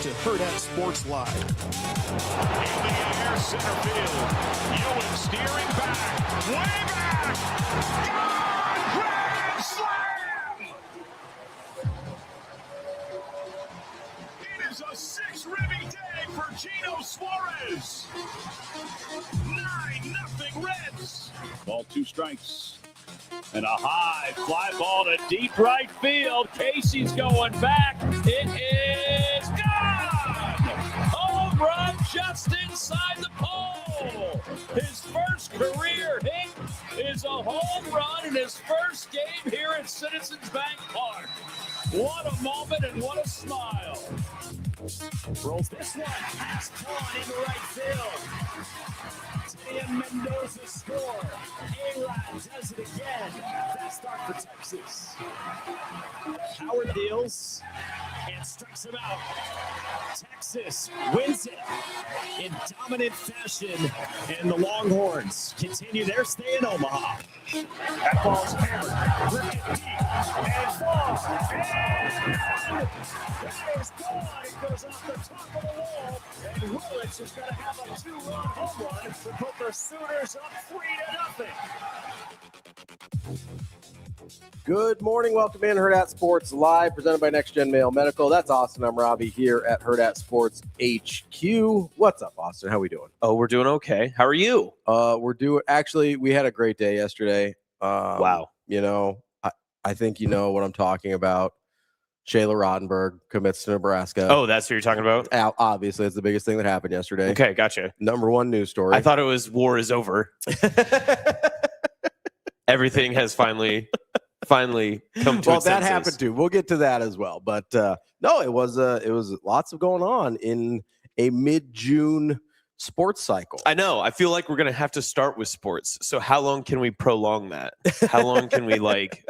to Hurrdat Sports Live. In the air, center field. Ewan steering back. Way back. Gone! Grand slam! It is a six-ribby day for Gino Suarez. 9-0 Reds. Ball, 2 strikes. And a high fly ball to deep right field. Casey's going back. It is gone! Home run just inside the pole. His first career hit is a home run in his first game here at Citizens Bank Park. What a moment and what a smile. Rolls this one past one in the right field. Tim Mendoza score. A-Rod does it again. Fast start for Texas. Howard deals and strikes him out. Texas wins it in dominant fashion, and the Longhorns continue their stay in Omaha. That ball's hammered, ripped it deep, and far, and that is gone. It goes off the top of the wall, and Willits is going to have a 2-run home run to put the Sooners up 3-0. Good morning. Welcome in Hurrdat Sports Live, presented by Next Gen Mail Medical. That's Austin. I'm Ravi here at Hurrdat Sports HQ. What's up, Austin? How we doing? Oh, we're doing okay. How are you? We had a great day yesterday. Wow. You know, I think you know what I'm talking about. Shayla Rautenberg commits to Nebraska. Oh, that's what you're talking about? Obviously, it's the biggest thing that happened yesterday. Okay, gotcha. Number one news story. I thought it was war is over. Everything has finally come to its senses. That happened too. We'll get to that as well. But no, it was lots of going on in a mid-June sports cycle. I know. I feel like we're gonna have to start with sports. So how long can we prolong that? How long can we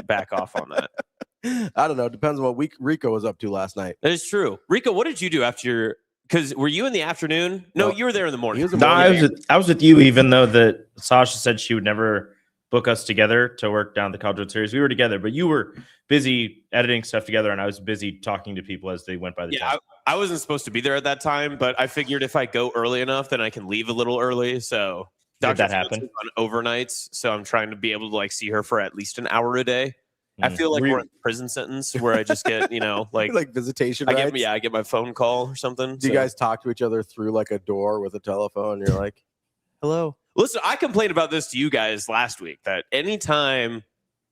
back off on that? I don't know. It depends on what Rico was up to last night. That is true. Rico, what did you do after your? Because were you in the afternoon? No, you were there in the morning. No, I was with you. Even though that Sasha said she would never book us together to work down the College World Series, we were together. But you were busy editing stuff together, and I was busy talking to people as they went by the time. I wasn't supposed to be there at that time, but I figured if I go early enough, then I can leave a little early. So did that happen on overnights? So I'm trying to be able to see her for at least an hour a day. I feel like we're in a prison sentence where I just get, like visitation rights. I get my phone call or something. Do you guys talk to each other through a door with a telephone? You're like, hello. Listen, I complained about this to you guys last week that anytime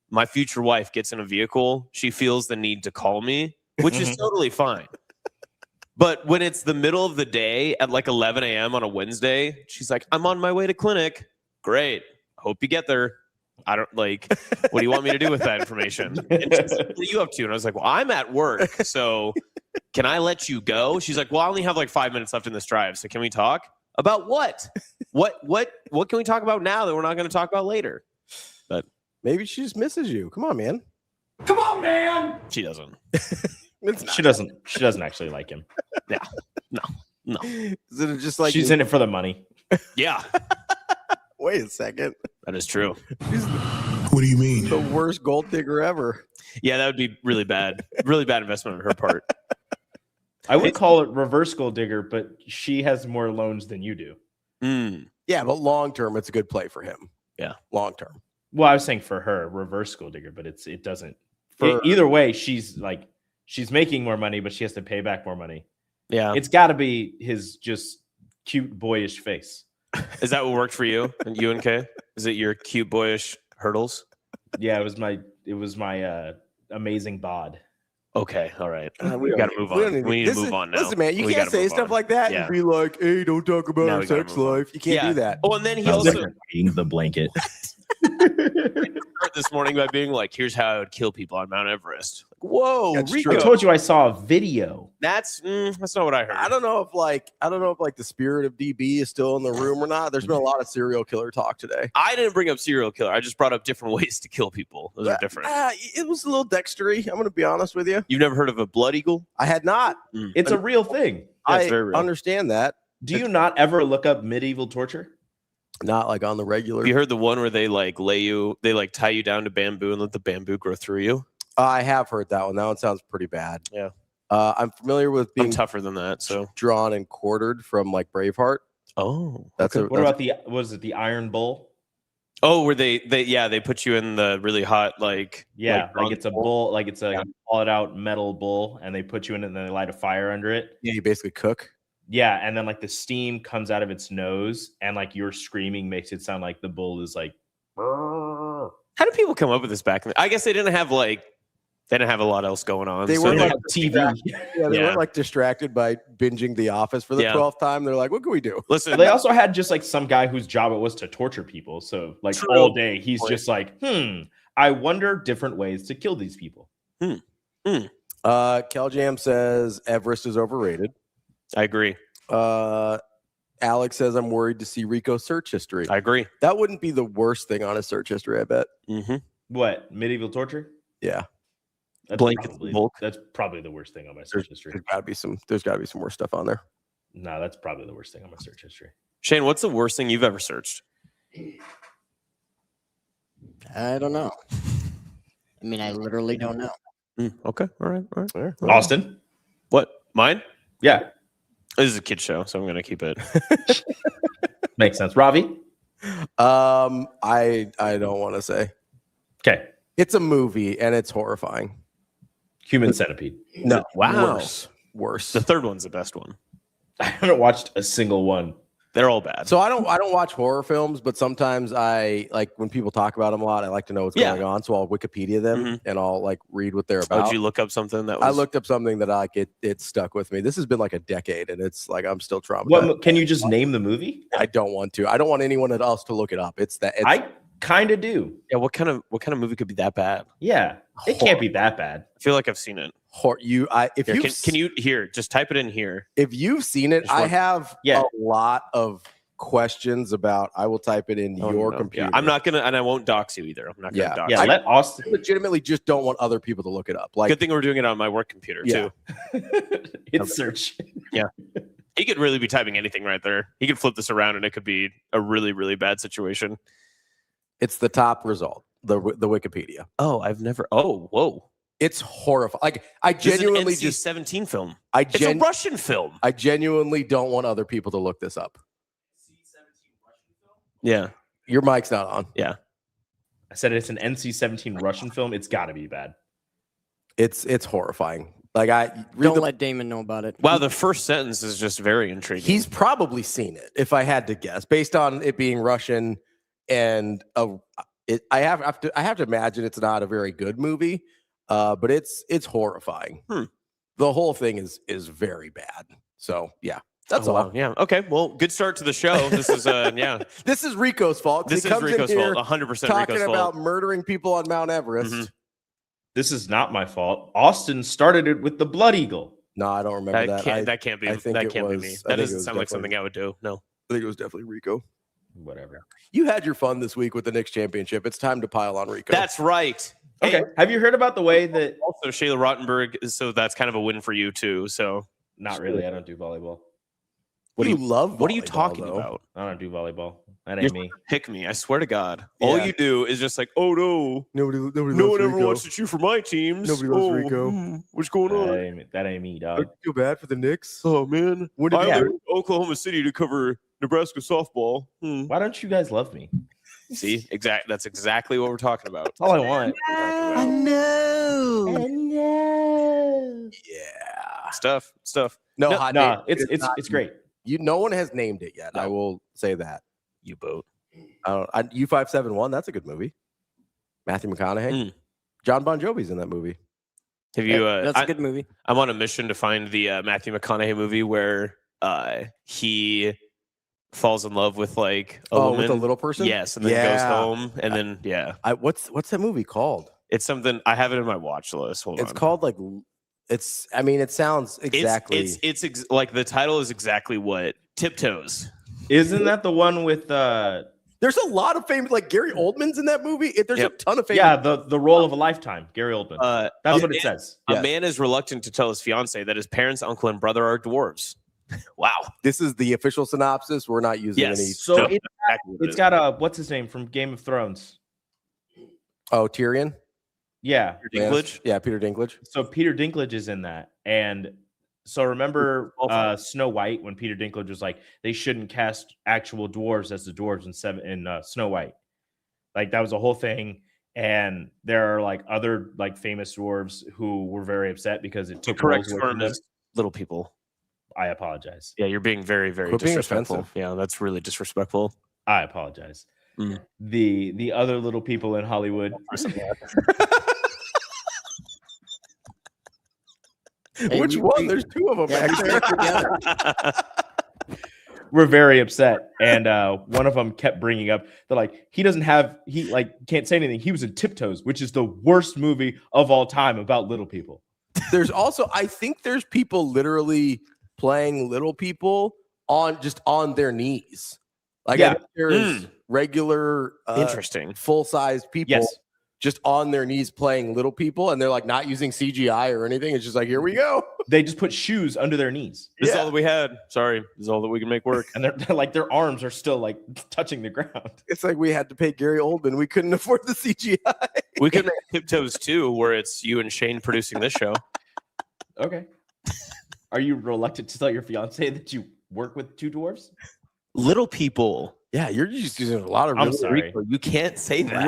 my future wife gets in a vehicle, she feels the need to call me, which is totally fine. But when it's the middle of the day at 11 a.m. on a Wednesday, she's like, I'm on my way to clinic. Great. Hope you get there. I don't what do you want me to do with that information? And she's like, what are you up to? And I was like, well, I'm at work. So can I let you go? She's like, well, I only have 5 minutes left in this drive. So can we talk about what? What can we talk about now that we're not going to talk about later? But maybe she just misses you. Come on, man. Come on, man. She doesn't. She doesn't actually like him. Yeah. No. Is it just she's in it for the money? Yeah. Wait a second. That is true. What do you mean? The worst gold digger ever. Yeah, that would be really bad. Really bad investment on her part. I would call it reverse gold digger, but she has more loans than you do. Yeah, but long term, it's a good play for him. Yeah, long term. Well, I was saying for her, reverse gold digger, but it doesn't. Either way, she's making more money, but she has to pay back more money. Yeah, it's got to be his just cute boyish face. Is that what worked for you and Kay? Is it your cute boyish hurdles? Yeah, it was my amazing bod. Okay, all right. We got to move on. We need to move on now. Listen, man, you can't say stuff like that and be like, "Hey, don't talk about our sex life." You can't do that. Oh, and then he also eating the blanket. This morning by being like, "Here's how I would kill people on Mount Everest." Whoa, Rico. I told you I saw a video. That's not what I heard. I don't know if the spirit of DB is still in the room or not. There's been a lot of serial killer talk today. I didn't bring up serial killer. I just brought up different ways to kill people. Those are different. It was a little dextery. I'm going to be honest with you. You've never heard of a blood eagle? I had not. It's a real thing. I understand that. Do you not ever look up medieval torture? Not on the regular. Have you heard the one where they they tie you down to bamboo and let the bamboo grow through you? I have heard that one. That one sounds pretty bad. Yeah. I'm familiar with I'm being tougher than that. So drawn and quartered from like Braveheart. oh, That's What about the Iron Bull? oh, where they put you in the really hot like It's a bull, like it's a hollowed out metal bull, and they put you in it and then they light a fire under it. Yeah, you basically cook. Yeah, and then like the steam comes out of its nose, and like your screaming makes it sound like the bull is like. How did people come up with this back? I guess they didn't have a lot else going on. They so weren't They like have TV. they Yeah. weren't like distracted by binging The Office for the 12th time. They're like, what can we do? Listen, They also had just like some guy whose job it was to torture people. So like True. all day, he's just like, I wonder different ways to kill these people. Kel Jam says Everest is overrated. I agree. Alex says I'm worried to see Rico's search history. I agree. That wouldn't be the worst thing on his search history, I bet. Mm-hmm. What, medieval torture? Yeah. That's Blanket probably, bulk. that's probably the worst thing on my search history. There's gotta be some more stuff on there. No, that's probably the worst thing on my search history. Shane, what's the worst thing you've ever searched? I don't know. I mean, I literally don't know. Okay. All right. Austin? What? Mine? Yeah. This is a kid show, so I'm gonna keep it. Makes sense. Ravi? I don't want to say. Okay. It's a movie and it's horrifying. Human Centipede. No, Wow. Worse. The third one's the best one. I haven't watched a single one. They're all bad. So I don't watch horror films, but sometimes I like when people talk about them a lot. I like to know what's going on, so I'll Wikipedia them and I'll like read what they're about. Did you look up something that was? I looked up something that it stuck with me. This has been like a decade, and it's like I'm still traumatized. What, can you just name the movie? I don't want to. I don't want anyone else to look it up. I kind of do. Yeah. What kind of movie could be that bad? Yeah, it can't be that bad. I feel like I've seen it. Can you here? Just type it in here. If you've seen it, I have a lot of questions about. I will type it in your computer. Yeah, I'm not gonna, and I won't dox you either. I'm not gonna dox you. Let Austin. I legitimately just don't want other people to look it up. Like, good thing we're doing it on my work computer too. It's search. Yeah. He could really be typing anything right there. He could flip this around and it could be a really, really bad situation. It's the top result, the Wikipedia. Oh, I've never. Oh, whoa. It's horrifying. Like I genuinely this is an NC-17 film. It's a Russian film. I genuinely don't want other people to look this up. Yeah. Your mic's not on. Yeah. I said it's an NC-17 Russian film. It's got to be bad. It's horrifying. Like don't let Damon know about it. Wow, the first sentence is just very intriguing. He's probably seen it, if I had to guess, based on it being Russian, and I have to imagine it's not a very good movie, but it's horrifying. The whole thing is very bad. So yeah. That's all. Wow. Yeah. Okay. Well, good start to the show. This is This is Rico's fault. This is Rico's fault. 100% talking Rico's about fault. murdering people on Mount Everest. This is not my fault. Austin started it with the Blood Eagle. No, I don't remember that. That can't be. I think That it can't be was- me. I That think it doesn't was sound like definitely- something I would do. No. I think it was definitely Rico. Whatever. You had your fun this week with the Knicks championship. It's time to pile on Rico. That's right. Okay. Have you heard about the way that? Also, Shayla Rautenberg. So that's kind of a win for you too. So Not really. I don't do volleyball. What are you talking though? about? I don't do volleyball. That You're ain't me. Pick me. I swear to God. All you do is just like, oh no, Nobody no one ever wants to cheer for my teams. Nobody loves Rico. What's going on? That ain't me, dog. Feel bad for the Knicks. Oh man, When did I you- left Oklahoma City to cover Nebraska softball. Why don't you guys love me? See, that's exactly what we're talking about. That's all I want. Yeah. Stuff. No, No, hot No, take. it's great. No one has named it yet. I will say that. U-boat. U571. That's a good movie. Matthew McConaughey. John Bon Jovi's in that movie. Have you? That's a good movie. I'm on a mission to find the Matthew McConaughey movie where he falls in love with like a woman. With a little person. Yes, and then goes home, and then What's that movie called? it's something I have it in my watch list. Hold It's on. called like. It's. I mean, it sounds exactly. It's like the title is exactly what Tiptoes. Isn't that the one with There's a lot of famous, like Gary Oldman's in that movie. There's a ton of famous. yeah, the role of a lifetime, Gary Oldman. That's what it says. A man is reluctant to tell his fiance that his parents, uncle, and brother are dwarves. Wow. This is the official synopsis. We're not using any. So No, it's exactly what it it's is. got a what's his name from Game of Thrones? Oh, Tyrion. Yeah. Dinklage. Yeah, Peter Dinklage. So Peter Dinklage is in that. And so remember Snow White, when Peter Dinklage was like, they shouldn't cast actual dwarves as the dwarves in Snow White. Like, that was a whole thing. And there are like other like famous dwarves who were very upset because it took correct roles away from term them. is little people. I apologize. Yeah, you're being very, very Quit being disrespectful. offensive. Yeah, that's really disrespectful. I apologize. Mm. The other little people in Hollywood. Which one? There's two of them Yeah, back we there. stick together. We're very upset, and one of them kept bringing up, they're like, he can't say anything. He was in Tiptoes, which is the worst movie of all time about little people. There's also, I think there's people literally playing little people on their knees. Like, Yeah. I think there's regular Interesting. full-size people Yes. just on their knees playing little people, and they're like not using CGI or anything. It's just like, here we go. They just put shoes under their knees, This is all that we had. Sorry, this is all that we can make work. and they're like, their arms are still like touching the ground. It's like we had to pay Gary Oldman. We couldn't afford the CGI. We could make Tiptoes 2, where it's you and Shane producing this show. Okay. Are you reluctant to tell your fiance that you work with two dwarves? Little people. Yeah, you're just using a lot of I'm really sorry. You can't say that.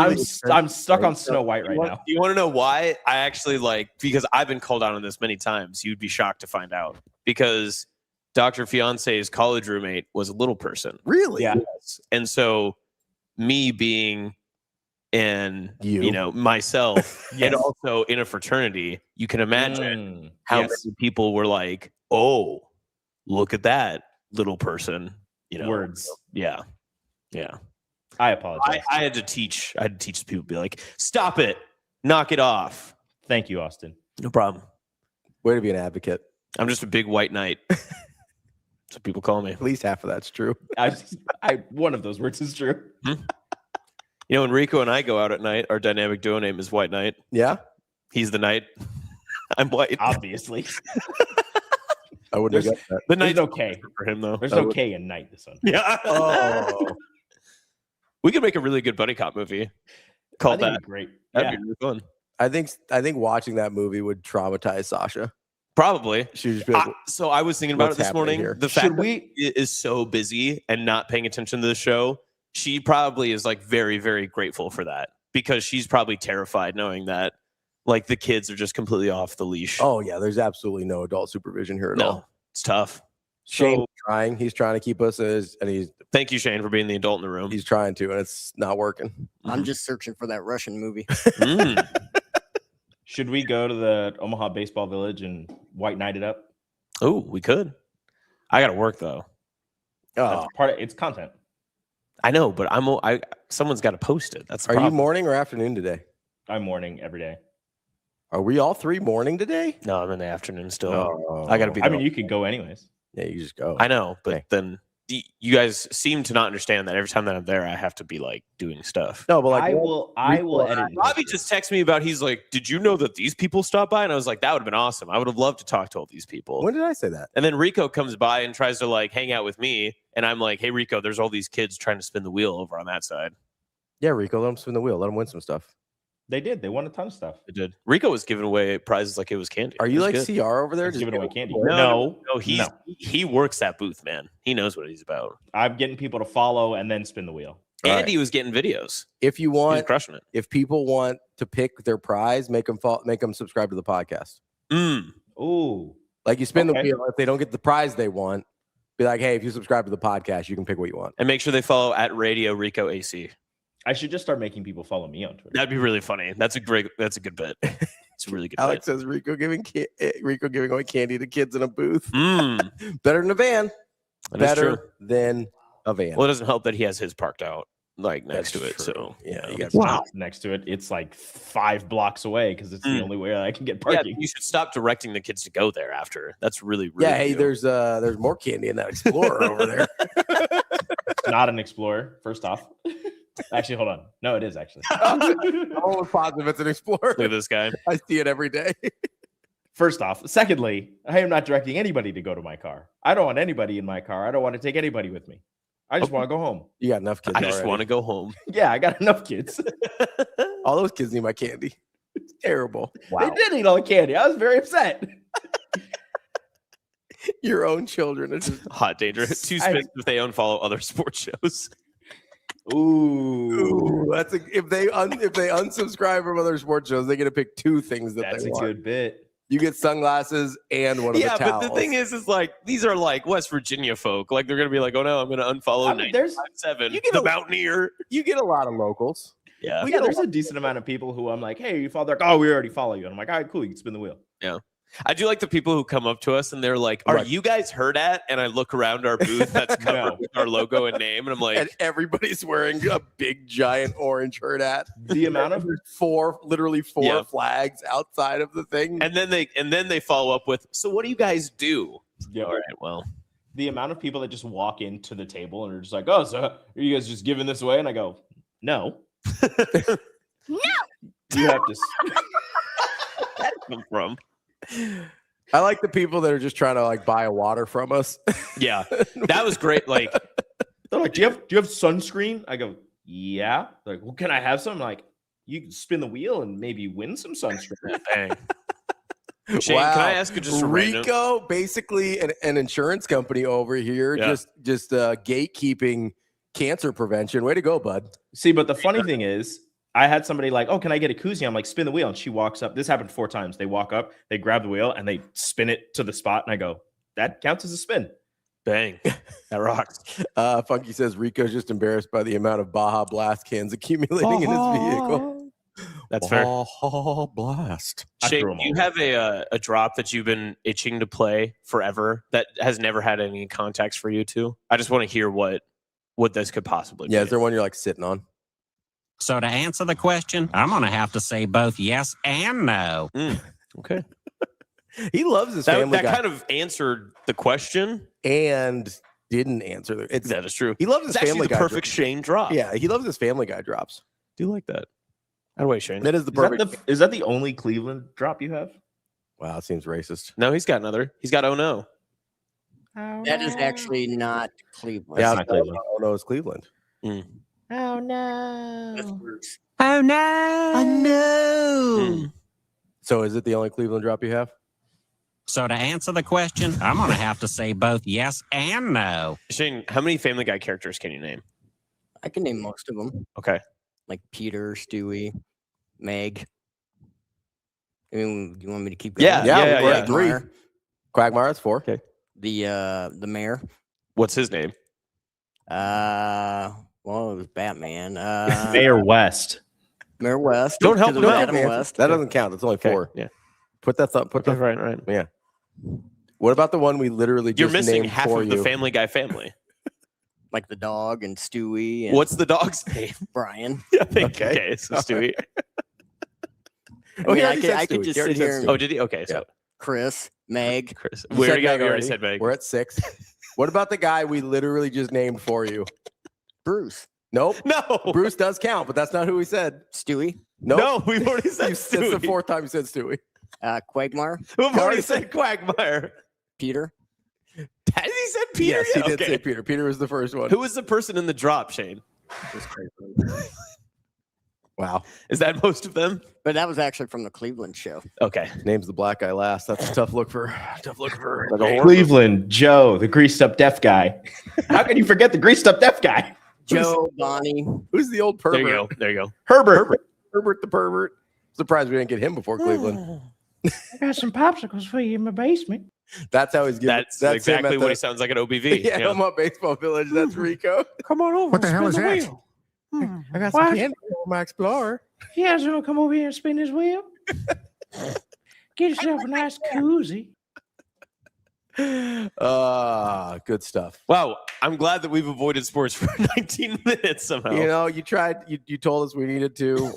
I'm stuck on Snow White right now. You want to know why? I actually because I've been called out on this many times. You'd be shocked to find out, because Dr. Fiance's college roommate was a little person. Really? Yeah. Yes. And so me being myself Yes. and also in a fraternity, you can imagine how Yes. many people were like, oh, look at that little person. Words. Yeah. Yeah. I apologize. I had to teach people, be like, stop it, knock it off. Thank you, Austin. No problem. Way to be an advocate. I'm just a big white knight. That's what people call me. At least half of that's true. One of those words is true. When Rico and I go out at night, our dynamic duo name is White Knight. Yeah, He's the knight. I'm white. Obviously. I wouldn't have guessed that. The There's knight's no K. for him though. There's no K in night this one. Yeah. Oh, We could make a really good buddy cop movie I called think that. it'd be great. That'd Yeah. be really fun. I think watching that movie would traumatize Sasha. Probably. She would just be like, So I was thinking about What's it this happening morning. here? The fact that she is so busy and not paying attention to the show, she probably is like very, very grateful for that, because she's probably terrified knowing that like the kids are just completely off the leash. oh yeah, there's absolutely no adult supervision here at no, all. it's tough. Shane's So trying. He's trying to keep us and thank you, Shane, for being the adult in the room. he's trying to, and it's not working. I'm just searching for that Russian movie. Mm. Should we go to the Omaha Baseball Village and white knight it up? Oh, we could. I got to work though. Oh, That's part of it's content. I know, but someone's got to post it. That's the are you problem. morning or afternoon today? I'm morning every day. Are we all three morning today? No, I'm in the afternoon still. Oh, I got to be. I mean, you could go anyways. Yeah, you just go. I know, but Okay. then you guys seem to not understand that every time that I'm there, I have to be like doing stuff. No, but like I will edit. Robbie just texted me about, he's like, did you know that these people stopped by? And I was like, that would have been awesome. I would have loved to talk to all these people. when did I say that? And then Rico comes by and tries to like hang out with me. And I'm like, hey, Rico, there's all these kids trying to spin the wheel over on that side. Yeah, Rico, let him spin the wheel. Let him win some stuff. They did. They won a ton of stuff. It did. Rico was giving away prizes like it was candy. Are It you was like good. CR over there? Just giving away candy. No, he works that booth, man. He knows what he's about. I'm getting people to follow and then spin the wheel. All And right. he was getting videos. If you He was want, crushing it. if people want to pick their prize, make them subscribe to the podcast. Mm. Ooh. Like you spin the Okay. wheel. If they don't get the prize they want, be like, hey, if you subscribe to the podcast, you can pick what you want. And make sure they follow at Radio Rico AC. I should just start making people follow me on Twitter. That'd be really funny. That's a good bit. It's a really good Alex bit. says Rico giving away candy to kids in a booth. Mm, Better than a van. that is true. Better than a van. Well, it doesn't help that he has his parked out like next That's to it. true. So Yeah, you got It's not next to it. It's like 5 blocks away because it's the only way I can get yeah, parking. you should stop directing the kids to go there after. That's really, really yeah, hey, good. there's more candy in that Explorer over there. It's not an Explorer, first off. Actually, hold on. No, it is actually. I'm almost positive it's an Explorer. Look at this guy. I see it every day. First off. Secondly, I am not directing anybody to go to my car. I don't want anybody in my car. I don't want to take anybody with me. I just want to go home. You got enough kids. I just already. want to go home. Yeah, I got enough kids. All those kids need my candy. Terrible. They did eat all the candy. I was very upset. Your own children are just Hot danger. Too spins if they unfollow other sports shows. Ooh, that's if they unsubscribe from other sports shows, they get to pick two things that that's they a want. good bit. You get sunglasses and one of the towels. Yeah, but the thing is like these are like West Virginia folk. Like they're gonna be like, oh no, I'm gonna unfollow 95.7. You get the a- Mountaineer. You get a lot of locals. Yeah. Yeah, there's a decent amount of people who I'm like, hey, you follow. They're like, oh, we already follow you. And I'm like, all right, cool. You can spin the wheel. Yeah. I do like the people who come up to us and they're like, are you guys Hurrdat? And I look around our booth that's covered with our logo and name. And I'm like, And everybody's wearing a big, giant orange Hurrdat. The amount of literally four flags outside of the thing. and then they follow up with, so what do you guys do? Yeah. All right, well, the amount of people that just walk into the table and are just like, oh, so are you guys just giving this away? And I go, no. No. You have to. that come from? I like the people that are just trying to like buy a water from us. Yeah, that was great. Like, They're like, do you have sunscreen? I go, yeah. They're like, well, can I have some? I'm like, you can spin the wheel and maybe win some sunscreen. Dang. Shane, can I ask you just a random? Rico, basically an insurance company over here, just gatekeeping cancer prevention. Way to go, bud. See, but the funny thing is, I had somebody like, oh, can I get a koozie? I'm like, spin the wheel. And she walks up. This happened 4 times. They walk up, they grab the wheel, and they spin it to the spot. And I go, that counts as a spin. Bang. That rocks. Funky says Rico's just embarrassed by the amount of Baja Blast cans accumulating in his vehicle. That's fair. Baja Blast. Shane, do you have a drop that you've been itching to play forever that has never had any context for you two? I just want to hear what this could possibly be. Yeah, is there one you're like sitting on? So to answer the question, I'm going to have to say both yes and no. Okay. He loves his family that guy kind of answered the question and didn't answer. that is true. He loves his It's actually family the guy. perfect Shane drop. Yeah, he loves his Family Guy drops. Do you like that? By the way, Shane. That is the perfect. Is that the only Cleveland drop you have? Wow, it seems racist. No, he's got another. He's got oh no. That is actually not Cleveland. Yeah, not Cleveland. Oh no, it's Cleveland. That's Bruce. Oh, no. I know. So is it the only Cleveland drop you have? So to answer the question, I'm going to have to say both yes and no. Shane, how many Family Guy characters can you name? I can name most of them, Okay. like Peter, Stewie, Meg. I mean, you want me to keep going? Yeah. we're at Quagmire, 3. Quagmire, it's 4. Okay. The mayor. What's his name? Well, it was Batman. Mayor West. Mayor West. Don't help Because him it was out, Adam Man, West. that doesn't count. It's only 4. Yeah. Put that up. Put that Right. Yeah. What about the one we literally You're just missing named half for of you? the Family Guy family. Like the dog and Stewie and What's the dog's name? Brian. Okay, so Stewie. Oh, he I already could, said I could Stewie. just He already sit said here and Oh, did he? Okay, so Chris, Meg. Chris. You We said already Meg already said Meg. We're at 6. What about the guy we literally just named for you? Bruce. Nope. No. Bruce does count, but that's not who we said. Stewie. Nope. No, we've already said That's the Stewie. 4th time you said Stewie. Quagmire. We've already said Quagmire. Peter. Has he said Peter? Yes, he yet? did Okay. say Peter. Peter was the first one. Who was the person in the drop, Shane? Wow. Is that most of them? But that was actually from the Cleveland show. Okay. Names the black guy last. That's a tough look for like a horror movie. Cleveland, Joe, the greased up deaf guy. How can you forget the greased up deaf guy? Joe, Bonnie. Who's the old pervert? There you go. There you go. Herbert. Herbert the pervert. Surprised we didn't get him before Cleveland. I got some popsicles for you in my basement. That's how he's giving. That's him exactly at what the- he sounds like at OBV. Yeah, Elmont Baseball Village. That's Rico. Come on over. What the and hell spin is the that? wheel. I got Why- some candy on my Explorer. You guys want to come over here and spin this wheel? Get yourself a nice koozie. Good stuff. Wow. I'm glad that we've avoided sports for 19 minutes somehow. You know, you tried. You told us we needed to.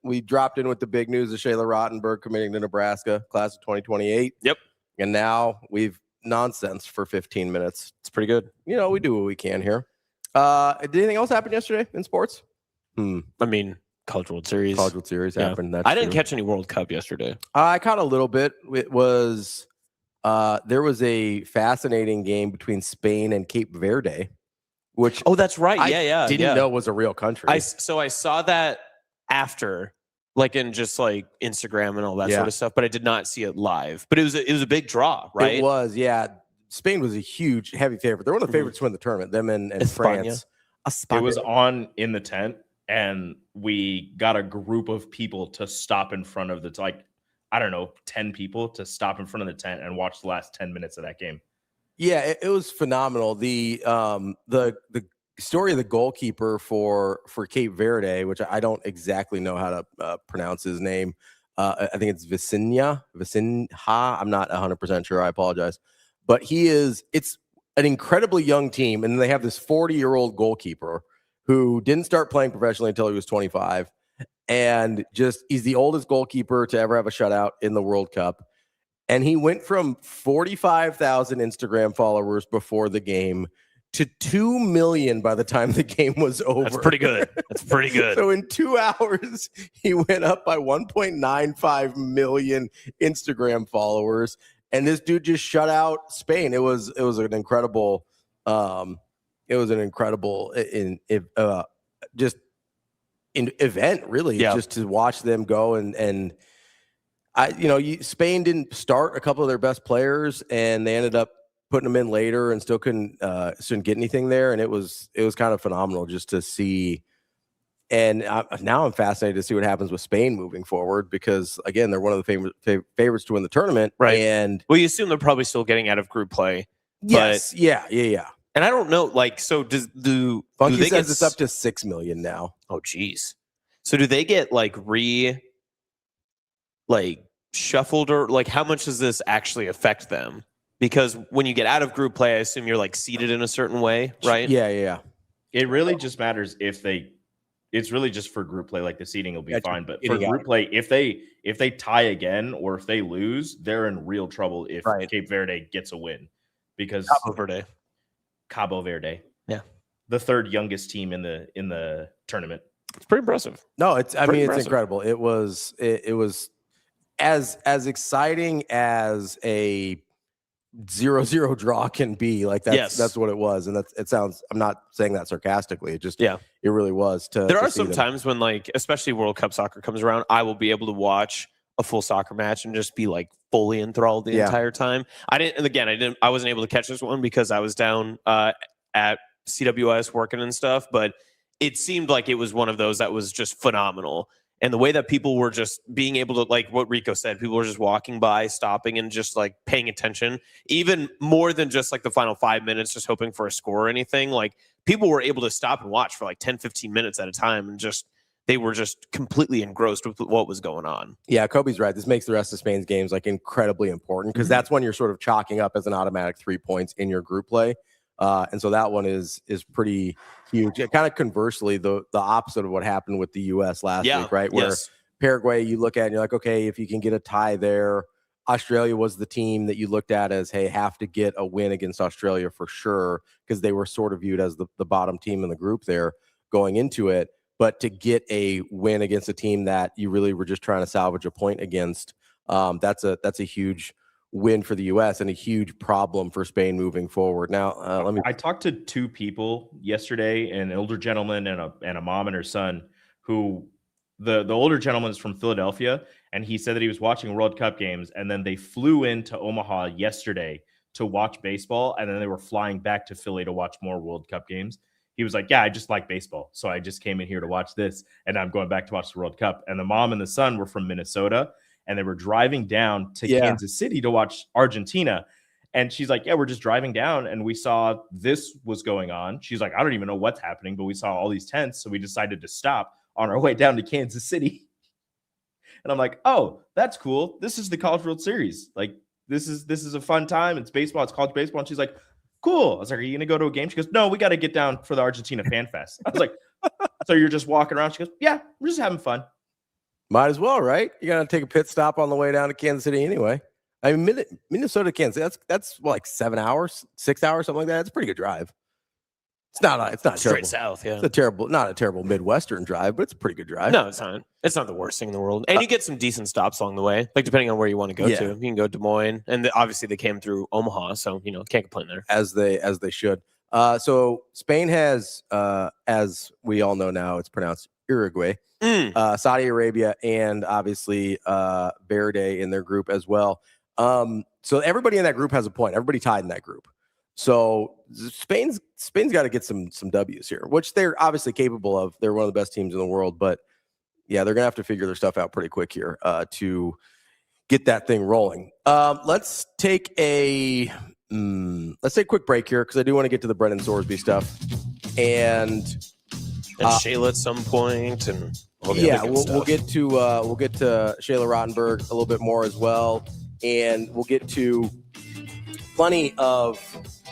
We dropped in with the big news of Shayla Rautenberg committing to Nebraska, class of 2028. Yep. And now we've nonsense for 15 minutes. It's pretty good. You know, we do what we can here. Did anything else happen yesterday in sports? I mean, College World Series. College World Series Yeah. happened. That's I didn't true. catch any World Cup yesterday. I caught a little bit. It was there was a fascinating game between Spain and Cape Verde, which Oh, that's right. I Yeah. didn't know was a real country. So I saw that after, like in just like Instagram and all that sort of stuff, but I did not see it live. But it was a big draw, right? It was, yeah. Spain was a huge, heavy favorite. They're one of the favorites to win the tournament. Them and France. It was on in the tent, and we got a group of people to stop in front of the, like, I don't know, 10 people to stop in front of the tent and watch the last 10 minutes of that game. Yeah, it was phenomenal. The story of the goalkeeper for Cape Verde, which I don't exactly know how to pronounce his name. I think it's Vicinha. I'm not 100% sure. I apologize. But it's an incredibly young team, and they have this 40-year-old goalkeeper who didn't start playing professionally until he was 25, and he's the oldest goalkeeper to ever have a shutout in the World Cup. And he went from 45,000 Instagram followers before the game to 2 million by the time the game was over. That's pretty good. That's pretty good. So in 2 hours, he went up by 1.95 million Instagram followers. And this dude just shut out Spain. It was an incredible event, really, just to watch them go and Spain didn't start a couple of their best players, and they ended up putting them in later and still couldn't get anything there. And it was kind of phenomenal just to see. And now I'm fascinated to see what happens with Spain moving forward, because again, they're one of the favorites to win the tournament. Right. And well, you assume they're probably still getting out of group play. Yes. But, yeah. And I don't know, like, so Funky says it's up to 6 million now. Oh, geez. So do they get shuffled, or like how much does this actually affect them? Because when you get out of group play, I assume you're like seated in a certain way, right? Yeah. It really just matters it's really just for group play. Like the seeding will be fine, but for group play, if they tie again or if they lose, they're in real trouble if Cape Verde gets a win, because Cabo Verde, yeah, the third youngest team in the tournament. It's pretty impressive. No, it's incredible. It was as exciting as a 0-0 draw can be. Like that's what it was. And I'm not saying that sarcastically. It just, it really was. There are some times when, like, especially World Cup soccer comes around, I will be able to watch a full soccer match and just be like fully enthralled the entire time. I wasn't able to catch this one because I was down at CWS working and stuff, but it seemed like it was one of those that was just phenomenal. And the way that people were just being able to, like what Rico said, people were just walking by, stopping, and just like paying attention, even more than just like the final 5 minutes, just hoping for a score or anything. Like, people were able to stop and watch for like 10, 15 minutes at a time, and they were just completely engrossed with what was going on. Yeah, Kobe's right. This makes the rest of Spain's games like incredibly important, because that's when you're sort of chalking up as an automatic 3 points in your group play. And so that one is pretty huge. Kind of conversely, the opposite of what happened with the U.S. last week, right? Where Paraguay, you look at and you're like, okay, if you can get a tie there. Australia was the team that you looked at as, hey, have to get a win against Australia for sure, because they were sort of viewed as the bottom team in the group there going into it. But to get a win against a team that you really were just trying to salvage a point against, that's a huge win for the U.S. and a huge problem for Spain moving forward. Now, I talked to two people yesterday, an older gentleman and a mom and her son, who the older gentleman is from Philadelphia, and he said that he was watching World Cup games, and then they flew into Omaha yesterday to watch baseball, and then they were flying back to Philly to watch more World Cup games. He was like, yeah, I just like baseball, so I just came in here to watch this, and I'm going back to watch the World Cup. And the mom and the son were from Minnesota, and they were driving down to Kansas City to watch Argentina. And she's like, yeah, we're just driving down, and we saw this was going on. She's like, I don't even know what's happening, but we saw all these tents, so we decided to stop on our way down to Kansas City. And I'm like, oh, that's cool. This is the College World Series. Like, this is a fun time. It's baseball. It's college baseball. And she's like, cool. I was like, are you going to go to a game? She goes, no, we got to get down for the Argentina Fan Fest. I was like, so you're just walking around? She goes, yeah, we're just having fun. Might as well, right? You got to take a pit stop on the way down to Kansas City anyway. I mean, Minnesota to Kansas, that's like 7 hours, 6 hours, something like that. It's a pretty good drive. It's not straight terrible. South. Yeah, it's not a terrible Midwestern drive, but it's a pretty good drive. No, it's not. It's not the worst thing in the world. And you get some decent stops along the way, like depending on where you want to go to. You can go Des Moines, and obviously they came through Omaha, so can't complain there. As they should. So Spain has, as we all know now, it's pronounced Uruguay, Saudi Arabia, and obviously Verde in their group as well. So everybody in that group has a point. Everybody tied in that group. So Spain's got to get some W's here, which they're obviously capable of. They're one of the best teams in the world, but yeah, they're gonna have to figure their stuff out pretty quick here to get that thing rolling. Let's take a quick break here because I do want to get to the Brendan Sorsby stuff and Shayla at some point, and all the yeah, other good we'll stuff. get to Shayla Rautenberg a little bit more as well, and we'll get to plenty of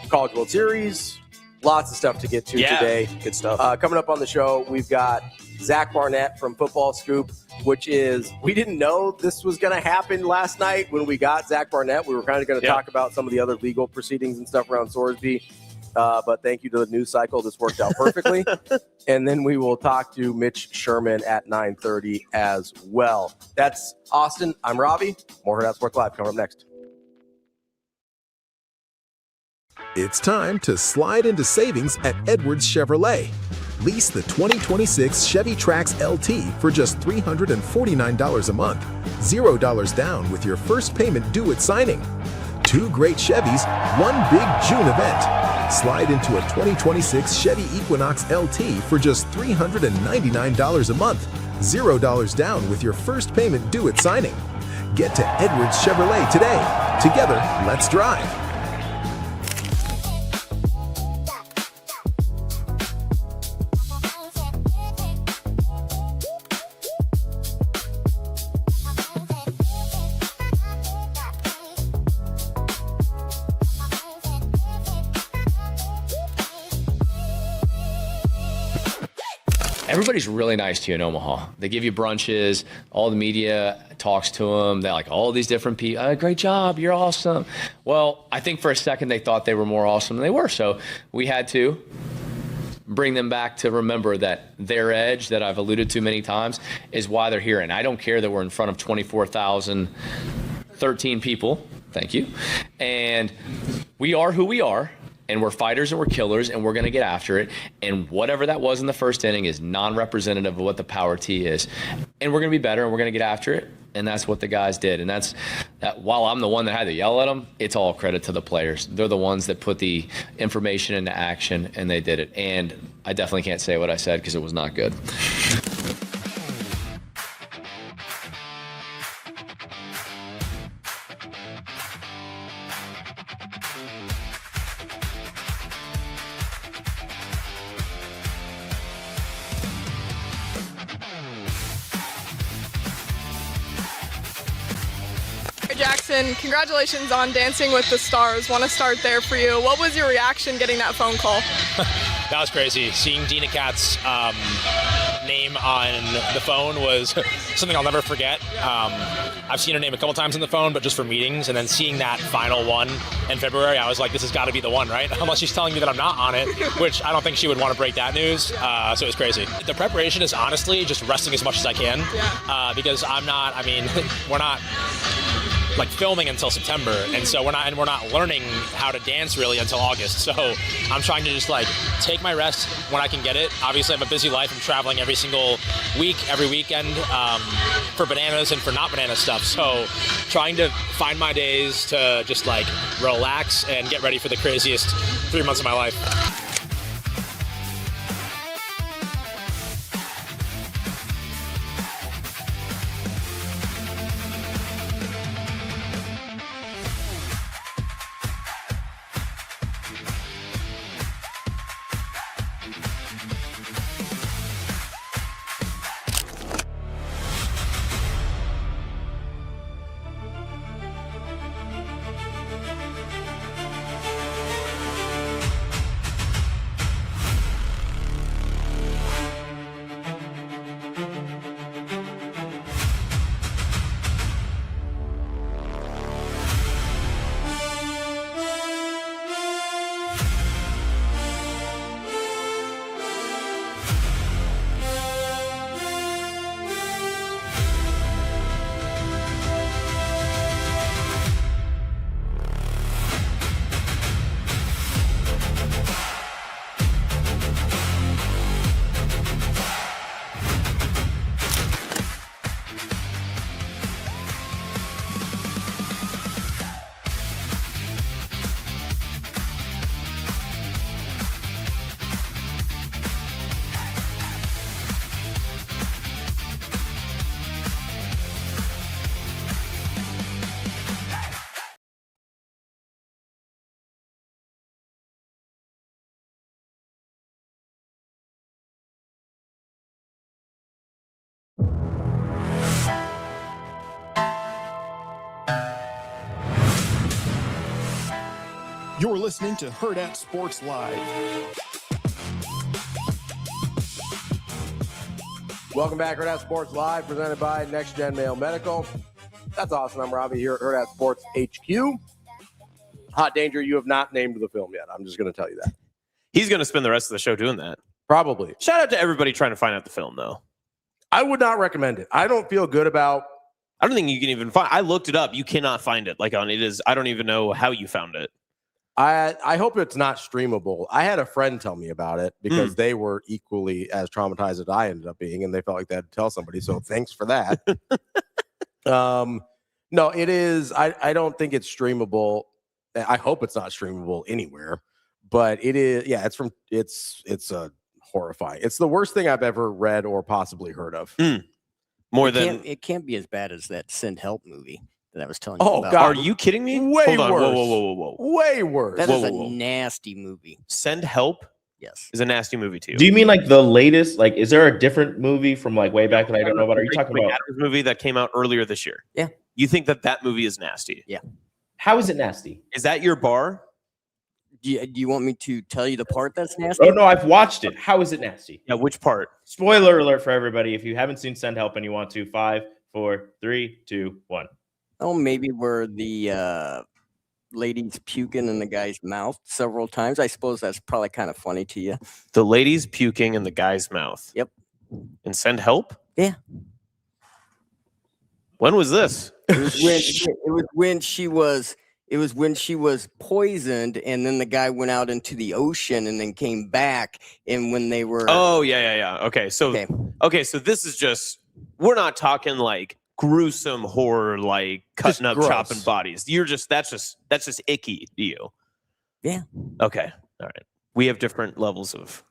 College World Series, lots of stuff to get to today. Good stuff. Coming up on the show, we've got Zach Barnett from Football Scoop, which is, we didn't know this was going to happen last night when we got Zach Barnett. We were kind of going to talk about some of the other legal proceedings and stuff around Sorsby. But thank you to the news cycle. This worked out perfectly. And then we will talk to Mitch Sherman at 9:30 as well. That's Austin. I'm Ravi. More Hurrdat Sports Live coming up next. It's time to slide into savings at Edwards Chevrolet. Lease the 2026 Chevy Trax LT for just $349 a month. $0 down with your first payment due at signing. 2 great Chevys, 1 big June event. Slide into a 2026 Chevy Equinox LT for just $399 a month. $0 down with your first payment due at signing. Get to Edwards Chevrolet today. Together, let's drive. Everybody's really nice to you in Omaha. They give you brunches. All the media talks to them. They're like, all these different people. Great job. You're awesome. Well, I think for a second they thought they were more awesome than they were. So we had to bring them back to remember that their edge that I've alluded to many times is why they're here. And I don't care that we're in front of 24,013 people. Thank you. And we are who we are. And we're fighters and we're killers and we're going to get after it. And whatever that was in the first inning is non-representative of what the power T is. And we're going to be better and we're going to get after it. And that's what the guys did. And that's that. While I'm the one that had to yell at them, it's all credit to the players. They're the ones that put the information into action and they did it. And I definitely can't say what I said because it was not good. Jacobsen, congratulations on Dancing with the Stars. Want to start there for you. What was your reaction getting that phone call? That was crazy. Seeing Dina Katz's name on the phone was something I'll never forget. I've seen her name a couple times on the phone, but just for meetings, and then seeing that final one in February, I was like, this has got to be the one, right? Unless she's telling me that I'm not on it, which I don't think she would want to break that news, so it was crazy. The preparation is honestly just resting as much as I can, because we're not like filming until September, and so we're not learning how to dance really until August. So I'm trying to just like take my rest when I can get it. Obviously I have a busy life. I'm traveling every single week, every weekend, for bananas and for not banana stuff. So trying to find my days to just like relax and get ready for the craziest 3 months of my life. You're listening to Hurrdat Sports Live. Welcome back, Hurrdat Sports Live, presented by Next Gen Male Medical. That's awesome. I'm Ravi here at Hurrdat Sports HQ. Hot Danger, you have not named the film yet. I'm just going to tell you that. He's going to spend the rest of the show doing that. Probably. Shout out to everybody trying to find out the film, though. I would not recommend it. I don't feel good about... I don't think you can even find... I looked it up. You cannot find it. Like on it is... I don't even know how you found it. I hope it's not streamable. I had a friend tell me about it because they were equally as traumatized as I ended up being, and they felt like they had to tell somebody. So thanks for that. No, it is. I don't think it's streamable. I hope it's not streamable anywhere, but it is. Yeah, it's a horrifying. It's the worst thing I've ever read or possibly heard of. It can't be as bad as that Send Help movie that I was telling you about. God. Are you kidding me? Way Hold on. worse. Whoa. Way worse. That is a nasty movie. Send Help? Yes. Is a nasty movie too. Do you mean like the latest? Like, is there a different movie from like way back that I don't know about? Are you talking about a movie that came out earlier this year? Yeah. You think that movie is nasty? Yeah. How is it nasty? Is that your bar? Do you want me to tell you the part that's nasty? Oh, no, I've watched it. How is it nasty? Yeah, which part? Spoiler alert for everybody. If you haven't seen Send Help and you want to, 5, 4, 3, 2, 1. Oh, maybe where the lady's puking in the guy's mouth several times. I suppose that's probably kind of funny to you. The lady's puking in the guy's mouth. Yep. And Send Help? Yeah. When was this? It was when she was poisoned, and then the guy went out into the ocean and then came back. And when they were yeah. Okay, so this is just, we're not talking like gruesome horror, like cutting up, chopping bodies. That's just icky to you. Yeah. Okay. All right. We have different levels of.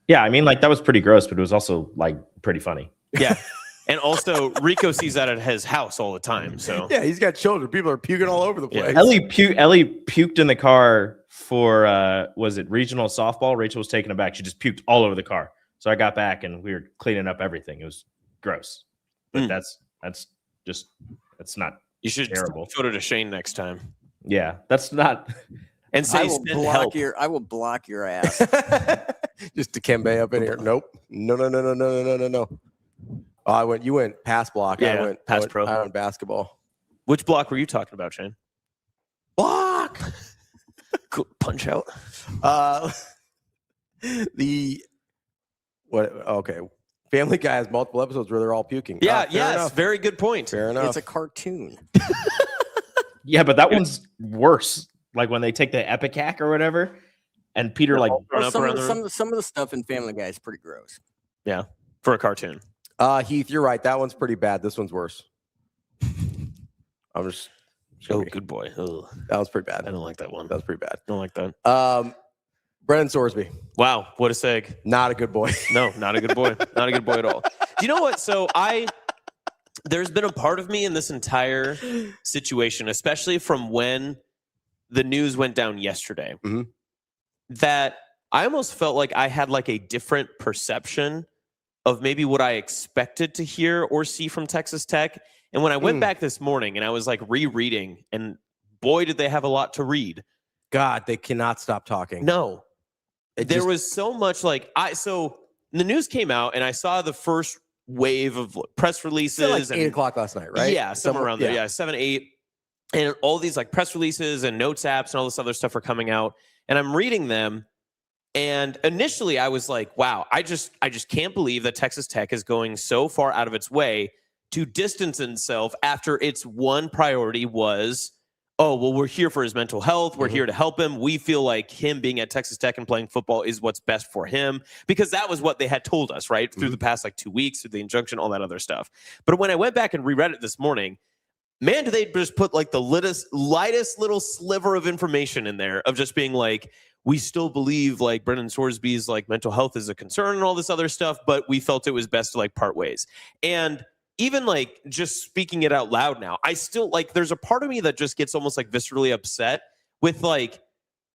Yeah, I mean, like that was pretty gross, but it was also like pretty funny. Yeah. And also, Rico sees that at his house all the time. So yeah, he's got children. People are puking all over the place. Yeah. Ellie puked in the car for was it regional softball? Rachel was taken aback. She just puked all over the car. So I got back and we were cleaning up everything. It was gross. But that's not. You should terrible. Photo to Shane next time. Yeah, that's not. And say I will block your ass. Just to Kembe up in here. Nope. No. Oh, you went pass block. Yeah, I went pass pro. I went basketball. Which block were you talking about, Shane? Block. Cool. Punch out. Okay. Family Guy has multiple episodes where they're all puking. Yeah, yes. Very good point. Fair enough. It's a cartoon. Yeah, but that one's worse. Like when they take the Epicac or whatever, and Peter like some of the stuff in Family Guy is pretty gross. Yeah, for a cartoon. Heath, you're right. That one's pretty bad. This one's worse. I'm just. Oh, good boy. Ugh. That was pretty bad. I don't like that one. That was pretty bad. Don't like that. Brendan Sorsby. Wow, what a seg. Not a good boy. No, not a good boy. Not a good boy at all. Do you know what? So there's been a part of me in this entire situation, especially from when the news went down yesterday, that I almost felt like I had like a different perception of maybe what I expected to hear or see from Texas Tech. And when I went back this morning and I was like rereading, and boy, did they have a lot to read. God, they cannot stop talking. No. There was so much so the news came out and I saw the first wave of press releases. Like 8 o'clock last night, right? Yeah, somewhere around there. Yeah, 7, 8. And all these like press releases and notes apps and all this other stuff are coming out. And I'm reading them. And initially I was like, wow, I just can't believe that Texas Tech is going so far out of its way to distance itself after its one priority was, oh, well, we're here for his mental health. We're here to help him. We feel like him being at Texas Tech and playing football is what's best for him, because that was what they had told us, right? Through the past 2 weeks, through the injunction, all that other stuff. But when I went back and reread it this morning, man, did they just put like the lightest little sliver of information in there of just being like, we still believe like Brendan Sorsby's like mental health is a concern and all this other stuff, but we felt it was best to like part ways. And even like just speaking it out loud now, I still like, there's a part of me that just gets almost like viscerally upset with like,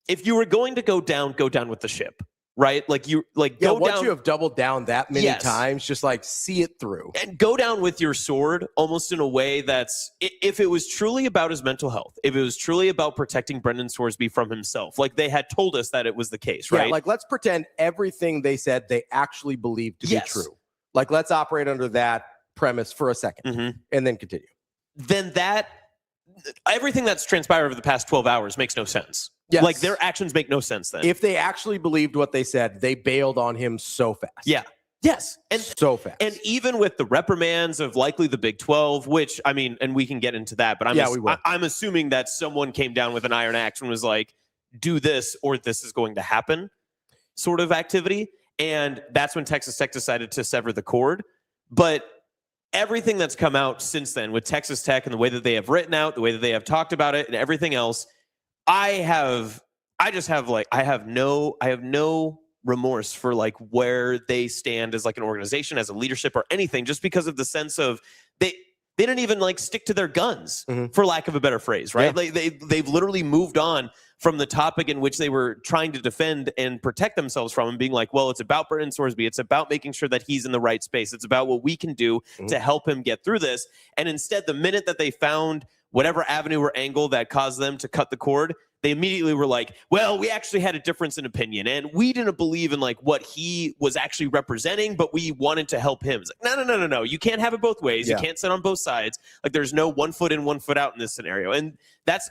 if you were going to go down with the ship. right? Like you once down. you have doubled down that many Yes. times, just like see it through and go down with your sword almost in a way that's, if it was truly about his mental health, if it was truly about protecting Brendan Sorsby from himself, like they had told us that it was the case, right? Yeah, like let's pretend everything they said they actually believed to Yes. be true. Like let's operate under that premise for a second and then continue. Then everything that's transpired over the past 12 hours makes no sense. Yes. Like their actions make no sense then. If they actually believed what they said, they bailed on him so fast. Yeah. Yes. And so fast. And even with the reprimands of likely the Big 12, which, I mean, and we can get into that, but I'm assuming that someone came down with an iron axe and was like, do this or this is going to happen sort of activity. And that's when Texas Tech decided to sever the cord. But everything that's come out since then with Texas Tech and the way that they have written out, the way that they have talked about it and everything else, I have no remorse for like where they stand as like an organization, as a leadership or anything, just because of the sense of they didn't even like stick to their guns, for lack of a better phrase, right? Yeah. They've literally moved on from the topic in which they were trying to defend and protect themselves from, and being like, well, it's about Brendan Sorsby. It's about making sure that he's in the right space. It's about what we can do to help him get through this. And instead, the minute that they found whatever avenue or angle that caused them to cut the cord, they immediately were like, well, we actually had a difference in opinion and we didn't believe in like what he was actually representing, but we wanted to help him. It's like, no. You can't have it both ways. Yeah. You can't sit on both sides. Like there's no 1 foot in, 1 foot out in this scenario. And that's,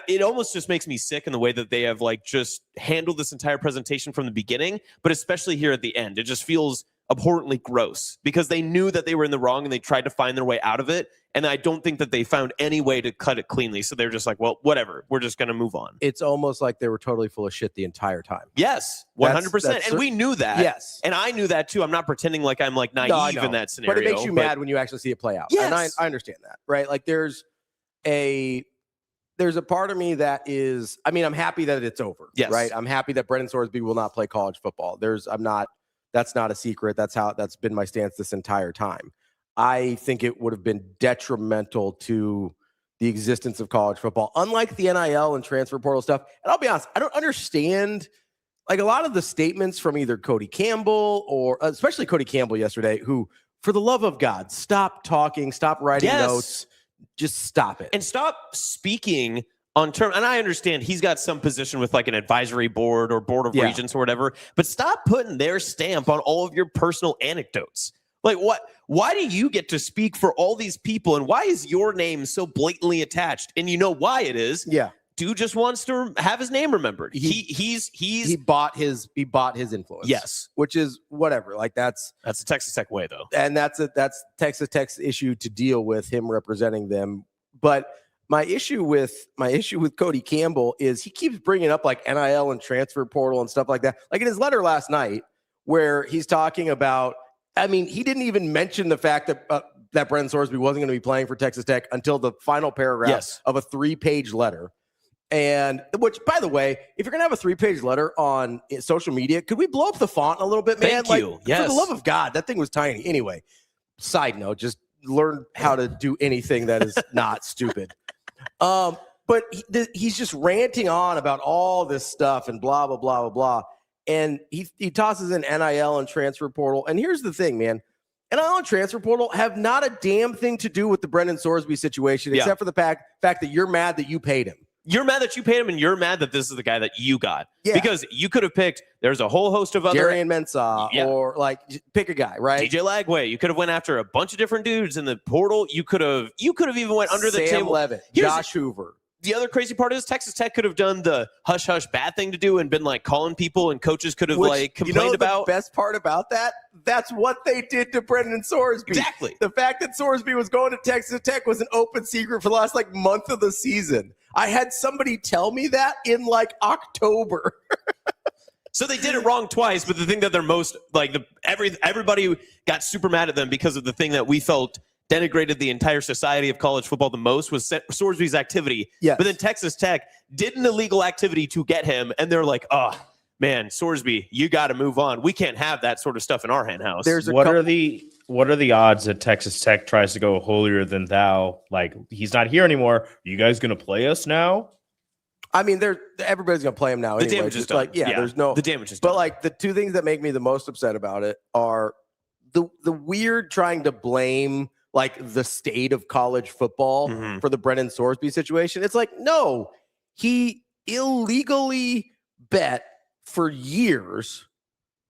it almost just makes me sick in the way that they have like just handled this entire presentation from the beginning, but especially here at the end. It just feels abhorrently gross because they knew that they were in the wrong and they tried to find their way out of it. And I don't think that they found any way to cut it cleanly. So they're just like, well, whatever. We're just going to move on. It's almost like they were totally full of shit the entire time. Yes, 100%. And we knew that. Yes. And I knew that too. I'm not pretending like I'm like naive in that scenario. But it makes you mad when you actually see it play out. Yes. And I understand that, right? Like there's a part of me that is, I mean, I'm happy that it's over. Yes. Right. I'm happy that Brendan Sorsby will not play college football. That's not a secret. That's been my stance this entire time. I think it would have been detrimental to the existence of college football, unlike the NIL and transfer portal stuff. And I'll be honest, I don't understand like a lot of the statements from either Cody Campbell or especially Cody Campbell yesterday, who, for the love of God, stop talking, stop writing notes, just stop it. And stop speaking on term. And I understand he's got some position with like an advisory board or board of regents or whatever, but stop putting their stamp on all of your personal anecdotes. Like what? Why do you get to speak for all these people? And why is your name so blatantly attached? And you know why it is? Yeah. Dude just wants to have his name remembered. He bought his influence. Yes. Which is whatever. Like that's a Texas Tech way though. And that's Texas Tech's issue to deal with, him representing them. But my issue with Cody Campbell is he keeps bringing up like NIL and transfer portal and stuff like that. Like in his letter last night where he's talking about, I mean, he didn't even mention the fact that Brendan Sorsby wasn't going to be playing for Texas Tech until the final paragraph of a 3-page letter. And which, by the way, if you're going to have a 3-page letter on social media, could we blow up the font a little bit, man? Thank you. Yes. For the love of God, that thing was tiny. Anyway, side note, just learn how to do anything that is not stupid. But he's just ranting on about all this stuff and blah, blah, blah, blah, blah. And he tosses in NIL and transfer portal. And here's the thing, man. NIL and transfer portal have not a damn thing to do with the Brendan Sorsby situation, except for the fact that you're mad that you paid him. You're mad that you paid him, and you're mad that this is the guy that you got. Yeah. Because you could have picked, there's a whole host of other... Darryn Mensah, or like, pick a guy, right? DJ Lagway. You could have went after a bunch of different dudes in the portal. You could have even went under the Sam table. Levitt, Josh Hoover. The other crazy part is Texas Tech could have done the hush-hush bad thing to do and been like calling people, and coaches could have like complained about. The best part about that? That's what they did to Brendan Sorsby. Exactly. The fact that Sorsby was going to Texas Tech was an open secret for the last like month of the season. I had somebody tell me that in like October. So they did it wrong twice, but the thing that they're most like everybody got super mad at them because of the thing that we felt denigrated the entire society of college football the most was Sorsby's activity. Yes. But then Texas Tech did an illegal activity to get him, and they're like, oh, man, Sorsby, you got to move on. We can't have that sort of stuff in our hen house. What are the odds that Texas Tech tries to go holier than thou? Like, he's not here anymore. Are you guys going to play us now? I mean, everybody's gonna play him now. The anyway. damage is Just done. like, there's no the damage is But done. like the two things that make me the most upset about it are the weird trying to blame like the state of college football for the Brendan Sorsby situation. It's like, no, he illegally bet for years,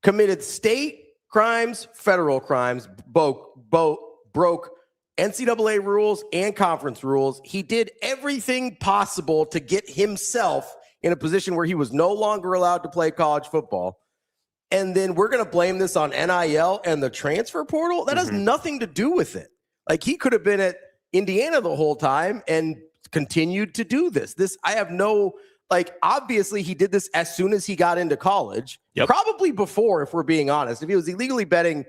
committed state crimes, federal crimes, broke NCAA rules and conference rules. He did everything possible to get himself in a position where he was no longer allowed to play college football. And then we're going to blame this on NIL and the transfer portal? That has nothing to do with it. Like, he could have been at Indiana the whole time and continued to do this. I have no, like, obviously he did this as soon as he got into college. Probably before, if we're being honest. If he was illegally betting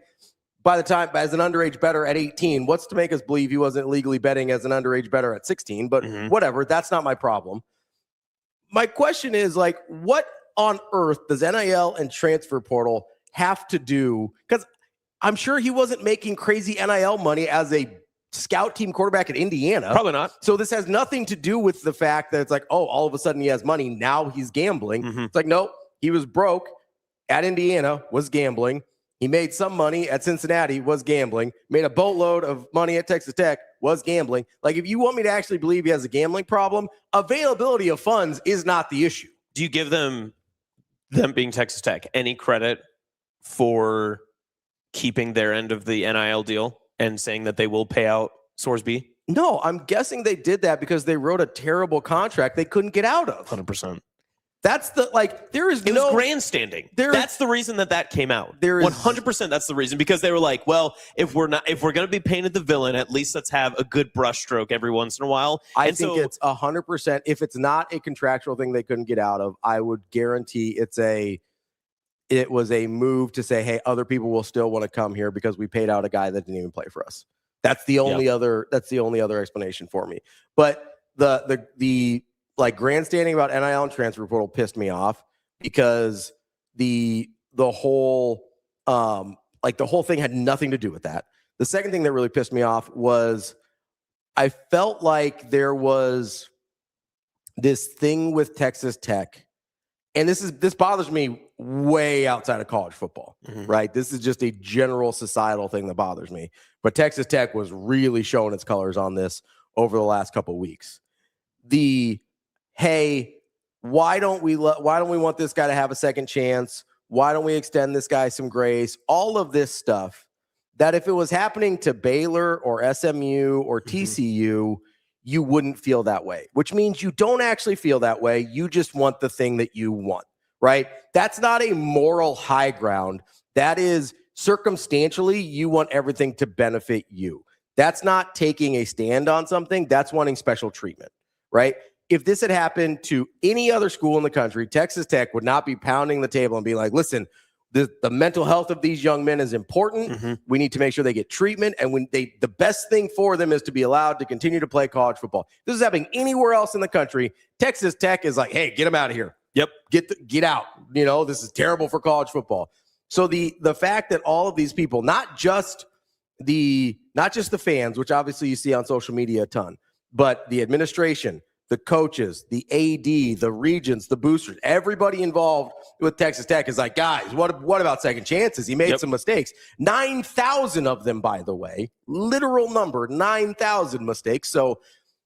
by the time as an underage bettor at 18, what's to make us believe he wasn't legally betting as an underage bettor at 16? But whatever, that's not my problem. My question is, like, what on earth does NIL and transfer portal have to do? Because I'm sure he wasn't making crazy NIL money as a scout team quarterback at Indiana. Probably not. So this has nothing to do with the fact that it's like, oh, all of a sudden he has money. Now he's gambling. It's like, no, he was broke at Indiana, was gambling. He made some money at Cincinnati, was gambling. Made a boatload of money at Texas Tech, was gambling. Like, if you want me to actually believe he has a gambling problem, availability of funds is not the issue. Do you give them being Texas Tech any credit for keeping their end of the NIL deal and saying that they will pay out Sorsby? No, I'm guessing they did that because they wrote a terrible contract they couldn't get out of. 100%. That's the, like, there is It no was grandstanding. That's the reason that came out. There is 100%. That's the reason, because they were like, well, if we're going to be painted the villain, at least let's have a good brushstroke every once in a while. I think it's 100%. If it's not a contractual thing they couldn't get out of, I would guarantee it was a move to say, hey, other people will still want to come here because we paid out a guy that didn't even play for us. That's the only other explanation for me. But the like grandstanding about NIL and transfer portal pissed me off because the whole thing had nothing to do with that. The second thing that really pissed me off was I felt like there was this thing with Texas Tech, and this bothers me way outside of college football, right? This is just a general societal thing that bothers me. But Texas Tech was really showing its colors on this over the last couple of weeks. Hey, why don't we want this guy to have a second chance? Why don't we extend this guy some grace? All of this stuff that if it was happening to Baylor or SMU or TCU, you wouldn't feel that way, which means you don't actually feel that way. You just want the thing that you want, right? That's not a moral high ground. That is circumstantially, you want everything to benefit you. That's not taking a stand on something. That's wanting special treatment, right? If this had happened to any other school in the country, Texas Tech would not be pounding the table and being like, listen, the mental health of these young men is important. We need to make sure they get treatment. And the best thing for them is to be allowed to continue to play college football. If this is happening anywhere else in the country, Texas Tech is like, hey, get them out of here. Yep. Get out. You know, this is terrible for college football. So the fact that all of these people, not just the fans, which obviously you see on social media a ton, but the administration, the coaches, the AD, the regents, the boosters, everybody involved with Texas Tech is like, guys, what about second chances? He made some mistakes. 9,000 of them, by the way, literal number, 9,000 mistakes. So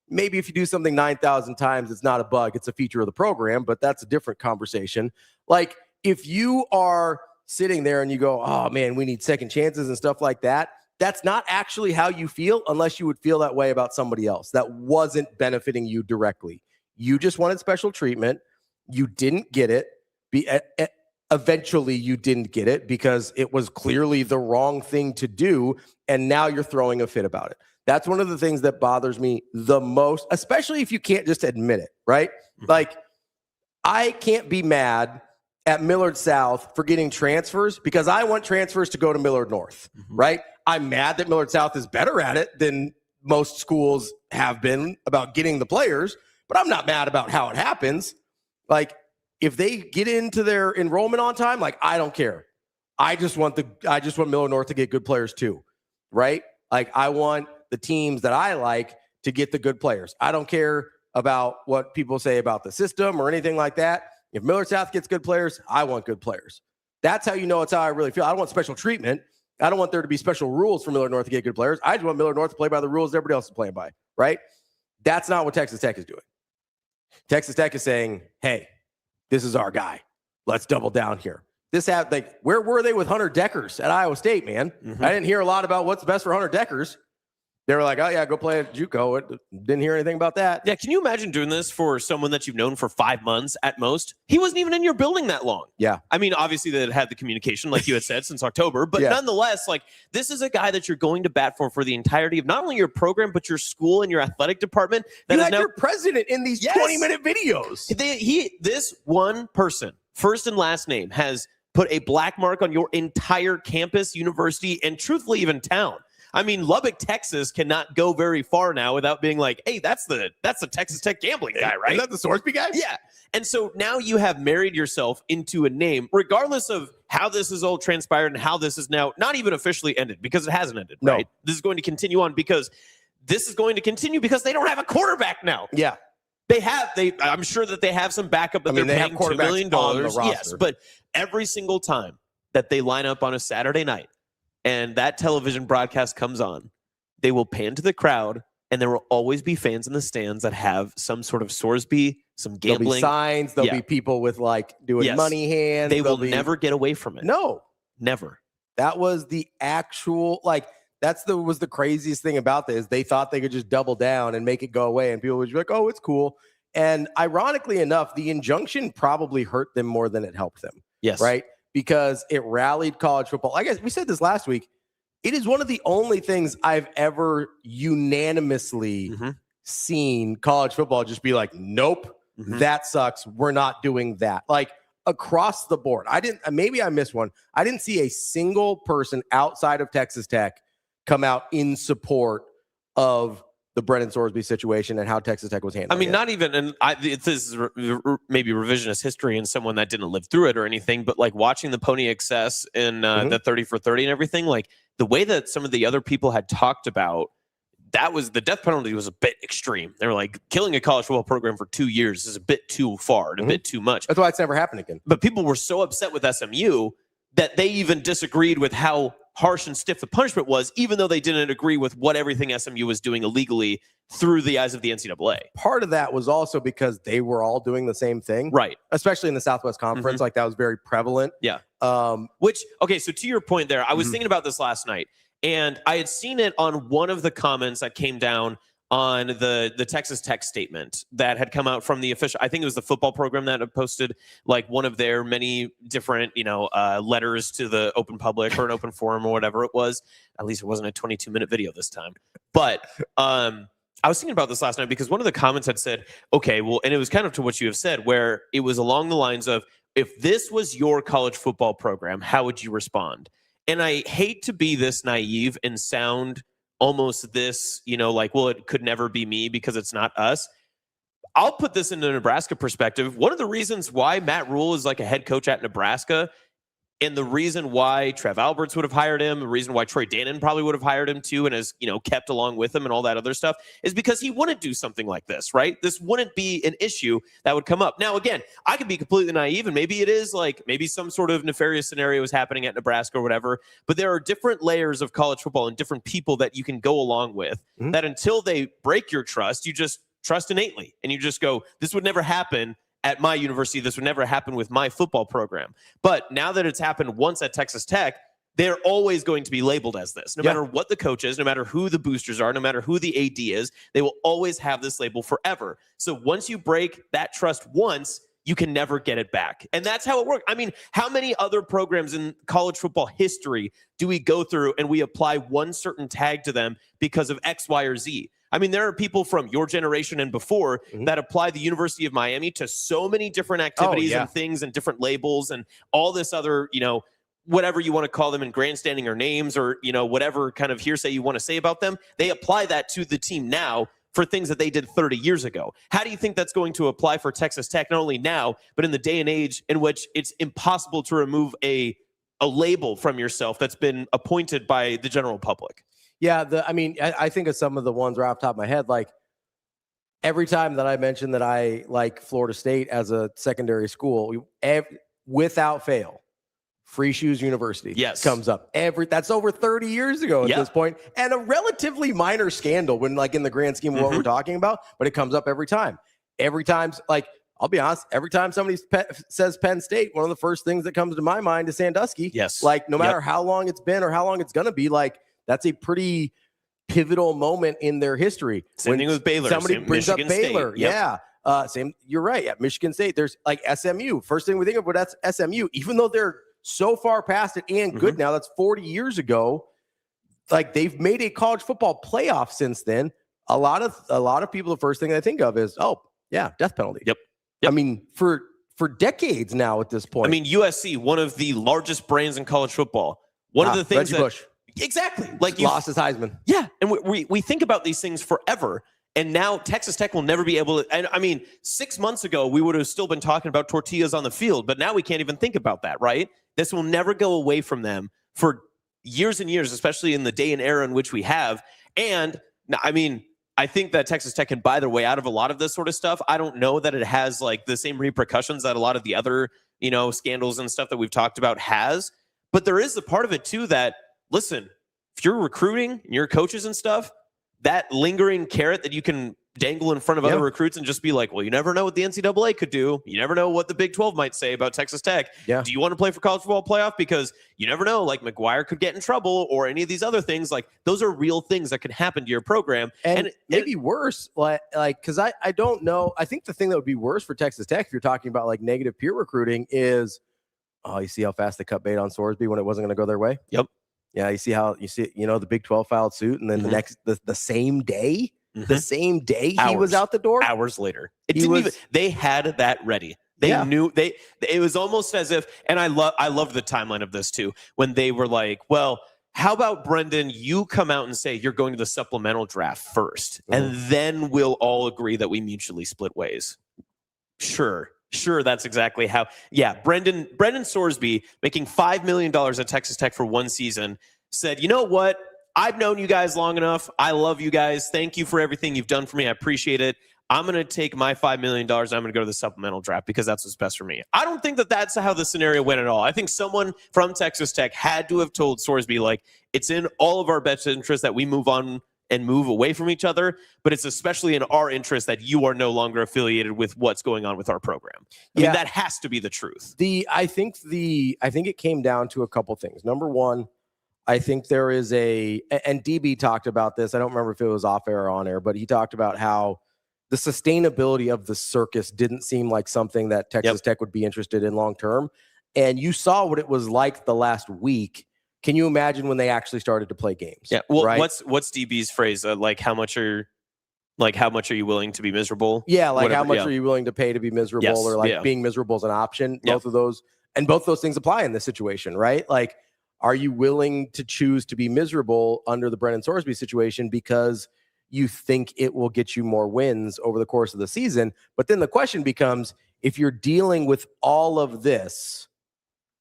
maybe if you do something 9,000 times, it's not a bug. It's a feature of the program, but that's a different conversation. Like, if you are sitting there and you go, oh man, we need second chances and stuff like that, that's not actually how you feel unless you would feel that way about somebody else that wasn't benefiting you directly. You just wanted special treatment. You didn't get it. Eventually you didn't get it because it was clearly the wrong thing to do. And now you're throwing a fit about it. That's one of the things that bothers me the most, especially if you can't just admit it, right? Like, I can't be mad at Millard South for getting transfers because I want transfers to go to Millard North, right? I'm mad that Millard South is better at it than most schools have been about getting the players, but I'm not mad about how it happens. Like, if they get into their enrollment on time, like, I don't care. I just want Millard North to get good players too, right? Like, I want the teams that I like to get the good players. I don't care about what people say about the system or anything like that. If Miller South gets good players, I want good players. That's how you know it's how I really feel. I don't want special treatment. I don't want there to be special rules for Miller North to get good players. I just want Miller North to play by the rules everybody else is playing by, right? That's not what Texas Tech is doing. Texas Tech is saying, hey, this is our guy. Let's double down here. Where were they with Hunter Deckers at Iowa State, man? I didn't hear a lot about what's best for Hunter Deckers. They were like, oh, yeah, go play at JUCO. Didn't hear anything about that. Yeah, can you imagine doing this for someone that you've known for 5 months at most? He wasn't even in your building that long. Yeah. I mean, obviously they had the communication, like you had said, since October. But nonetheless, like, this is a guy that you're going to bat for the entirety of not only your program, but your school and your athletic department. You had your president in these 20-minute videos. This one person, first and last name, has put a black mark on your entire campus, university, and truthfully even town. I mean, Lubbock, Texas cannot go very far now without being like, hey, that's the Texas Tech gambling guy, right? Is that the Sorsby guy? Yeah. And so now you have married yourself into a name, regardless of how this is all transpired and how this is now not even officially ended, because it hasn't ended, right? This is going to continue on because they don't have a quarterback now. Yeah. I'm sure that they have some backup, but they're paying $2 million. Yes, but every single time that they line up on a Saturday night, and that television broadcast comes on, they will pan to the crowd, and there will always be fans in the stands that have some sort of Sorsby, some gambling. There'll be signs. There'll be people with doing money hands. They will never get away from it. No. Never. That was the actual, was the craziest thing about this. They thought they could just double down and make it go away, and people would be like, oh, it's cool. And ironically enough, the injunction probably hurt them more than it helped them. Yes. Right? Because it rallied college football. I guess we said this last week. It is one of the only things I've ever unanimously seen college football just be like, nope, that sucks. We're not doing that. Like across the board. Maybe I missed one. I didn't see a single person outside of Texas Tech come out in support of the Brendan Sorsby situation and how Texas Tech was handled. I mean, not even, and this is maybe revisionist history and someone that didn't live through it or anything, but like watching the Pony Excess in the 30 for 30 and everything, like the way that some of the other people had talked about, the death penalty was a bit extreme. They were like, killing a college football program for 2 years is a bit too far and a bit too much. That's why it's never happened again. But people were so upset with SMU that they even disagreed with how harsh and stiff the punishment was, even though they didn't agree with what everything SMU was doing illegally through the eyes of the NCAA. Part of that was also because they were all doing the same thing. Right. Especially in the Southwest Conference. Like that was very prevalent. Yeah. So to your point there, I was thinking about this last night, and I had seen it on one of the comments that came down on the Texas Tech statement that had come out from the official, I think it was the football program that had posted like one of their many different, letters to the open public or an open forum or whatever it was. At least it wasn't a 22-minute video this time. But I was thinking about this last night because one of the comments had said, okay, well, and it was kind of to what you have said, where it was along the lines of, if this was your college football program, how would you respond? And I hate to be this naive and sound almost this, well, it could never be me because it's not us. I'll put this into Nebraska perspective. One of the reasons why Matt Rule is like a head coach at Nebraska, and the reason why Trev Alberts would have hired him, the reason why Troy Dannon probably would have hired him too and has, kept along with him and all that other stuff, is because he wouldn't do something like this, right? This wouldn't be an issue that would come up. Now, again, I could be completely naive, and maybe it is maybe some sort of nefarious scenario is happening at Nebraska or whatever, but there are different layers of college football and different people that you can go along with that until they break your trust, you just trust innately. And you just go, this would never happen at my university. This would never happen with my football program. But now that it's happened once at Texas Tech, they're always going to be labeled as this. No matter what the coach is, no matter who the boosters are, no matter who the AD is, they will always have this label forever. So once you break that trust once, you can never get it back. And that's how it works. I mean, how many other programs in college football history do we go through and we apply one certain tag to them because of X, Y, or Z? I mean, there are people from your generation and before that apply the University of Miami to so many different activities and things and different labels and all this other, whatever you want to call them in grandstanding or names or, whatever kind of hearsay you want to say about them. They apply that to the team now for things that they did 30 years ago. How do you think that's going to apply for Texas Tech, not only now, but in the day and age in which it's impossible to remove a label from yourself that's been appointed by the general public? Yeah, I think of some of the ones right off the top of my head, like every time that I mention that I like Florida State as a secondary school, without fail, Free Shoes University comes up. That's over 30 years ago at this point, and a relatively minor scandal when, like, in the grand scheme of what we're talking about, but it comes up every time. Every time, like, I'll be honest, every time somebody says Penn State, one of the first things that comes to my mind is Sandusky. Yes. Like, no matter how long it's been or how long it's going to be, like, that's a pretty pivotal moment in their history. Same thing with Baylor. Somebody brings Michigan up Baylor. State. Yep. Same. You're right. Yeah. Michigan State. There's like SMU. First thing we think of, but that's SMU. Even though they're so far past it and good now, that's 40 years ago. Like, they've made a college football playoff since then. A lot of people, the first thing they think of is, oh yeah, death penalty. Yep. I mean, for decades now at this point. I mean, USC, one of the largest brands in college football. One of the things Reggie Bush. Exactly. Like, lost his Heisman. Yeah. And we think about these things forever. And now Texas Tech will never be able to. And I mean, 6 months ago, we would have still been talking about tortillas on the field, but now we can't even think about that, right? This will never go away from them for years and years, especially in the day and era in which we have. And I mean, I think that Texas Tech can buy their way out of a lot of this sort of stuff. I don't know that it has like the same repercussions that a lot of the other, scandals and stuff that we've talked about has. But there is a part of it too that, listen, if you're recruiting and you're coaches and stuff, that lingering carrot that you can dangle in front of other recruits and just be like, well, you never know what the NCAA could do. You never know what the Big 12 might say about Texas Tech. Yeah. Do you want to play for college football playoff? Because you never know, like McGuire could get in trouble or any of these other things. Like, those are real things that can happen to your program. And maybe worse, like, because I don't know. I think the thing that would be worse for Texas Tech, if you're talking about like negative peer recruiting, is, you see how fast they cut bait on Sorsby when it wasn't going to go their way? Yep. Yeah, you see the Big 12 filed suit, and then the same day, he was out the door. Hours later, they had that ready. They knew it was almost as if, and I love the timeline of this too, when they were like, well, how about Brendan, you come out and say you're going to the supplemental draft first, and then we'll all agree that we mutually split ways. Sure, that's exactly how. Yeah, Brendan Sorsby, making $5 million at Texas Tech for one season, said, you know what? I've known you guys long enough. I love you guys. Thank you for everything you've done for me. I appreciate it. I'm going to take my $5 million. I'm going to go to the supplemental draft because that's what's best for me. I don't think that that's how the scenario went at all. I think someone from Texas Tech had to have told Sorsby, like, it's in all of our best interest that we move on and move away from each other, but it's especially in our interest that you are no longer affiliated with what's going on with our program. I mean, that has to be the truth. I think it came down to a couple things. Number one, I think there is and DB talked about this. I don't remember if it was off air or on air, but he talked about how the sustainability of the circus didn't seem like something that Texas Tech would be interested in long term. And you saw what it was like the last week. Can you imagine when they actually started to play games? Yeah. Well, right? what's DB's phrase? How much are you willing to be miserable? Yeah. Like, how much are you willing to pay to be miserable? Yes, or like being miserable is an option. Yep. Both of those things apply in this situation, right? Like, are you willing to choose to be miserable under the Brendan Sorsby situation because you think it will get you more wins over the course of the season? But then the question becomes, if you're dealing with all of this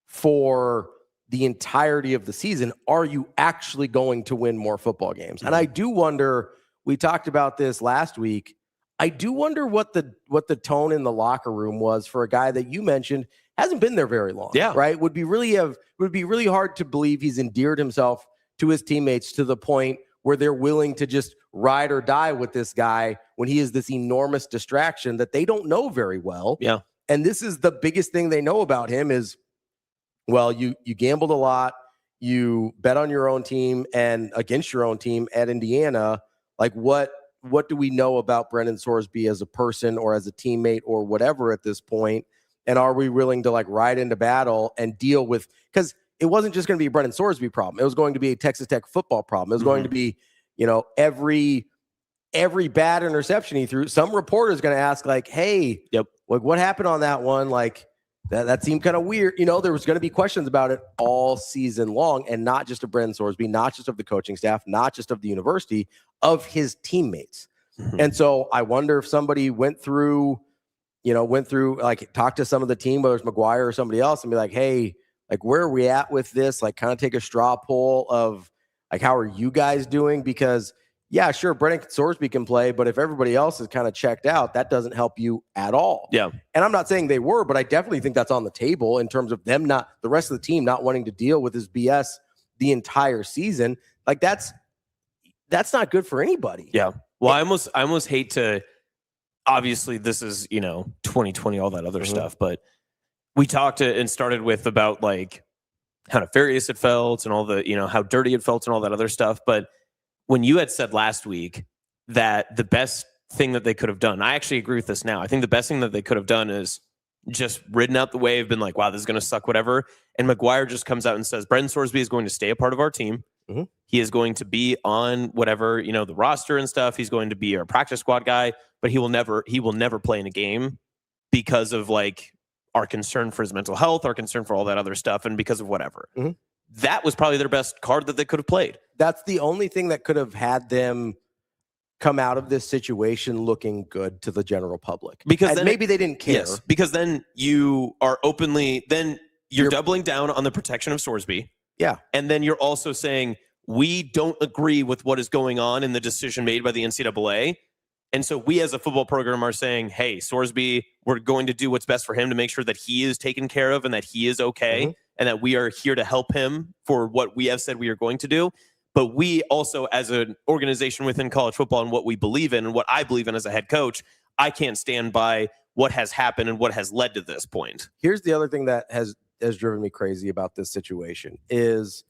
for the entirety of the season, are you actually going to win more football games? And I do wonder, we talked about this last week, I do wonder what the tone in the locker room was for a guy that you mentioned hasn't been there very long. Yeah. Right? Would be really hard to believe he's endeared himself to his teammates to the point where they're willing to just ride or die with this guy when he is this enormous distraction that they don't know very well. Yeah. And this is the biggest thing they know about him is, well, you gambled a lot, you bet on your own team and against your own team at Indiana. Like, what do we know about Brendan Sorsby as a person or as a teammate or whatever at this point? And are we willing to like ride into battle and deal with, because it wasn't just going to be a Brendan Sorsby problem. It was going to be a Texas Tech football problem. It was going to be, every bad interception he threw. Some reporter is going to ask like, hey, like, what happened on that one? Like, that seemed kind of weird. There was going to be questions about it all season long, and not just of Brendan Sorsby, not just of the coaching staff, not just of the university, of his teammates. And so I wonder if somebody went through, like, talked to some of the team, whether it's McGuire or somebody else, and be like, hey, like, where are we at with this? Like, kind of take a straw poll of, like, how are you guys doing? Because yeah, sure, Brendan Sorsby can play, but if everybody else is kind of checked out, that doesn't help you at all. Yeah. And I'm not saying they were, but I definitely think that's on the table in terms of them not, the rest of the team not wanting to deal with his BS the entire season. Like that's not good for anybody. Yeah. Well, I almost hate to, obviously this is, 2020, all that other stuff, but we talked and started with about like how nefarious it felt and all the, how dirty it felt and all that other stuff. But when you had said last week that the best thing that they could have done, I actually agree with this now. I think the best thing that they could have done is just ridden out the wave, been like, wow, this is going to suck, whatever. And McGuire just comes out and says, Brendan Sorsby is going to stay a part of our team. He is going to be on whatever, the roster and stuff. He's going to be our practice squad guy, but he will never play in a game because of like our concern for his mental health, our concern for all that other stuff, and because of whatever. That was probably their best card that they could have played. That's the only thing that could have had them come out of this situation looking good to the general public. Because then maybe they didn't care. Yes, because then you're doubling down on the protection of Sorsby. Yeah. And then you're also saying, we don't agree with what is going on in the decision made by the NCAA. And so we as a football program are saying, hey, Sorsby, we're going to do what's best for him to make sure that he is taken care of and that he is okay and that we are here to help him for what we have said we are going to do. But we also, as an organization within college football and what we believe in and what I believe in as a head coach, I can't stand by what has happened and what has led to this point. Here's the other thing that has driven me crazy about this situation is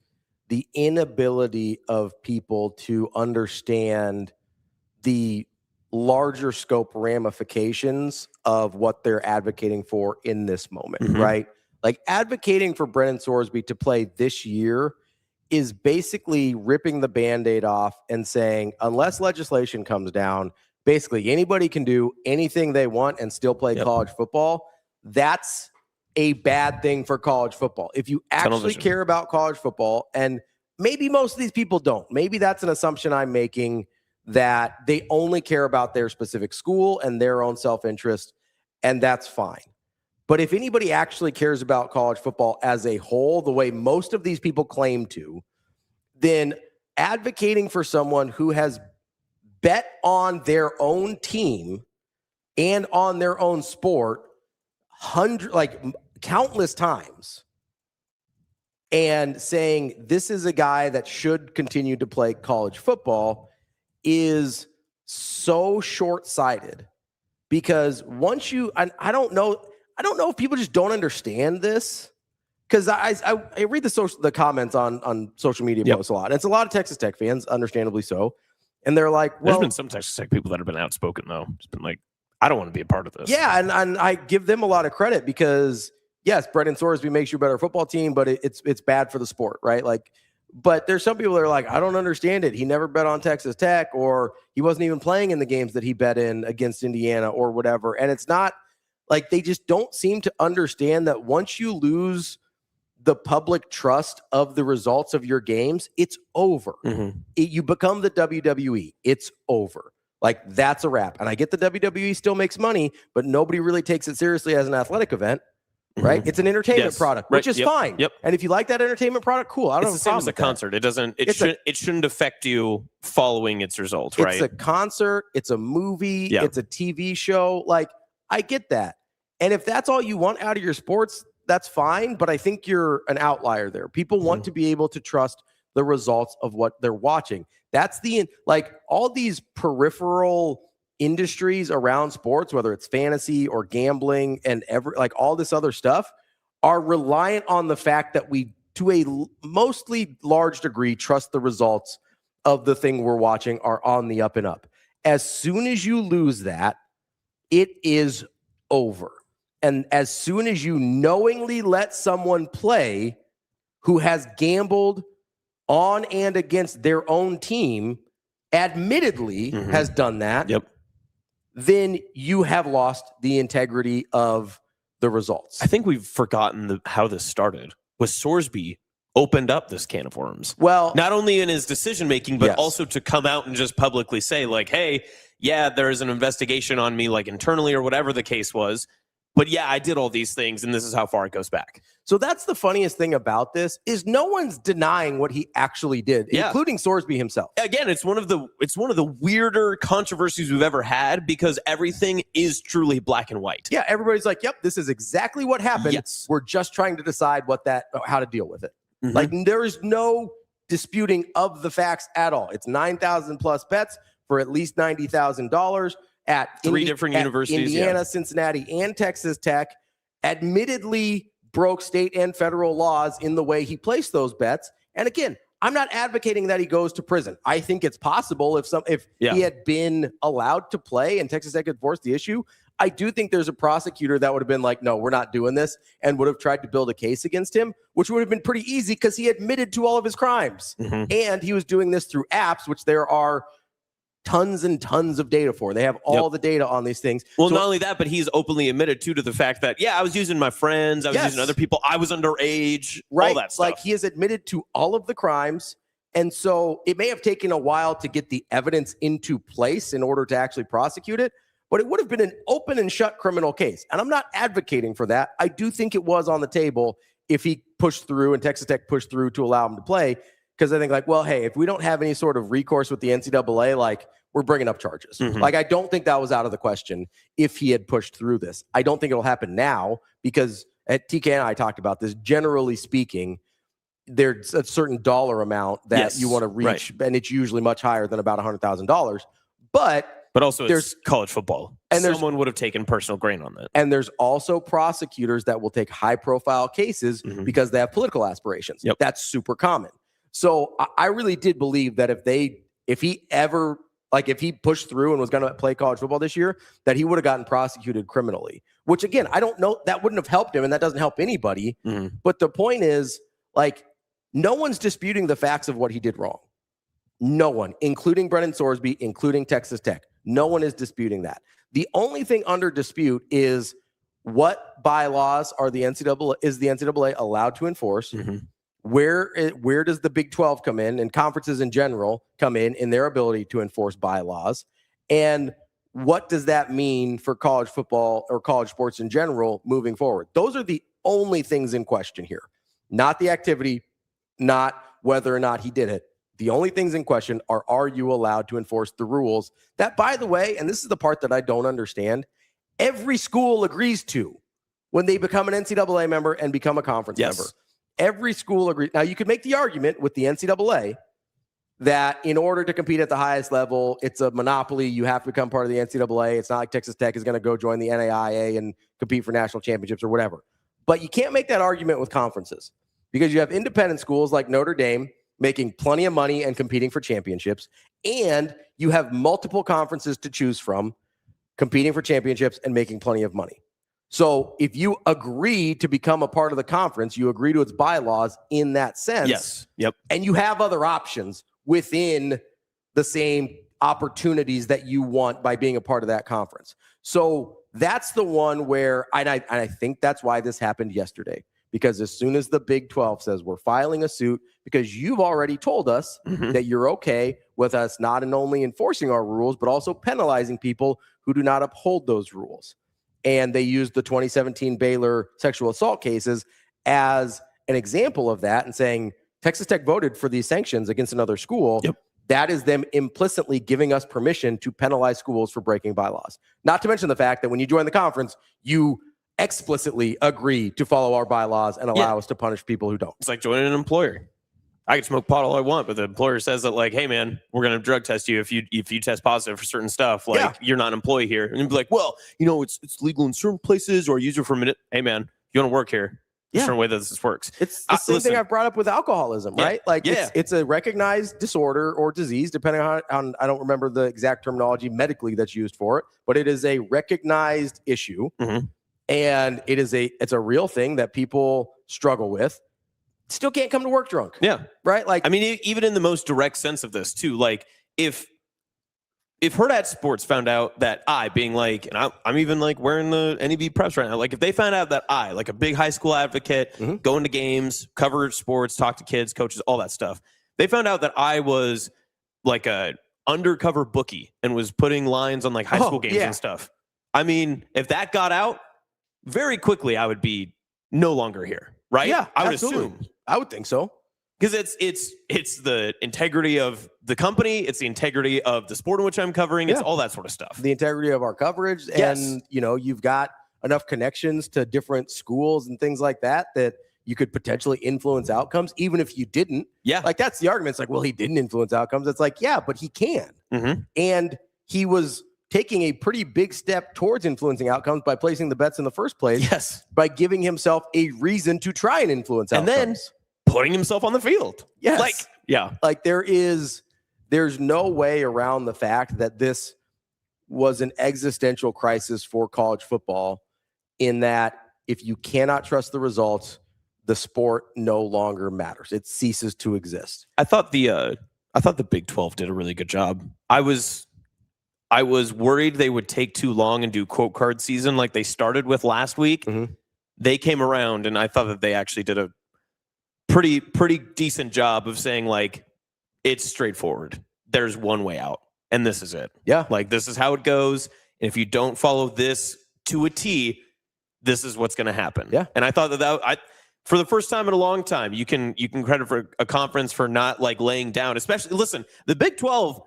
the inability of people to understand the larger scope ramifications of what they're advocating for in this moment, right? Like advocating for Brendan Sorsby to play this year is basically ripping the Band-Aid off and saying, unless legislation comes down, basically anybody can do anything they want and still play college football. That's a bad thing for college football. If you actually care about college football, and maybe most of these people don't, maybe that's an assumption I'm making, that they only care about their specific school and their own self-interest, and that's fine. But if anybody actually cares about college football as a whole, the way most of these people claim to, then advocating for someone who has bet on their own team and on their own sport countless times and saying this is a guy that should continue to play college football is so short-sighted, because once you, I don't know if people just don't understand this, because I read the comments on social media posts a lot. And it's a lot of Texas Tech fans, understandably so. And they're like, well, there's been some Texas Tech people that have been outspoken though. It's been like, I don't want to be a part of this. Yeah, and I give them a lot of credit because yes, Brendan Sorsby makes you a better football team, but it's bad for the sport, right? Like, but there's some people that are like, I don't understand it. He never bet on Texas Tech, or he wasn't even playing in the games that he bet in against Indiana or whatever. And it's not like, they just don't seem to understand that once you lose the public trust of the results of your games, it's over. You become the WWE. It's over. Like, that's a wrap. And I get the WWE still makes money, but nobody really takes it seriously as an athletic event, right? It's an entertainment product, which is fine. And if you like that entertainment product, cool. I don't It's the same as a concert. It doesn't. It shouldn't affect you following its results, right? It's a concert. It's a movie. It's a TV show. Like, I get that. And if that's all you want out of your sports, that's fine. But I think you're an outlier there. People want to be able to trust the results of what they're watching. That's all these peripheral industries around sports, whether it's fantasy or gambling and all this other stuff, are reliant on the fact that we, to a mostly large degree, trust the results of the thing we're watching are on the up and up. As soon as you lose that, it is over. And as soon as you knowingly let someone play who has gambled on and against their own team, admittedly has done that, then you have lost the integrity of the results. I think we've forgotten how this started. Was Sorsby opened up this can of worms? Well, not only in his decision making, but also to come out and just publicly say, like, hey, yeah, there's an investigation on me, like internally or whatever the case was. But yeah, I did all these things, and this is how far it goes back. So that's the funniest thing about this is no one's denying what he actually did, including Sorsby himself. Again, it's one of the weirder controversies we've ever had because everything is truly black and white. Yeah, everybody's like, "Yep, this is exactly what happened. Yes. We're just trying to decide how to deal with it." Mhm. Like there is no disputing of the facts at all. It's 9,000 plus bets for at least $90,000 at three different universities, Indiana, Cincinnati, and Texas Tech. Admittedly, broke state and federal laws in the way he placed those bets. And again, I'm not advocating that he goes to prison. I think it's possible if he had been allowed to play and Texas Tech had forced the issue. I do think there's a prosecutor that would have been like, no, we're not doing this, and would have tried to build a case against him, which would have been pretty easy because he admitted to all of his crimes. And he was doing this through apps, which there are tons and tons of data for. They have all the data on these things. Well, not only that, but he's openly admitted to the fact that, I was using my friends, I was using other people, I was underage, all that stuff. Like he has admitted to all of the crimes. And so it may have taken a while to get the evidence into place in order to actually prosecute it, but it would have been an open and shut criminal case. And I'm not advocating for that. I do think it was on the table if he pushed through and Texas Tech pushed through to allow him to play. Because I think like, well, hey, if we don't have any sort of recourse with the NCAA, like we're bringing up charges. Like, I don't think that was out of the question if he had pushed through this. I don't think it'll happen now because TK and I talked about this. Generally speaking, there's a certain dollar amount that you want to reach, and it's usually much higher than about $100,000. But also there's college football, and someone would have taken personal gain on that. And there's also prosecutors that will take high-profile cases because they have political aspirations. That's super common. So I really did believe that if he pushed through and was going to play college football this year, that he would have gotten prosecuted criminally, which again, I don't know, that wouldn't have helped him and that doesn't help anybody. But the point is, like, no one's disputing the facts of what he did wrong. No one, including Brendan Sorsby, including Texas Tech. No one is disputing that. The only thing under dispute is what bylaws is the NCAA allowed to enforce? Where does the Big 12 come in and conferences in general come in their ability to enforce bylaws? And what does that mean for college football or college sports in general moving forward? Those are the only things in question here. Not the activity, not whether or not he did it. The only things in question are you allowed to enforce the rules that, by the way, and this is the part that I don't understand, every school agrees to when they become an NCAA member and become a conference member. Every school agrees. Now, you could make the argument with the NCAA that in order to compete at the highest level, it's a monopoly. You have to become part of the NCAA. It's not like Texas Tech is going to go join the NAIA and compete for national championships or whatever. But you can't make that argument with conferences because you have independent schools like Notre Dame making plenty of money and competing for championships, and you have multiple conferences to choose from competing for championships and making plenty of money. So if you agree to become a part of the conference, you agree to its bylaws in that sense. And you have other options within the same opportunities that you want by being a part of that conference. So that's the one where, and I think that's why this happened yesterday, because as soon as the Big 12 says we're filing a suit because you've already told us that you're okay with us not only enforcing our rules, but also penalizing people who do not uphold those rules. And they used the 2017 Baylor sexual assault cases as an example of that and saying Texas Tech voted for these sanctions against another school. That is them implicitly giving us permission to penalize schools for breaking bylaws. Not to mention the fact that when you join the conference, you explicitly agree to follow our bylaws and allow us to punish people who don't. It's like joining an employer. I can smoke pot all I want, but the employer says that, like, hey man, we're going to drug test you if you test positive for certain stuff. Like, you're not an employee here. And you'd be like, well, it's legal in certain places or use it for a minute. Hey man, you want to work here? There's a different way that this works. It's the same thing I brought up with alcoholism, right? Like it's a recognized disorder or disease, depending on I don't remember the exact terminology medically that's used for it, but it is a recognized issue. And it's a real thing that people struggle with. Still can't come to work drunk. Right? Like, I mean, even in the most direct sense of this too, like if Hurrdat Sports found out that I, being like, and I'm even like wearing the NEB preps right now, like if they found out that I, like a big high school advocate, going to games, cover sports, talk to kids, coaches, all that stuff, they found out that I was like a undercover bookie and was putting lines on like high school games and stuff. I mean, if that got out, very quickly I would be no longer here. right? Yeah, I would absolutely. assume. I would think so. Because it's the integrity of the company, it's the integrity of the sport in which I'm covering, it's all that sort of stuff. The integrity of our coverage, and you've got enough connections to different schools and things like that you could potentially influence outcomes, even if you didn't. Yeah, like that's the argument. It's like, well, he didn't influence outcomes. It's like, yeah, but he can, and he was taking a pretty big step towards influencing outcomes by placing the bets in the first place. Yes, by giving himself a reason to try and influence outcomes. And then putting himself on the field. Yes. Like there's no way around the fact that this was an existential crisis for college football, in that if you cannot trust the results, the sport no longer matters. It ceases to exist. I thought the Big 12 did a really good job. I was worried they would take too long and do quote card season like they started with last week. They came around, and I thought that they actually did a pretty decent job of saying, like, it's straightforward. There's one way out, and this is it. Yeah. Like, this is how it goes. And if you don't follow this to a T, this is what's going to happen. Yeah. And I thought that for the first time in a long time, you can credit for a conference for not like laying down, especially, listen, the Big 12,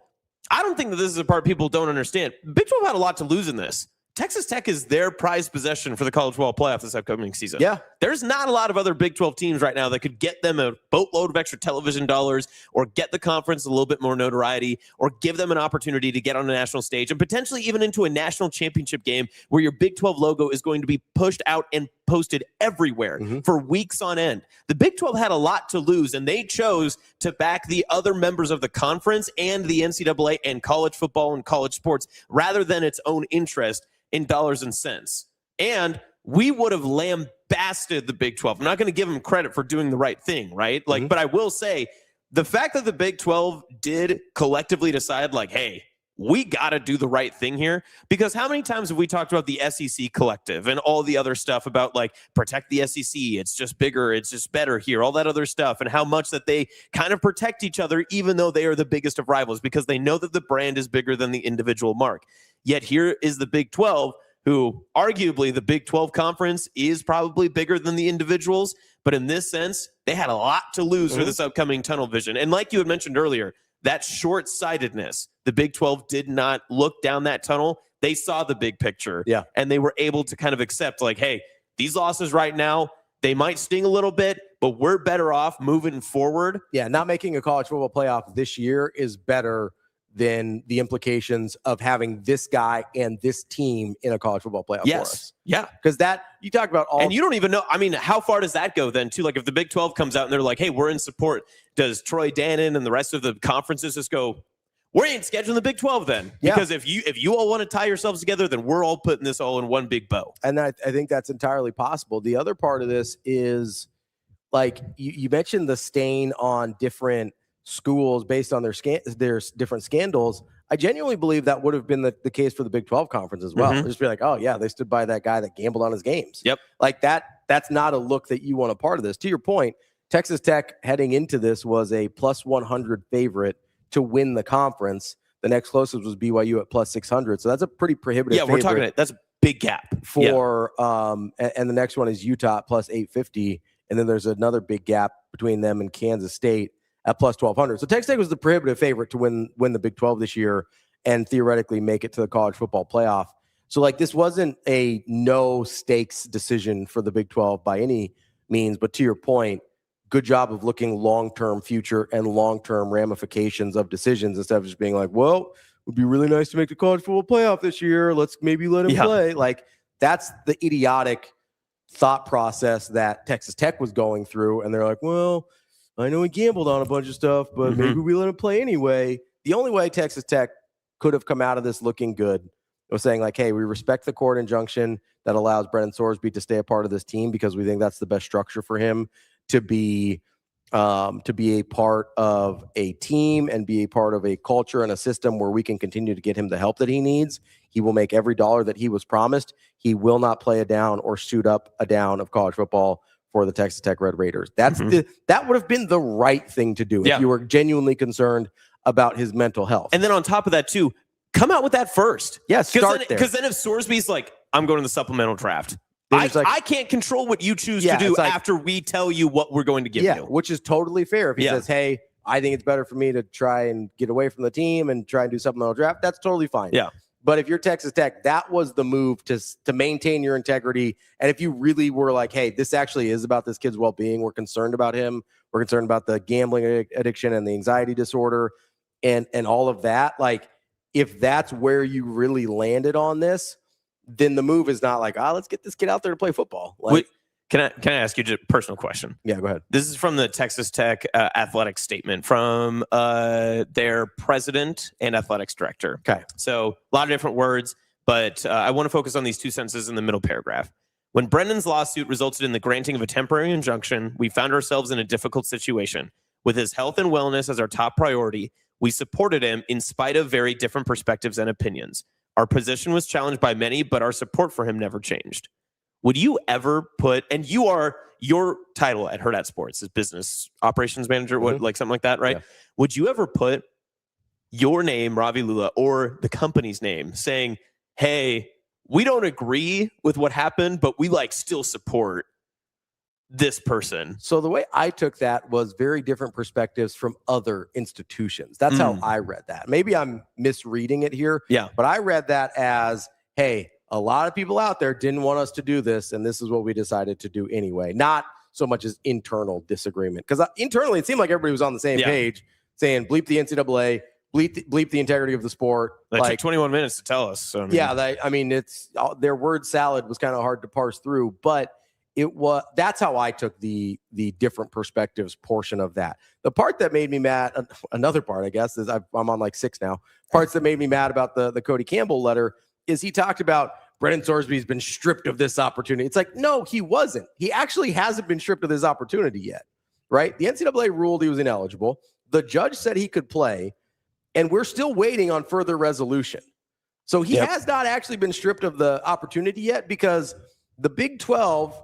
I don't think that this is a part people don't understand. Big 12 had a lot to lose in this. Texas Tech is their prized possession for the college football playoff this upcoming season. Yeah. There's not a lot of other Big 12 teams right now that could get them a boatload of extra television dollars, or get the conference a little bit more notoriety, or give them an opportunity to get on a national stage and potentially even into a national championship game where your Big 12 logo is going to be pushed out and posted everywhere for weeks on end. The Big 12 had a lot to lose, and they chose to back the other members of the conference and the NCAA and college football and college sports rather than its own interest in dollars and cents. And we would have lambasted the Big 12. I'm not going to give them credit for doing the right thing, right? Like, but I will say the fact that the Big 12 did collectively decide, like, hey, we got to do the right thing here, because how many times have we talked about the SEC collective and all the other stuff about, like, protect the SEC, it's just bigger, it's just better here, all that other stuff, and how much that they kind of protect each other even though they are the biggest of rivals, because they know that the brand is bigger than the individual mark. Yet here is the Big 12, who arguably the Big 12 conference is probably bigger than the individuals, but in this sense, they had a lot to lose for this upcoming tunnel vision. And like you had mentioned earlier, that short-sightedness, the Big 12 did not look down that tunnel. They saw the big picture. Yeah. And they were able to kind of accept, like, hey, these losses right now, they might sting a little bit, but we're better off moving forward. Yeah, not making a college football playoff this year is better than the implications of having this guy and this team in a college football playoff for us. Yeah. Because that, you talk about all... And you don't even know, I mean, how far does that go then, too? Like, if the Big 12 comes out and they're like, hey, we're in support, does Troy Dannon and the rest of the conferences just go, we ain't scheduling the Big 12 then? Yeah. Because if you all want to tie yourselves together, then we're all putting this all in one big bow. And I think that's entirely possible. The other part of this is, like, you mentioned the stain on different schools based on their different scandals. I genuinely believe that would have been the case for the Big 12 conference as well. Just be like, oh yeah, they stood by that guy that gambled on his games. Yep. Like that's not a look that you want a part of this. To your point, Texas Tech heading into this was a plus 100 favorite to win the conference. The next closest was BYU at plus 600. So that's a pretty prohibitive Yeah, we're talking, that's a big gap. For and the next one is Utah at plus 850. And then there's another big gap between them and Kansas State at plus 1,200. So Texas Tech was the prohibitive favorite to win the Big 12 this year and theoretically make it to the college football playoff. So, like, this wasn't a no stakes decision for the Big 12 by any means. But to your point, good job of looking long-term future and long-term ramifications of decisions instead of just being like, well, it would be really nice to make the college football playoff this year. Let's maybe let him play. Like, that's the idiotic thought process that Texas Tech was going through. And they're like, well, I know he gambled on a bunch of stuff, but maybe we let him play anyway. The only way Texas Tech could have come out of this looking good was saying, like, hey, we respect the court injunction that allows Brendan Sorsby to stay a part of this team because we think that's the best structure for him to be a part of a team and be a part of a culture and a system where we can continue to get him the help that he needs. He will make every dollar that he was promised. He will not play a down or suit up a down of college football for the Texas Tech Red Raiders. That would have been the right thing to do if you were genuinely concerned about his mental health. And then on top of that, too, come out with that first. Yeah, start there. Because then if Sorsby's like, I'm going to the supplemental draft, I can't control what you choose to do after we tell you what we're going to give you. Which is totally fair. If he says, hey, I think it's better for me to try and get away from the team and try and do supplemental draft, that's totally fine. Yeah. But if you're Texas Tech, that was the move to maintain your integrity. And if you really were like, hey, this actually is about this kid's well-being, we're concerned about him, we're concerned about the gambling addiction and the anxiety disorder and all of that, like, if that's where you really landed on this, then the move is not like, let's get this kid out there to play football. Like, can I ask you just a personal question? Yeah, go ahead. This is from the Texas Tech athletic statement from their president and athletics director. Okay. So a lot of different words, but I want to focus on these two sentences in the middle paragraph. When Brendan's lawsuit resulted in the granting of a temporary injunction, we found ourselves in a difficult situation. With his health and wellness as our top priority, we supported him in spite of very different perspectives and opinions. Our position was challenged by many, but our support for him never changed. Would you ever put, and your title at Hurrdat Sports is business operations manager, like something like that, right? Yeah. Would you ever put your name, Ravi Lulla, or the company's name saying, hey, we don't agree with what happened, but we still support this person? So the way I took that was very different perspectives from other institutions. That's how I read that. Maybe I'm misreading it here. Yeah. But I read that as, hey, a lot of people out there didn't want us to do this, and this is what we decided to do anyway. Not so much as internal disagreement. Because internally, it seemed like everybody was on the same page, saying bleep the NCAA, bleep the integrity of the sport. That took 21 minutes to tell us. So, it's their word salad was kind of hard to parse through, but that's how I took the different perspectives portion of that. The part that made me mad, another part, I guess, is I'm on 6 now. Parts that made me mad about the Cody Campbell letter is he talked about Brendan Sorsby's been stripped of this opportunity. It's like, no, he wasn't. He actually hasn't been stripped of this opportunity yet, right? The NCAA ruled he was ineligible. The judge said he could play, and we're still waiting on further resolution. So he has not actually been stripped of the opportunity yet because the Big 12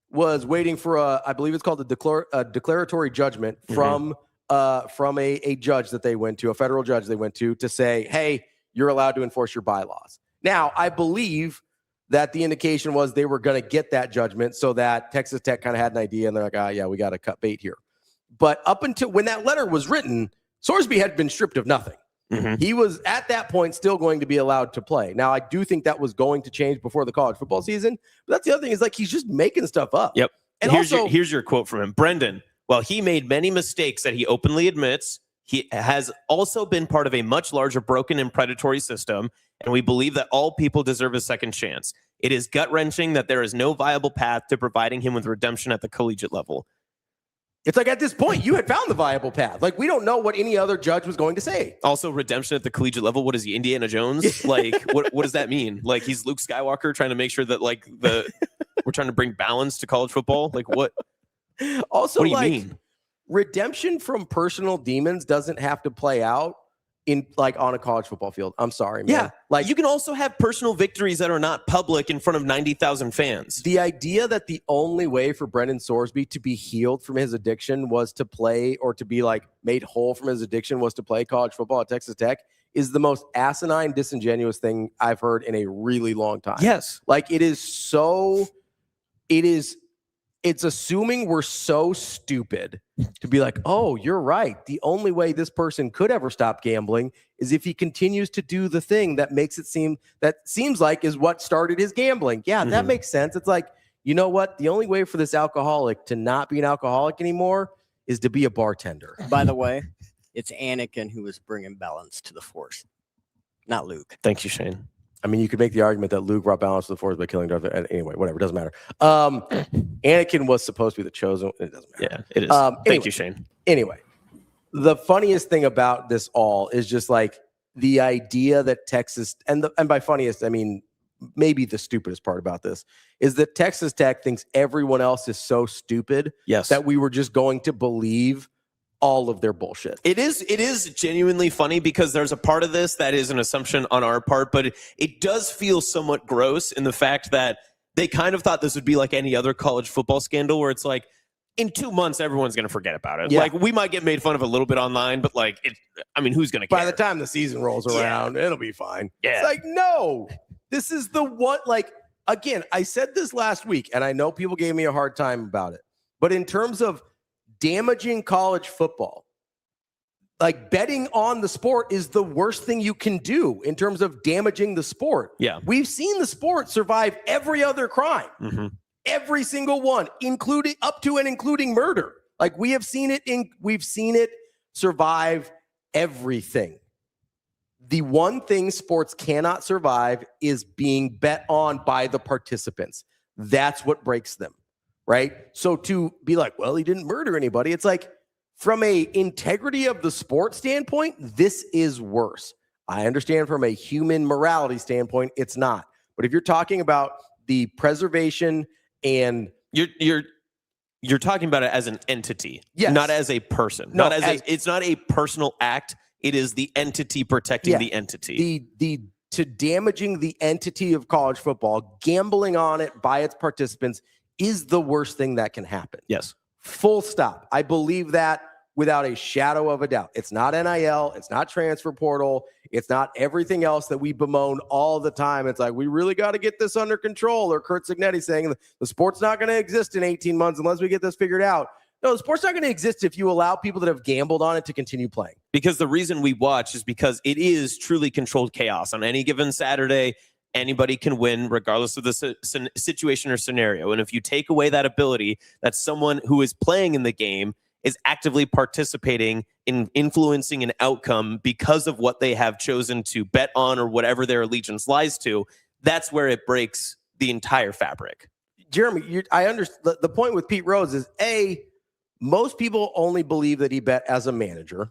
was waiting for I believe it's called a declaratory judgment from a judge that they went to, a federal judge they went to say, hey, you're allowed to enforce your bylaws. Now, I believe that the indication was they were going to get that judgment so that Texas Tech kind of had an idea and they're like, we got to cut bait here. But up until when that letter was written, Sorsby had been stripped of nothing. He was at that point still going to be allowed to play. Now, I do think that was going to change before the college football season. But that's the other thing is he's just making stuff up. Yep. And here's your quote from him. Brendan, while he made many mistakes that he openly admits, he has also been part of a much larger broken and predatory system, and we believe that all people deserve a second chance. It is gut-wrenching that there is no viable path to providing him with redemption at the collegiate level. It's at this point, you had found the viable path. We don't know what any other judge was going to say. Also, redemption at the collegiate level. What is he, Indiana Jones? What does that mean? He's Luke Skywalker trying to make sure that we're trying to bring balance to college football. What? Also, what do you mean? Redemption from personal demons doesn't have to play out in on a college football field. I'm sorry, man. Yeah. You can also have personal victories that are not public in front of 90,000 fans. The idea that the only way for Brendan Sorsby to be healed from his addiction was to play, or to be made whole from his addiction was to play college football at Texas Tech, is the most asinine, disingenuous thing I've heard in a really long time. Yes. It's assuming we're so stupid to be oh, you're right. The only way this person could ever stop gambling is if he continues to do the thing that seems like is what started his gambling. Yeah, that makes sense. It's you know what? The only way for this alcoholic to not be an alcoholic anymore is to be a bartender. By the way, it's Anakin who was bringing balance to the Force, not Luke. Thank you, Shane. I mean, you could make the argument that Luke brought balance to the Force by killing Darth Vader. Anyway, whatever, it doesn't matter. Anakin was supposed to be the chosen. It doesn't matter. Yeah, it is. Thank you, Shane. Anyway, the funniest thing about this all is just the idea that Texas, and by funniest, I mean maybe the stupidest part about this, is that Texas Tech thinks everyone else is so stupid that we were just going to believe all of their bullshit. It is genuinely funny because there's a part of this that is an assumption on our part, but it does feel somewhat gross in the fact that they kind of thought this would be like any other college football scandal where it's in 2 months, everyone's going to forget about it. Yeah. We might get made fun of a little bit online, but who's going to care? By the time the season rolls around, it'll be fine. Yeah. It's no, this is the one, again, I said this last week, and I know people gave me a hard time about it, but in terms of damaging college football, like betting on the sport is the worst thing you can do in terms of damaging the sport. Yeah. We've seen the sport survive every other crime, every single one, including up to and including murder. Like we've seen it survive everything. The one thing sports cannot survive is being bet on by the participants. That's what breaks them, right? So to be like, well, he didn't murder anybody. It's like, from a integrity of the sport standpoint, this is worse. I understand from a human morality standpoint, it's not. But if you're talking about the preservation and you're talking about it as an entity, yes. not as a person. No, it's not a personal act. It is the entity protecting the entity. To damaging the entity of college football, gambling on it by its participants is the worst thing that can happen. Yes. Full stop. I believe that without a shadow of a doubt. It's not NIL. It's not transfer portal. It's not everything else that we bemoan all the time. It's like, we really got to get this under control. Or Kurt Cignetti saying the sport's not going to exist in 18 months unless we get this figured out. No, the sport's not going to exist if you allow people that have gambled on it to continue playing. Because the reason we watch is because it is truly controlled chaos. On any given Saturday, anybody can win regardless of the situation or scenario. And if you take away that ability, that someone who is playing in the game is actively participating in influencing an outcome because of what they have chosen to bet on or whatever their allegiance lies to, that's where it breaks the entire fabric. Jeremy, I understand. The point with Pete Rose is, most people only believe that he bet as a manager.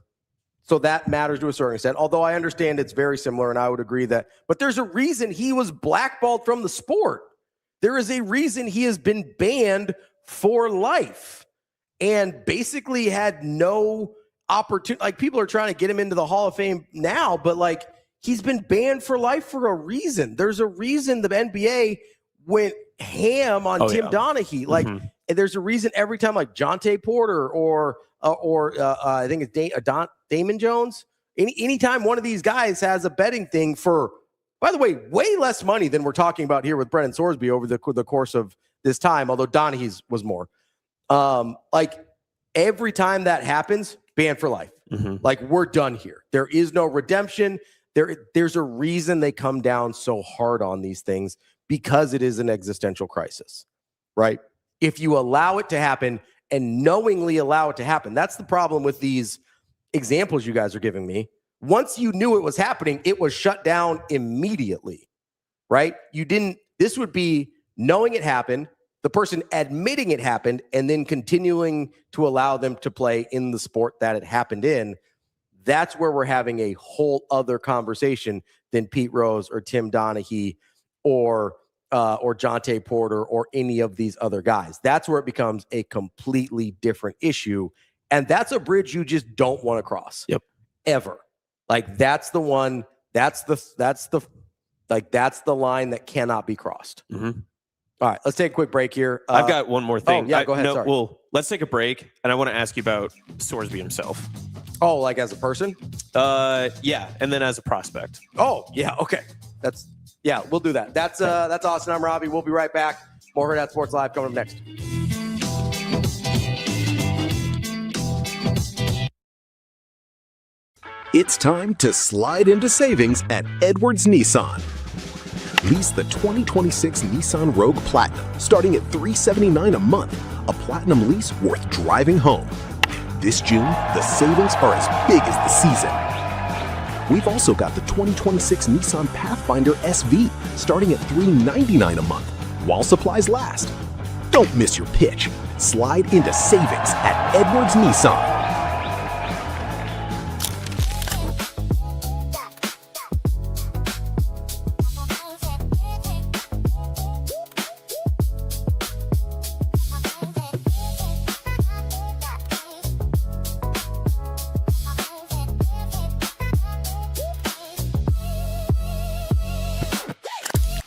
So that matters to a certain extent, although I understand it's very similar, and I would agree that. But there's a reason he was blackballed from the sport. There is a reason he has been banned for life and basically had no opportunity. Like, people are trying to get him into the Hall of Fame now, but like, he's been banned for life for a reason. There's a reason the NBA went ham on Tim Donaghy. Like, and there's a reason every time, like Jonte Porter or I think it's Damon Jones. Anytime one of these guys has a betting thing for, by the way, way less money than we're talking about here with Brendan Sorsby over the course of this time, although Donaghy's was more. Like, every time that happens, banned for life. Like, we're done here. There is no redemption. There's a reason they come down so hard on these things, because it is an existential crisis, right? If you allow it to happen and knowingly allow it to happen, that's the problem with these examples you guys are giving me. Once you knew it was happening, it was shut down immediately, right? This would be knowing it happened, the person admitting it happened, and then continuing to allow them to play in the sport that it happened in. That's where we're having a whole other conversation than Pete Rose or Tim Donaghy or Jonte Porter or any of these other guys. That's where it becomes a completely different issue. And that's a bridge you just don't want to cross. Yep. Ever. Like, that's the one, that's the line that cannot be crossed. All right, let's take a quick break here. I've got one more thing. Oh, yeah, go ahead. Sorry. Well, let's take a break, and I want to ask you about Sorsby himself. Oh, like as a person? Yeah, and then as a prospect. Oh, yeah, okay. Yeah, we'll do that. That's Austin. I'm Ravi. We'll be right back. More Hurrdat Sports Live coming up next. It's time to slide into savings at Edwards Nissan. Lease the 2026 Nissan Rogue Platinum starting at $379 a month, a platinum lease worth driving home. This June, the savings are as big as the season. We've also got the 2026 Nissan Pathfinder SV starting at $399 a month while supplies last. Don't miss your pitch. Slide into savings at Edwards Nissan.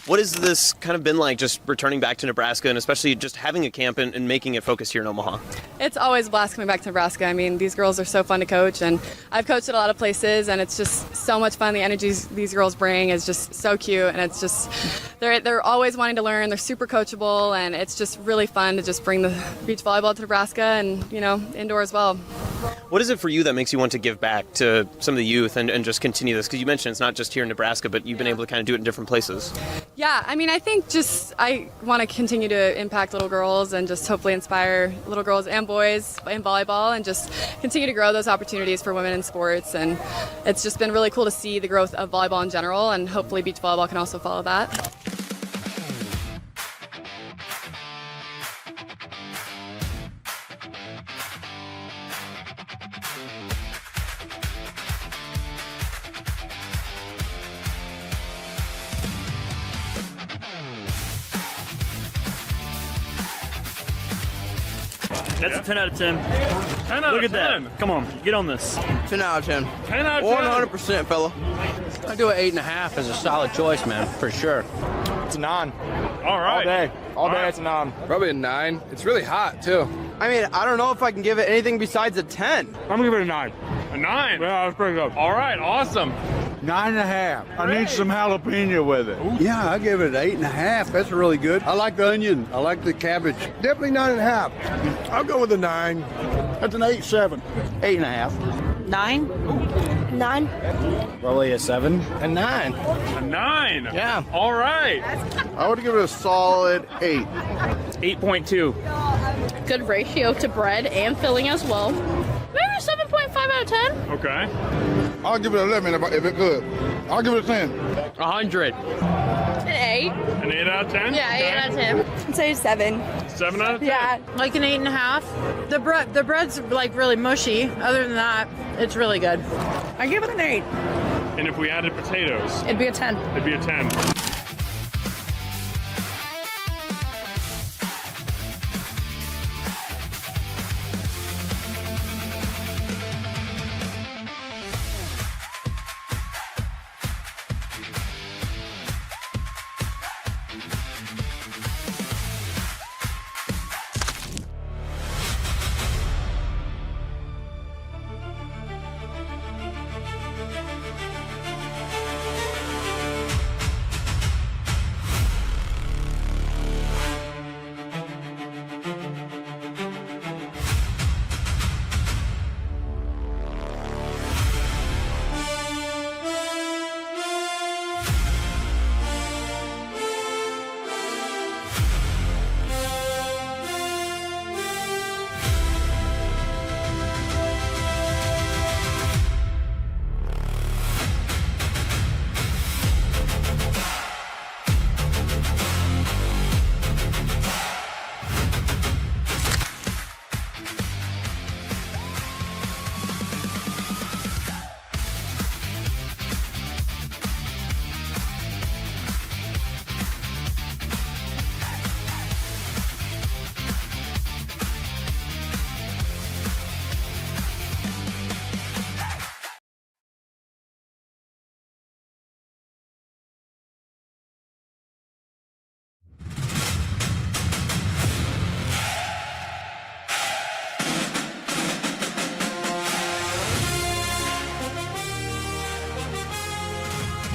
What has this kind of been like, just returning back to Nebraska, and especially just having a camp and making it focused here in Omaha? It's always a blast coming back to Nebraska. I mean, these girls are so fun to coach, and I've coached at a lot of places, and it's just so much fun. The energies these girls bring is just so cute, and it's just they're always wanting to learn. They're super coachable, and it's just really fun to just bring the beach volleyball to Nebraska, and indoor as well. What is it for you that makes you want to give back to some of the youth and just continue this? Because you mentioned it's not just here in Nebraska, but you've been able to kind of do it in different places. Yeah, I mean, I think I want to continue to impact little girls and just hopefully inspire little girls and boys in volleyball, and just continue to grow those opportunities for women in sports. And it's just been really cool to see the growth of volleyball in general, and hopefully beach volleyball can also follow that. That's a 10 out of 10. 10 out Look of 10. Look at that. Come on, get on this. 10 out of 10. 10 out of 10. 100%, fella. I do an 8.5 as a solid choice, man, for sure. It's a 9. All right. All day it's a 9. Probably a 9. It's really hot, too. I mean, I don't know if I can give it anything besides a 10. I'm going to give it a 9. A 9? Yeah, that's pretty good. All right, awesome. 9.5. I need some jalapeno with it. Ooh. Yeah, I give it an 8.5. That's really good. I like the onion. I like the cabbage. Definitely 9.5. I'll go with a 9. That's an 8.7. 8.5. 9. 9. Probably a 7. A 9. A 9? Yeah. All right. I would give it a solid 8. 8.2. Good ratio to bread and filling as well. Maybe 7.5 out of 10. Okay. I'll give it 11 if it's good. I'll give it a 10. 100. An 8. An 8 out of 10? Yeah, 8 out of 10. I'd say 7. 7 out of 10? Yeah. Like an 8.5. The bread's like really mushy. Other than that, it's really good. I give it an 8. And if we added potatoes? It'd be a 10. It'd be a 10.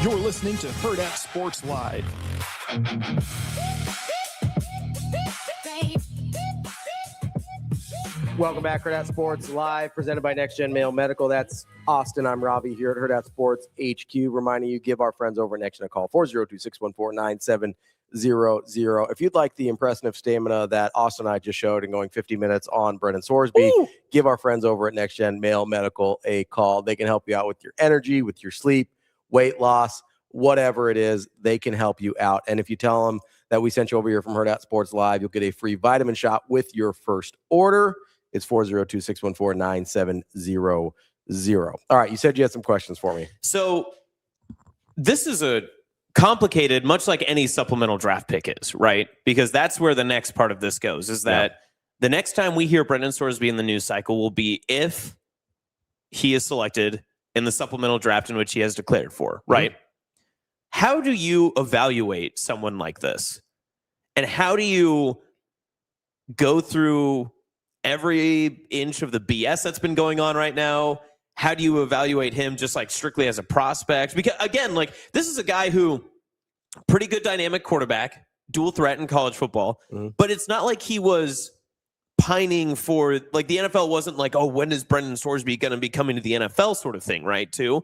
You're listening to Hurrdat Sports Live. Welcome back, Hurrdat Sports Live, presented by Next Gen Male Medical. That's Austin. I'm Ravi here at Hurrdat Sports HQ, reminding you, give our friends over at Next Gen a call, 402-614-9700. If you'd like the impressive stamina that Austin and I just showed in going 50 minutes on Brendan Sorsby, give our friends over at Next Gen Male Medical a call. They can help you out with your energy, with your sleep, weight loss, whatever it is, they can help you out. And if you tell them that we sent you over here from Hurrdat Sports Live, you'll get a free vitamin shot with your first order. It's 402-614-9700. All right, you said you had some questions for me. So this is a complicated, much like any supplemental draft pick is, right? Because that's where the next part of this goes, is that the next time we hear Brendan Sorsby in the news cycle will be if he is selected in the supplemental draft in which he has declared for, right? how do you evaluate someone like this? And how do you go through every inch of the BS that's been going on right now? How do you evaluate him just like strictly as a prospect? Because again, like this is a guy who pretty good dynamic quarterback, dual threat in college football, but it's not like he was pining for, like the NFL wasn't like, oh, when is Brendan Sorsby going to be coming to the NFL sort of thing, right? Too.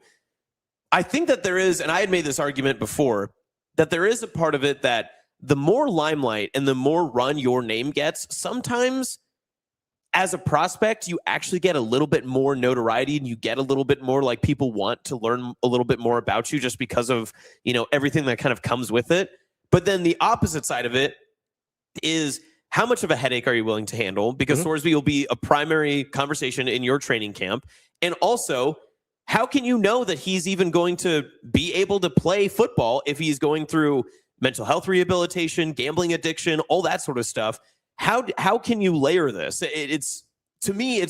I think that there is, and I had made this argument before, that there is a part of it that the more limelight and the more run your name gets, sometimes as a prospect, you actually get a little bit more notoriety and you get a little bit more like people want to learn a little bit more about you just because of, you know, everything that kind of comes with it. But then the opposite side of it is how much of a headache are you willing to handle? Because Sorsby will be a primary conversation in your training camp. And also, how can you know that he's even going to be able to play football if he's going through mental health rehabilitation, gambling addiction, all that sort of stuff? How can you layer this? It's to me,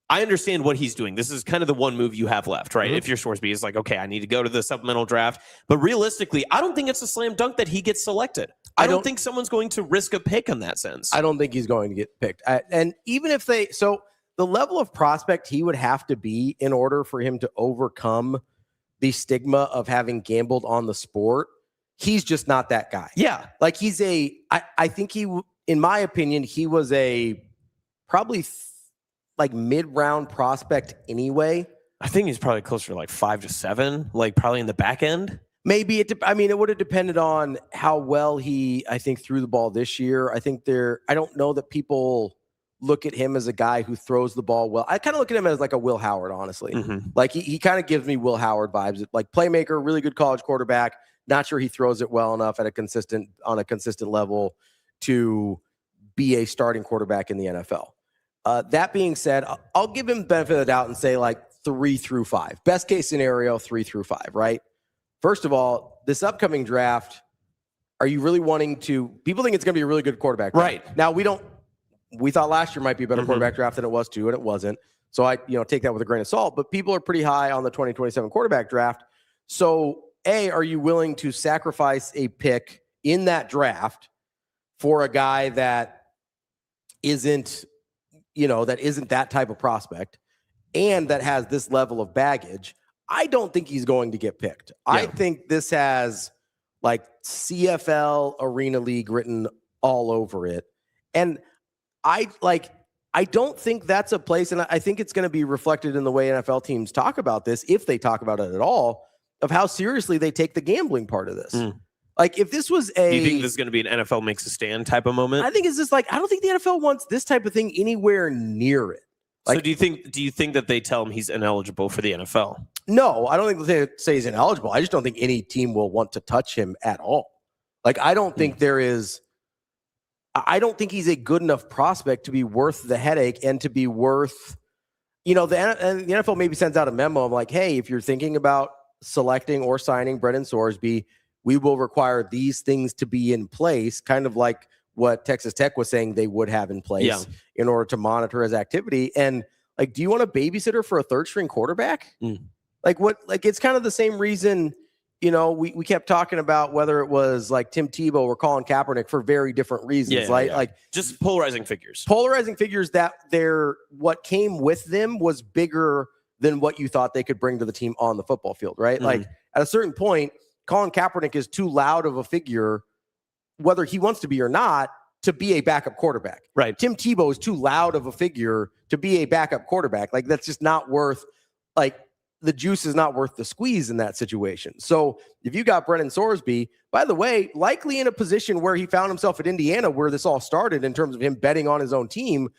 I understand what he's doing. This is kind of the one move you have left, right? If you're Sorsby, is like, okay, I need to go to the supplemental draft. But realistically, I don't think it's a slam dunk that he gets selected. I don't think someone's going to risk a pick in that sense. I don't think he's going to get picked. And even if so the level of prospect he would have to be in order for him to overcome the stigma of having gambled on the sport, he's just not that guy. Yeah. Like I think in my opinion, he was a probably like mid-round prospect anyway. I think he's probably closer to like 5 to 7, like probably in the back end. Maybe it would have depended on how well he, I think, threw the ball this year. I don't know that people look at him as a guy who throws the ball well. I kind of look at him as like a Will Howard, honestly. Like he kind of gives me Will Howard vibes. Like playmaker, really good college quarterback. Not sure he throws it well enough on a consistent level to be a starting quarterback in the NFL. That being said, I'll give him the benefit of the doubt and say like 3 through 5. Best case scenario, 3 through 5, right? First of all, this upcoming draft, are you really wanting to – people think it's going to be a really good quarterback draft. Right. Now, we thought last year might be a better quarterback draft than it was too, and it wasn't. So I take that with a grain of salt. But people are pretty high on the 2027 quarterback draft. So, A, are you willing to sacrifice a pick in that draft for a guy that isn't that type of prospect and that has this level of baggage? I don't think he's going to get picked. Yeah. I think this has like CFL Arena League written all over it. And I don't think that's a place, and I think it's going to be reflected in the way NFL teams talk about this, if they talk about it at all, of how seriously they take the gambling part of this. Like if this was do you think this is going to be an NFL makes a stand type of moment? I think it's just like, I don't think the NFL wants this type of thing anywhere near it. Like, so do you think that they tell him he's ineligible for the NFL? No, I don't think they say he's ineligible. I just don't think any team will want to touch him at all. Like, I don't think I don't think he's a good enough prospect to be worth the headache and to be worth, the NFL maybe sends out a memo of like, hey, if you're thinking about selecting or signing Brendan Sorsby, we will require these things to be in place, kind of like what Texas Tech was saying they would have in place in order to monitor his activity. And like, do you want a babysitter for a third string quarterback? Like what, like it's kind of the same reason, we kept talking about whether it was like Tim Tebow or Colin Kaepernick for very different reasons. Like just polarizing figures that what came with them was bigger than what you thought they could bring to the team on the football field. Right. Like at a certain point, Colin Kaepernick is too loud of a figure, whether he wants to be or not, to be a backup quarterback. Right. Tim Tebow is too loud of a figure to be a backup quarterback. Like that's just not worth, like the juice is not worth the squeeze in that situation. So if you got Brendan Sorsby, by the way, likely in a position where he found himself at Indiana, where this all started in terms of him betting on his own team,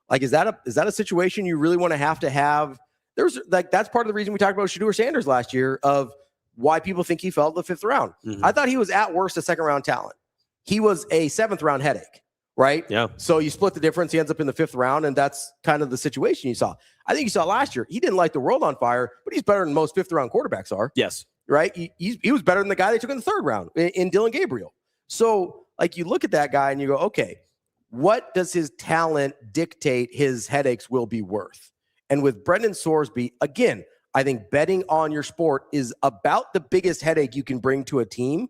like, is that a situation you really want to have? There's like, that's part of the reason we talked about Shedeur Sanders last year of why people think he fell to the 5th round. I thought he was at worst a 2nd round talent. He was a 7th round headache, right? Yeah. So you split the difference. He ends up in the 5th round, and that's kind of the situation you saw. I think you saw last year. He didn't light the world on fire, but he's better than most 5th round quarterbacks are. Yes. Right? He was better than the guy they took in the 3rd round in Dylan Gabriel. So like you look at that guy and you go, okay, what does his talent dictate his headaches will be worth? And with Brendan Sorsby, again, I think betting on your sport is about the biggest headache you can bring to a team,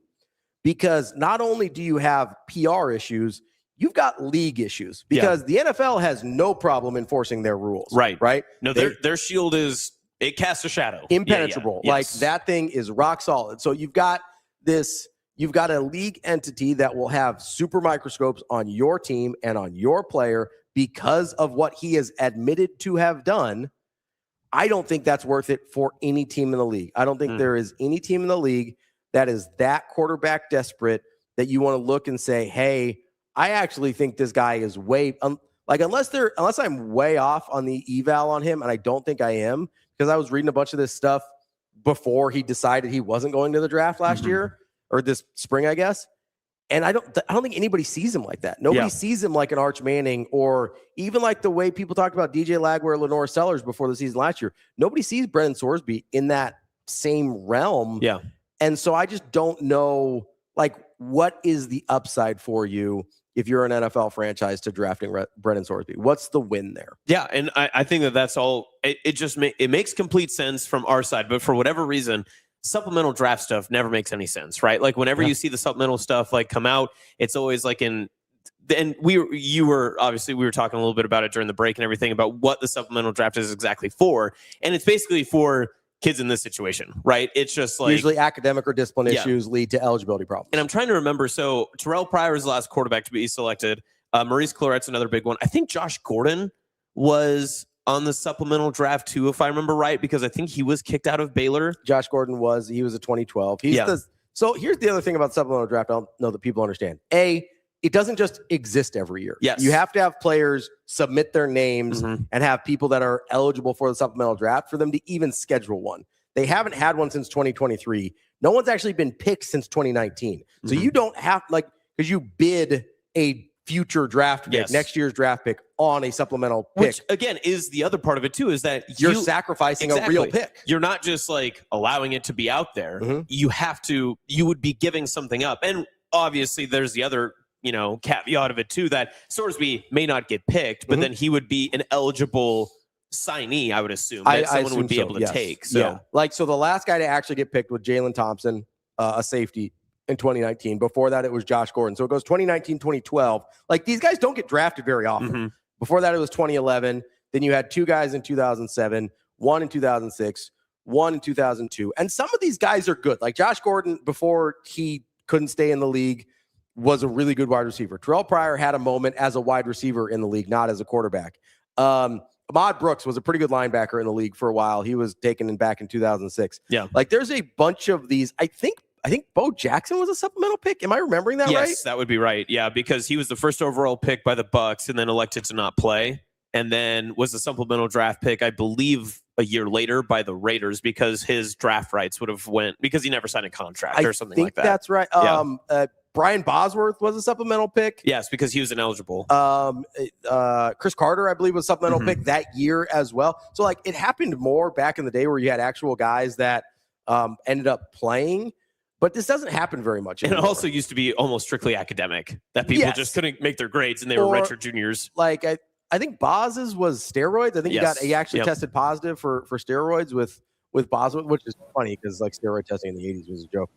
because not only do you have PR issues, you've got league issues, because the NFL has no problem enforcing their rules. Right. No, their shield it casts a shadow. Impenetrable. Like that thing is rock solid. So you've got a league entity that will have super microscopes on your team and on your player because of what he has admitted to have done. I don't think that's worth it for any team in the league. I don't think there is any team in the league that is that quarterback desperate that you want to look and say, hey, I actually think this guy is way unless I'm way off on the eval on him, and I don't think I am, because I was reading a bunch of this stuff before he decided he wasn't going to the draft last year or this spring, I guess. And I don't think anybody sees him like that. Nobody sees him like an Arch Manning, or even like the way people talked about DJ Lagware, Lenore Sellers before the season last year. Nobody sees Brendan Sorsby in that same realm. Yeah. And so I just don't know, like, what is the upside for you if you're an NFL franchise to drafting Brendan Sorsby? What's the win there? Yeah, and I think that's all. It makes complete sense from our side, but for whatever reason, supplemental draft stuff never makes any sense, right? Like whenever you see the supplemental stuff like come out, it's always like we were talking a little bit about it during the break and everything about what the supplemental draft is exactly for, and it's basically for kids in this situation, right? It's just like usually academic or discipline issues lead to eligibility problems. And I'm trying to remember. So Terrell Pryor is the last quarterback to be selected. Maurice Claret's another big one. I think Josh Gordon was on the supplemental draft too, if I remember right, because I think he was kicked out of Baylor. Josh Gordon was. He was a 2012. So here's the other thing about supplemental draft. I don't know that people understand. It doesn't just exist every year. Yes. You have to have players submit their names and have people that are eligible for the supplemental draft for them to even schedule one. They haven't had one since 2023. No one's actually been picked since 2019. So you don't have, because you bid a future draft pick, next year's draft pick on a supplemental pick. Which, again, is the other part of it, too, is that you're sacrificing a real pick. You're not just, allowing it to be out there. You would be giving something up. And obviously, there's the other caveat of it too, that Sorsby may not get picked, but then he would be an eligible signee, I would assume, that someone would be able to take. So, so the last guy to actually get picked was Jalen Thompson, a safety in 2019. Before that, it was Josh Gordon. So it goes 2019, 2012. These guys don't get drafted very often. Before that, it was 2011. Then you had two guys in 2007, one in 2006, one in 2002. And some of these guys are good. Like Josh Gordon, before he couldn't stay in the league, was a really good wide receiver. Terrell Pryor had a moment as a wide receiver in the league, not as a quarterback. Ahmad Brooks was a pretty good linebacker in the league for a while. He was taken back in 2006. Yeah. There's a bunch of these. I think Bo Jackson was a supplemental pick. Am I remembering that right? Yes, that would be right. Yeah, because he was the first overall pick by the Bucs and then elected to not play, and then was a supplemental draft pick, I believe, a year later by the Raiders because his draft rights would have went because he never signed a contract or something like that. That's right. Brian Bosworth was a supplemental pick. Yes, because he was ineligible. Chris Carter, I believe, was a supplemental pick that year as well. So it happened more back in the day where you had actual guys that ended up playing. But this doesn't happen very much anymore. And it also used to be almost strictly academic, that people just couldn't make their grades and they were redshirt juniors. I think Boz's was steroids. I think he actually tested positive for steroids with Bosworth, which is funny because steroid testing in the 80s was a joke.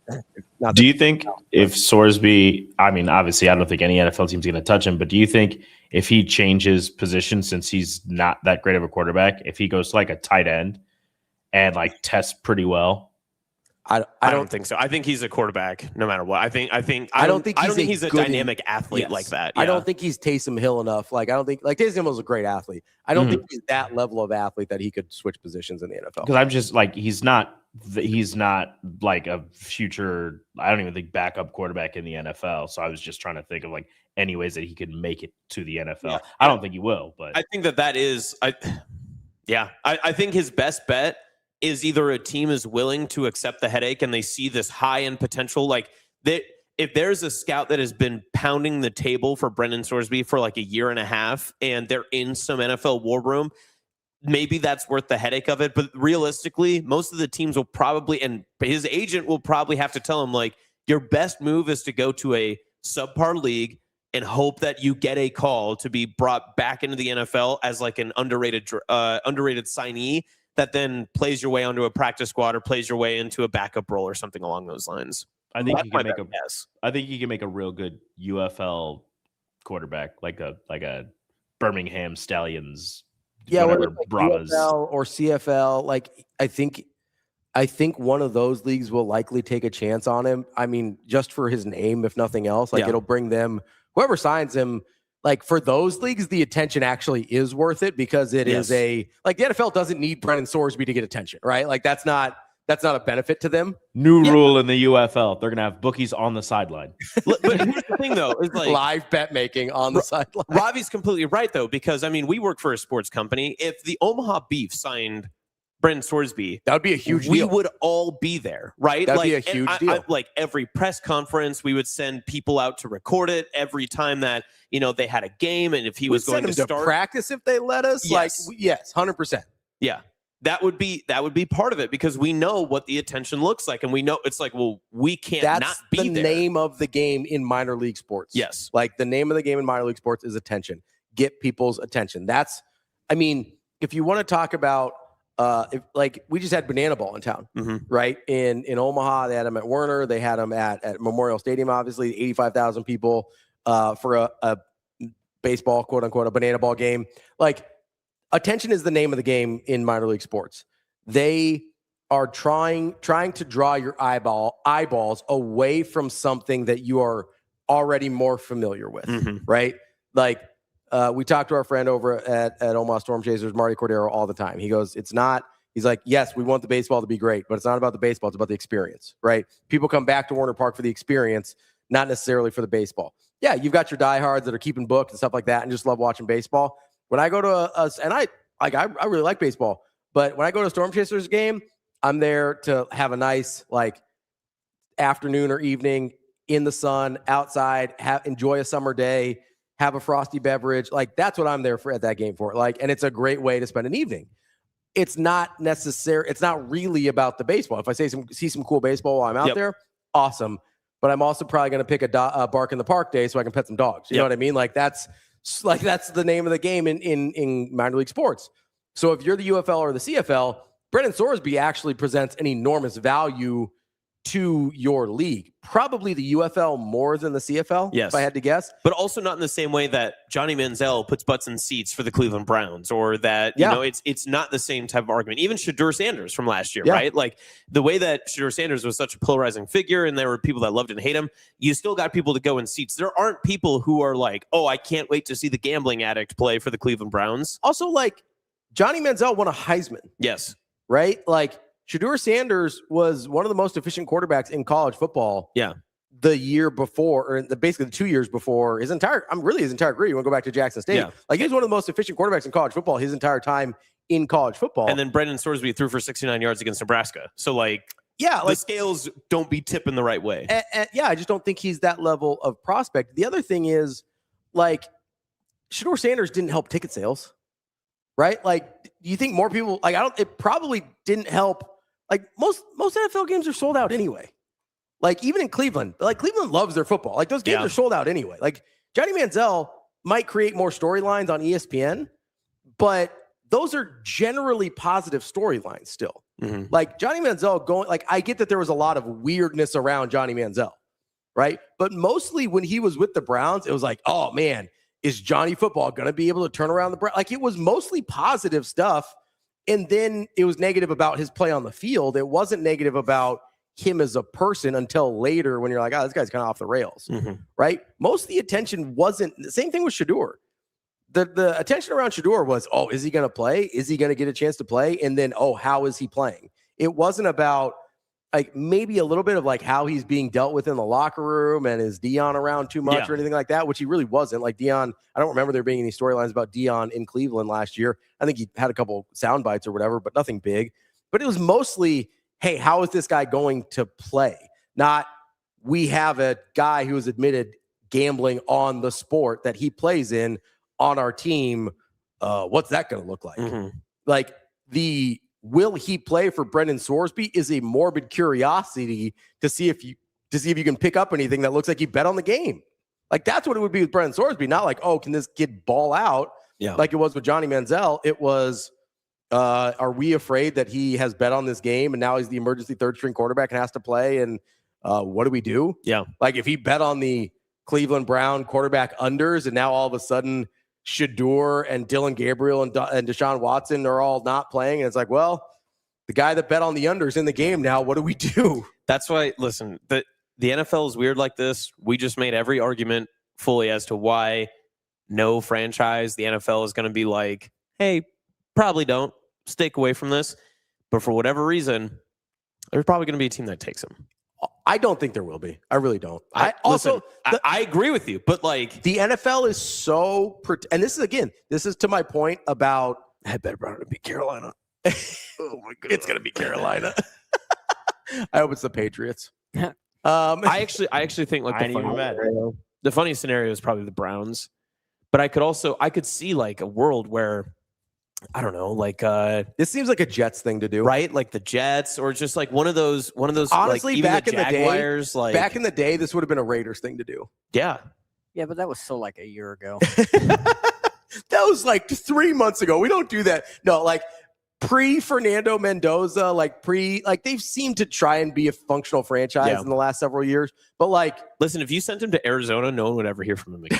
Do you think if Sorsby, obviously I don't think any NFL team's going to touch him, but do you think if he changes position, since he's not that great of a quarterback, if he goes to a tight end and tests pretty well? I don't think so. I think he's a quarterback no matter what. I don't think he's a dynamic athlete like that. Yeah. I don't think he's Taysom Hill enough. I don't think Taysom Hill is a great athlete. I don't think he's that level of athlete that he could switch positions in the NFL. Because I'm just he's not a future, I don't even think backup quarterback in the NFL. So I was just trying to think of any ways that he could make it to the NFL. Yeah. I don't think he will, but I think that is I think his best bet is either a team is willing to accept the headache and they see this high end potential. If there's a scout that has been pounding the table for Brendan Sorsby for a year and a half and they're in some NFL war room, maybe that's worth the headache of it. But realistically, most of the teams will probably, and his agent will probably have to tell him, your best move is to go to a subpar league and hope that you get a call to be brought back into the NFL as an underrated signee that then plays your way onto a practice squad or plays your way into a backup role or something along those lines. I think you can make I think you can make a real good UFL quarterback, like a Birmingham Stallions. Yeah, whatever, like Brahmas UFL or CFL. Like I think one of those leagues will likely take a chance on him. I mean, just for his name, if nothing else, like it'll bring them whoever signs him. Like for those leagues, the attention actually is worth it because it is the NFL doesn't need Brendan Sorsby to get attention, right? Like that's not a benefit to them. New rule in the UFL: they're gonna have bookies on the sideline. But here's the thing, though, is like live bet making on the sideline. Ravi's completely right, though, because I mean, we work for a sports company. If the Omaha Beef signed Brendan Sorsby, that would be a huge deal. We would all be there, right? That'd be a huge deal. Like every press conference, we would send people out to record it every time that they had a game, and if he was going to start practice, if they let us, yes, 100%. Yeah, that would be part of it because we know what the attention looks like, and we know it's like, well, we can't not be there. That's the name of the game in minor league sports. Yes, like the name of the game in minor league sports is attention. Get people's attention. That's, I mean, if you want to talk about. Like we just had Banana Ball in town, right? In Omaha, they had them at Werner. They had them at Memorial Stadium, obviously, 85,000 people for a baseball, quote unquote, a Banana Ball game. Like attention is the name of the game in minor league sports. They are trying to draw your eyeballs away from something that you are already more familiar with, right? Like. We talk to our friend over at Omaha Storm Chasers, Marty Cordero, all the time. He goes, he's like, yes, we want the baseball to be great, but it's not about the baseball. It's about the experience, right? People come back to Warner Park for the experience, not necessarily for the baseball. Yeah, you've got your diehards that are keeping booked and stuff like that and just love watching baseball. When I go to I really like baseball, but when I go to a Storm Chasers game, I'm there to have a nice afternoon or evening in the sun, outside, enjoy a summer day, have a frosty beverage. Like that's what I'm there for at that game for. Like, and it's a great way to spend an evening. It's not necessary. It's not really about the baseball. If I see some cool baseball while I'm out there, awesome. But I'm also probably going to pick a bark in the park day so I can pet some dogs. You know what I mean? Like that's the name of the game in minor league sports. So if you're the UFL or the CFL, Brendan Sorsby actually presents an enormous value to your league. Probably the UFL more than the CFL, if I had to guess. But also not in the same way that Johnny Manziel puts butts in seats for the Cleveland Browns, or that, it's not the same type of argument. Even Shedeur Sanders from last year, right? Like the way that Shedeur Sanders was such a polarizing figure and there were people that loved and hate him, you still got people to go in seats. There aren't people who are like, oh, I can't wait to see the gambling addict play for the Cleveland Browns. Also, like Johnny Manziel won a Heisman. Yes. Right? Like Shedeur Sanders was one of the most efficient quarterbacks in college football. Yeah. The year before, or basically the 2 years before his entire career. You want to go back to Jackson State. Yeah. Like he's one of the most efficient quarterbacks in college football his entire time in college football. And then Brendan Sorsby threw for 69 yards against Nebraska. So the scales don't be tipping the right way. I just don't think he's that level of prospect. The other thing is, like, Shedeur Sanders didn't help ticket sales, right? Like, do you think more people, it probably didn't help. Like most NFL games are sold out anyway. Like even in Cleveland, Cleveland loves their football. Like those games are sold out anyway. Like Johnny Manziel might create more storylines on ESPN, but those are generally positive storylines still. Like Johnny Manziel I get that there was a lot of weirdness around Johnny Manziel, right? But mostly when he was with the Browns, it was like, oh man, is Johnny football going to be able to turn around the Browns? Like it was mostly positive stuff. And then it was negative about his play on the field. It wasn't negative about him as a person until later when you're like, oh, this guy's kind of off the rails, right? Most of the attention wasn't the same thing with Shedeur. The attention around Shedeur was, oh, is he going to play? Is he going to get a chance to play? And then, oh, how is he playing? It wasn't about maybe a little bit of how he's being dealt with in the locker room and is Dion around too much or anything like that, which he really wasn't. Like Dion, I don't remember there being any storylines about Dion in Cleveland last year. I think he had a couple sound bites or whatever, but nothing big. But it was mostly, hey, how is this guy going to play? Not, we have a guy who has admitted gambling on the sport that he plays in on our team. What's that going to look like? Like will he play for Brendan Sorsby is a morbid curiosity to see if you can pick up anything that looks like you bet on the game. Like that's what it would be with Brendan Sorsby. Not like, oh, can this kid ball out? Yeah. Like it was with Johnny Manziel. It was, Are we afraid that he has bet on this game and now he's the emergency third string quarterback and has to play? And what do we do? Yeah. Like if he bet on the Cleveland Brown quarterback unders and now all of a sudden Shador and Dylan Gabriel and Deshaun Watson are all not playing. And it's like, well, the guy that bet on the unders in the game now, what do we do? That's why, listen, the NFL is weird like this. We just made every argument fully as to why no franchise, the NFL is going to be like, hey, probably don't stick away from this. But for whatever reason, there's probably going to be a team that takes him. I don't think there will be. I really don't. I agree with you, but like the NFL is so, and this is to my point about, I bet Brown to beat Carolina. Oh my God. It's going to be Carolina. I hope it's the Patriots. I actually think like the funny scenario is probably the Browns, but I could see like a world where, I don't know, like this seems like a Jets thing to do, right? Like the Jets, or just like one of those. Honestly, like, even back the in Jaguars, the day, back in the day, this would have been a Raiders thing to do. Yeah, yeah, but that was so like a year ago. That was like 3 months ago. We don't do that. No, like pre Fernando Mendoza, like they've seemed to try and be a functional franchise in the last several years. But like, listen, if you sent him to Arizona, no one would ever hear from him again.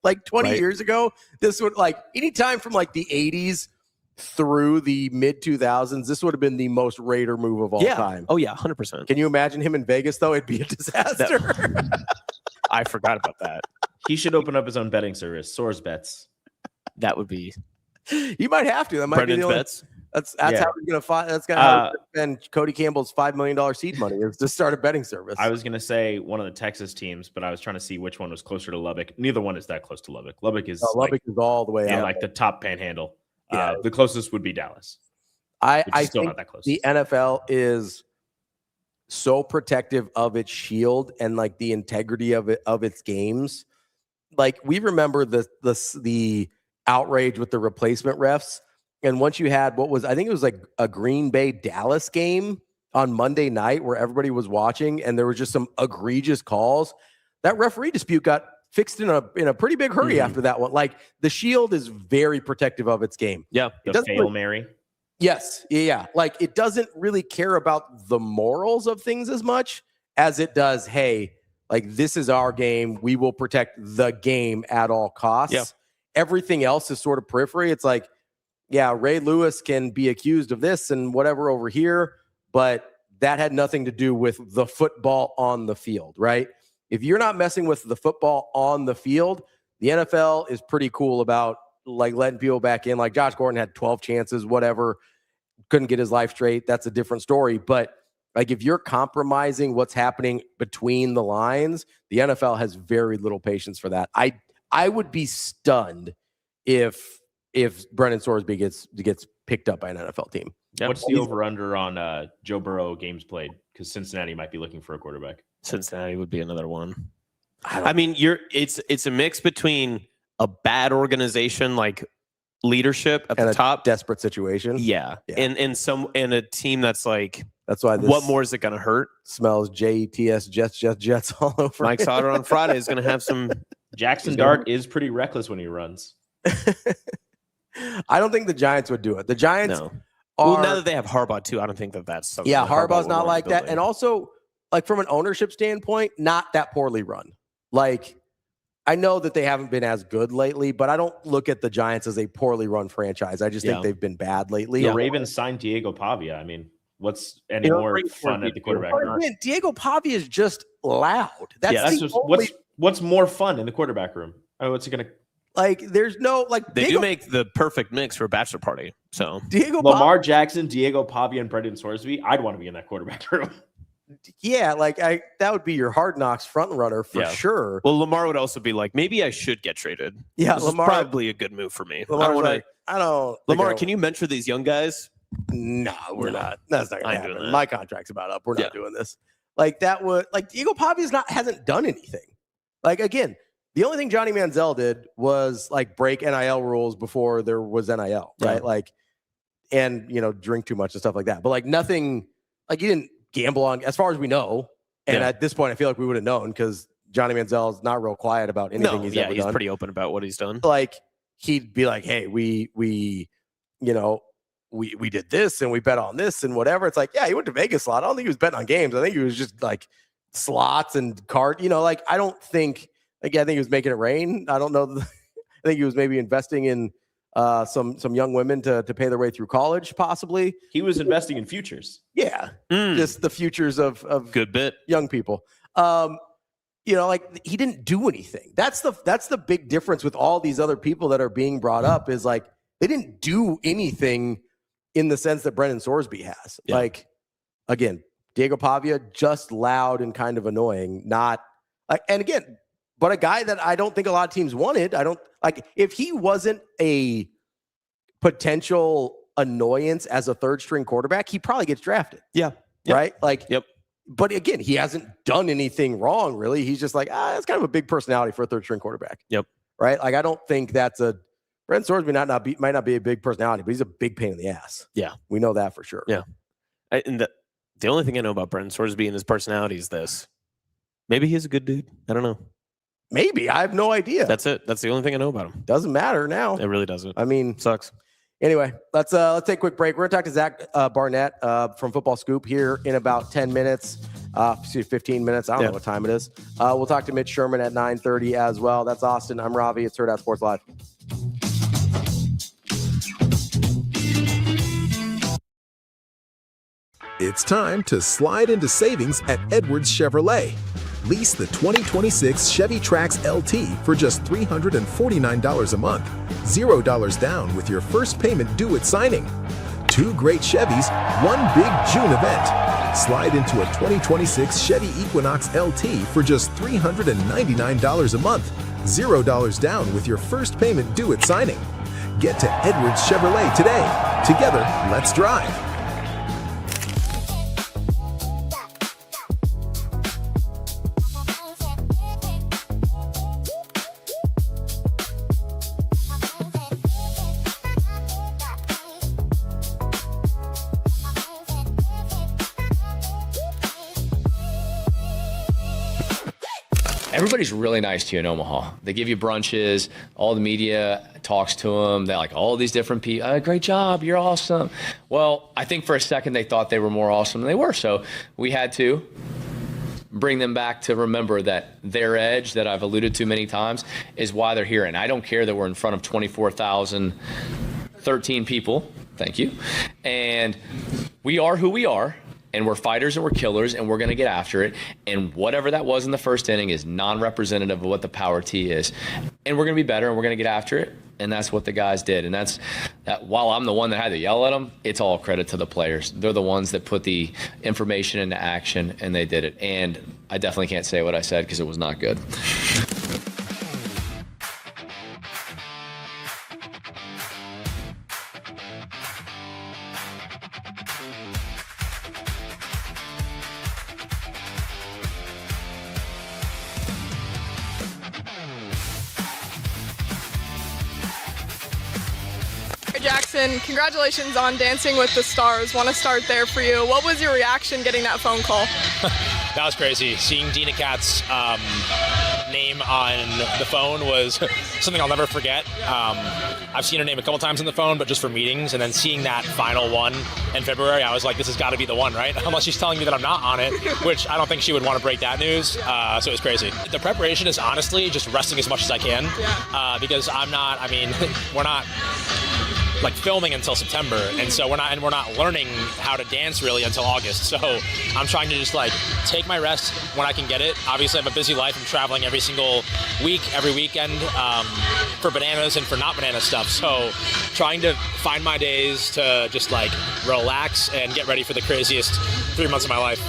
Like 20 years ago, this would like anytime from like the 80s through the mid 2000s, this would have been the most Raider move of all time. Oh yeah, 100%. Can you imagine him in Vegas though? It'd be a disaster. I forgot about that. He should open up his own betting service, Source Bets. That would be. You might have to. That might Brendan's be the only bets. That's how we're gonna find. That's gonna spend Cody Campbell's $5 million seed money is to start a betting service. I was gonna say one of the Texas teams, but I was trying to see which one was closer to Lubbock. Neither one is that close to Lubbock. Lubbock is is all the way out, like the top panhandle. Yeah. The closest would be Dallas. I still think not that close. The NFL is so protective of its shield and like the integrity of its games. Like we remember the outrage with the replacement refs. And once you had I think it was like a Green Bay Dallas game on Monday night where everybody was watching and there was just some egregious calls. That referee dispute got fixed in a pretty big hurry after that one. Like the shield is very protective of its game. Yeah. The Hail Mary. Yes. Yeah. Like it doesn't really care about the morals of things as much as it does. Hey, like this is our game. We will protect the game at all costs. Yeah. Everything else is sort of periphery. It's like, yeah, Ray Lewis can be accused of this and whatever over here, but that had nothing to do with the football on the field, right? If you're not messing with the football on the field, the NFL is pretty cool about like letting people back in. Like Josh Gordon had 12 chances, whatever, couldn't get his life straight. That's a different story. But like if you're compromising what's happening between the lines, the NFL has very little patience for that. I would be stunned if Brendan Sorsby gets picked up by an NFL team. Yep. What's the over-under on Joe Burrow games played? Because Cincinnati might be looking for a quarterback. Cincinnati would be another one. I mean, it's a mix between a bad organization like leadership at the top, desperate situation. Yeah. And a team that's like, that's why what more is it going to hurt? Smells JETS Jets all over. Mike Sauter on Friday is going to have some. Jackson Dart is pretty reckless when he runs. I don't think the Giants would do it. The Giants well, now that they have Harbaugh too, I don't think that's something. Yeah, Harbaugh's not like that. And also, like from an ownership standpoint, not that poorly run. Like, I know that they haven't been as good lately, but I don't look at the Giants as a poorly run franchise. I just think they've been bad lately. The Ravens signed Diego Pavia. I mean, what's any more fun at the quarterback room? Diego Pavia is just loud. That's just what's more fun in the quarterback room? Oh, what's he gonna? Like, there's no They do make the perfect mix for a bachelor party. So Lamar Jackson, Diego Pavia, and Brendan Sorsby. I'd want to be in that quarterback room. Yeah, like that would be your Hard Knocks front runner for sure. Well, Lamar would also be like, maybe I should get traded. Yeah, this Lamar is probably a good move for me. I don't. Lamar, can you mentor these young guys? No, we're not. That's not gonna happen. My contract's about up. We're not doing this. Like that would Diego Pavia hasn't done anything. Like again. The only thing Johnny Manziel did was like break NIL rules before there was NIL, right? Like, and drink too much and stuff like that. But like nothing, like he didn't gamble on, as far as we know. And at this point, I feel like we would have known because Johnny Manziel is not real quiet about anything he's ever done. He's pretty open about what he's done. Like he'd be like, "Hey, we we did this and we bet on this and whatever. It's like, yeah, he went to Vegas a lot. I don't think he was betting on games. I think he was just like slots and card, like I don't think, again, I think he was making it rain. I don't know. I think he was maybe investing in some young women to pay their way through college, possibly. He was investing in futures. Yeah. Just the futures of good bit young people. Like he didn't do anything. That's the big difference with all these other people that are being brought up is like they didn't do anything in the sense that Brendan Sorsby has. Yeah. Like, again, Diego Pavia, just loud and kind of annoying, not like, and again, but a guy that I don't think a lot of teams wanted. I don't like if he wasn't a potential annoyance as a third string quarterback, he probably gets drafted. Yeah. Right. Like, yep. But again, he hasn't done anything wrong, really. He's just like, that's kind of a big personality for a third string quarterback. Yep. Right. Like, I don't think that's Brendan Sorsby might not be a big personality, but he's a big pain in the ass. Yeah. We know that for sure. Yeah. And the only thing I know about Brendan Sorsby and his personality is this. Maybe he's a good dude. I don't know. Maybe. I have no idea. That's it. That's the only thing I know about him. Doesn't matter now. It really doesn't. I mean, sucks. Anyway, let's take a quick break. We're going to talk to Zach BARNETT from Football Scoop here in about 10 minutes. 15 minutes. I don't know what time it is. We'll talk to Mitch Sherman at 9:30 as well. That's Austin. I'm Ravi. It's Hurrdat Sports Live. It's time to slide into savings at Edwards Chevrolet. Lease the 2026 Chevy Trax LT for just $349 a month. $0 down with your first payment due at signing. 2 great Chevys, 1 big June event. Slide into a 2026 Chevy Equinox LT for just $399 a month. $0 down with your first payment due at signing. Get to Edwards Chevrolet today. Together, let's drive. Everybody's really nice to you in Omaha. They give you brunches. All the media talks to them. They're like, all these different people. Great job. You're awesome. Well, I think for a second they thought they were more awesome than they were. So we had to bring them back to remember that their edge that I've alluded to many times is why they're here. And I don't care that we're in front of 24,013 people. Thank you. And we are who we are. And we're fighters and we're killers and we're going to get after it. And whatever that was in the first inning is non-representative of what the power T is. And we're going to be better and we're going to get after it. And that's what the guys did. And that's that. While I'm the one that had to yell at them, it's all credit to the players. They're the ones that put the information into action and they did it. And I definitely can't say what I said because it was not good. Jackson, congratulations on Dancing with the Stars. Want to start there for you. What was your reaction getting that phone call? That was crazy. Seeing Dina Katz's name on the phone was something I'll never forget. I've seen her name a couple times on the phone, but just for meetings. And then seeing that final one in February, I was like, this has got to be the one, right? Unless she's telling me that I'm not on it, which I don't think she would want to break that news. So it was crazy. The preparation is honestly just resting as much as I can because we're not like filming until September, and so we're not learning how to dance really until August. So I'm trying to just like take my rest when I can get it. Obviously, I have a busy life. I'm traveling every single week, every weekend for bananas and for not banana stuff. So trying to find my days to just like relax and get ready for the craziest 3 months of my life.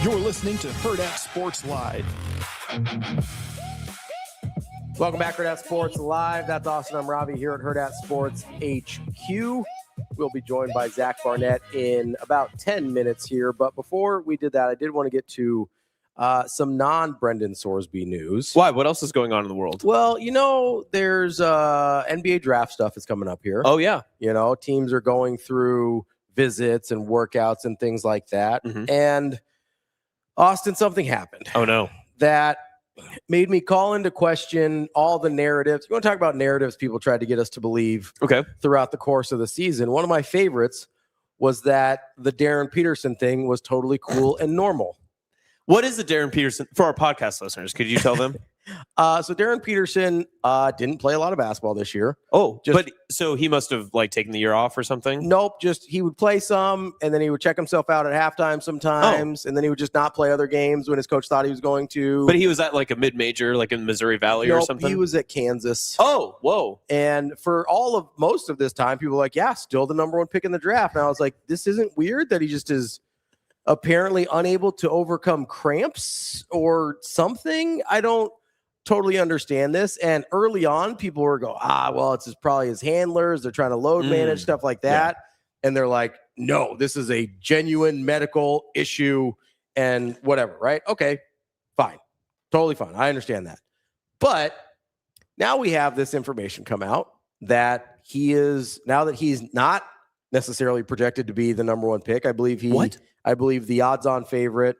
You're listening to Hurrdat Sports Live. Welcome back, Hurrdat Sports Live. That's Austin. I'm Ravi here at Hurrdat Sports HQ. We'll be joined by Zach Barnett in about 10 minutes here. But before we did that, I did want to get to some non-Brendan Sorsby news. Why? What else is going on in the world? Well, you know, there's NBA draft stuff is coming up here. Oh, yeah. You know, teams are going through visits and workouts and things like that. And Austin, something happened. Oh, no. That made me call into question all the narratives. You want to talk about narratives people tried to get us to believe throughout the course of the season. One of my favorites was that the Darryn Peterson thing was totally cool and normal. What is the Darryn Peterson for our podcast listeners? Could you tell them? So Darryn Peterson didn't play a lot of basketball this year. Oh, but so he must have like taken the year off or something? Nope. Just he would play some, and then he would check himself out at halftime sometimes, and then he would just not play other games when his coach thought he was going to. But he was at like a mid-major, like in Missouri Valley or something? He was at Kansas. Oh, whoa. And for most of this time, people were like, yeah, still the number one pick in the draft. And I was like, this isn't weird that he just is apparently unable to overcome cramps or something. I don't totally understand this. And early on, people were going, well, it's probably his handlers. They're trying to load manage, stuff like that. Yeah. And they're like, no, this is a genuine medical issue and whatever, right? Okay, fine. Totally fine. I understand that. But now we have this information come out that he's not necessarily projected to be the number one pick. I believe I believe the odds-on favorite,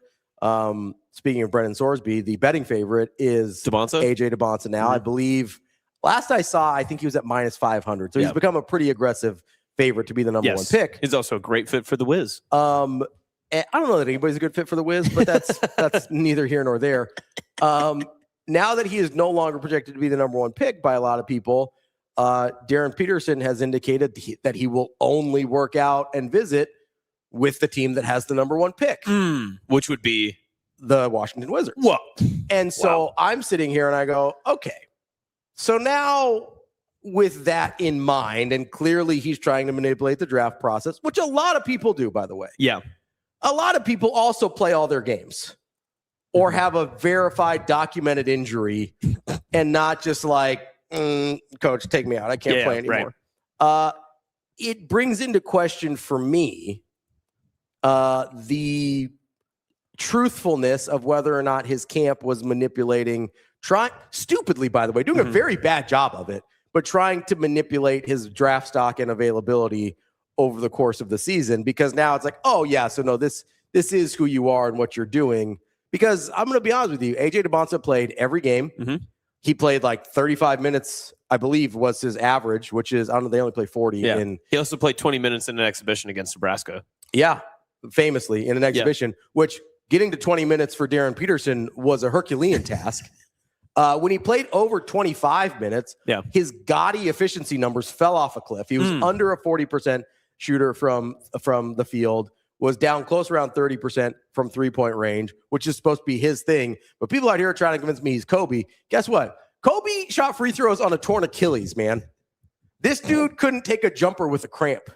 speaking of Brendan Sorsby, the betting favorite is AJ DeBonsa now. I believe last I saw, I think he was at minus 500. So he's become a pretty aggressive favorite to be the number one pick. He's also a great fit for the Wiz. And I don't know that anybody's a good fit for the Wiz, but that's neither here nor there. Now that he is no longer projected to be the number one pick by a lot of people, Darryn Peterson has indicated that he will only work out and visit with the team that has the number one pick, which would be the Washington Wizards. Whoa. And so I'm sitting here and I go, okay, so now with that in mind, and clearly he's trying to manipulate the draft process, which a lot of people do, by the way. Yeah. A lot of people also play all their games or have a verified documented injury and not just like, coach, take me out. I can't play anymore. Right. It brings into question for me the truthfulness of whether or not his camp was manipulating, stupidly, by the way, doing a very bad job of it, but trying to manipulate his draft stock and availability over the course of the season, because now it's like, oh yeah, so no, this is who you are and what you're doing. Because I'm going to be honest with you, AJ DeBonsa played every game. He played like 35 minutes, I believe, was his average, which is, I don't know, they only play 40. Yeah. And he also played 20 minutes in an exhibition against Nebraska. Yeah, famously in an exhibition, which getting to 20 minutes for Darryn Peterson was a Herculean task. When he played over 25 minutes, his gaudy efficiency numbers fell off a cliff. He was under a 40% shooter from the field, was down close around 30% from three-point range, which is supposed to be his thing. But people out here are trying to convince me he's Kobe. Guess what? Kobe shot free throws on a torn Achilles, man. This dude couldn't take a jumper with a cramp.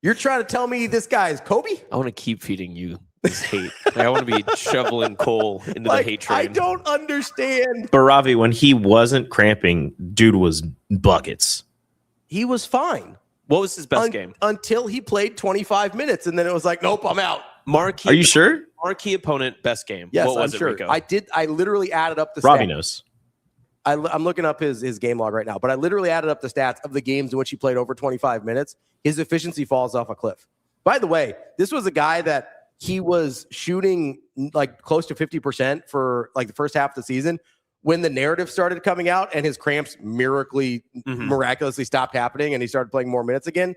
You're trying to tell me this guy is Kobe? I want to keep feeding you this hate. I want to be shoveling coal into the hate train. I don't understand. But Ravi, when he wasn't cramping, dude was buckets. He was fine. What was his best game? Until he played 25 minutes, and then it was like, nope, I'm out. Are you sure? Marquee opponent, best game. Yes, what was I'm sure. Rico? I literally added up the Robbie stats. knows. I'm looking up his game log right now, but I literally added up the stats of the games in which he played over 25 minutes. His efficiency falls off a cliff. By the way, this was a guy that he was shooting like close to 50% for like the first half of the season when the narrative started coming out and his cramps miraculously stopped happening and he started playing more minutes again.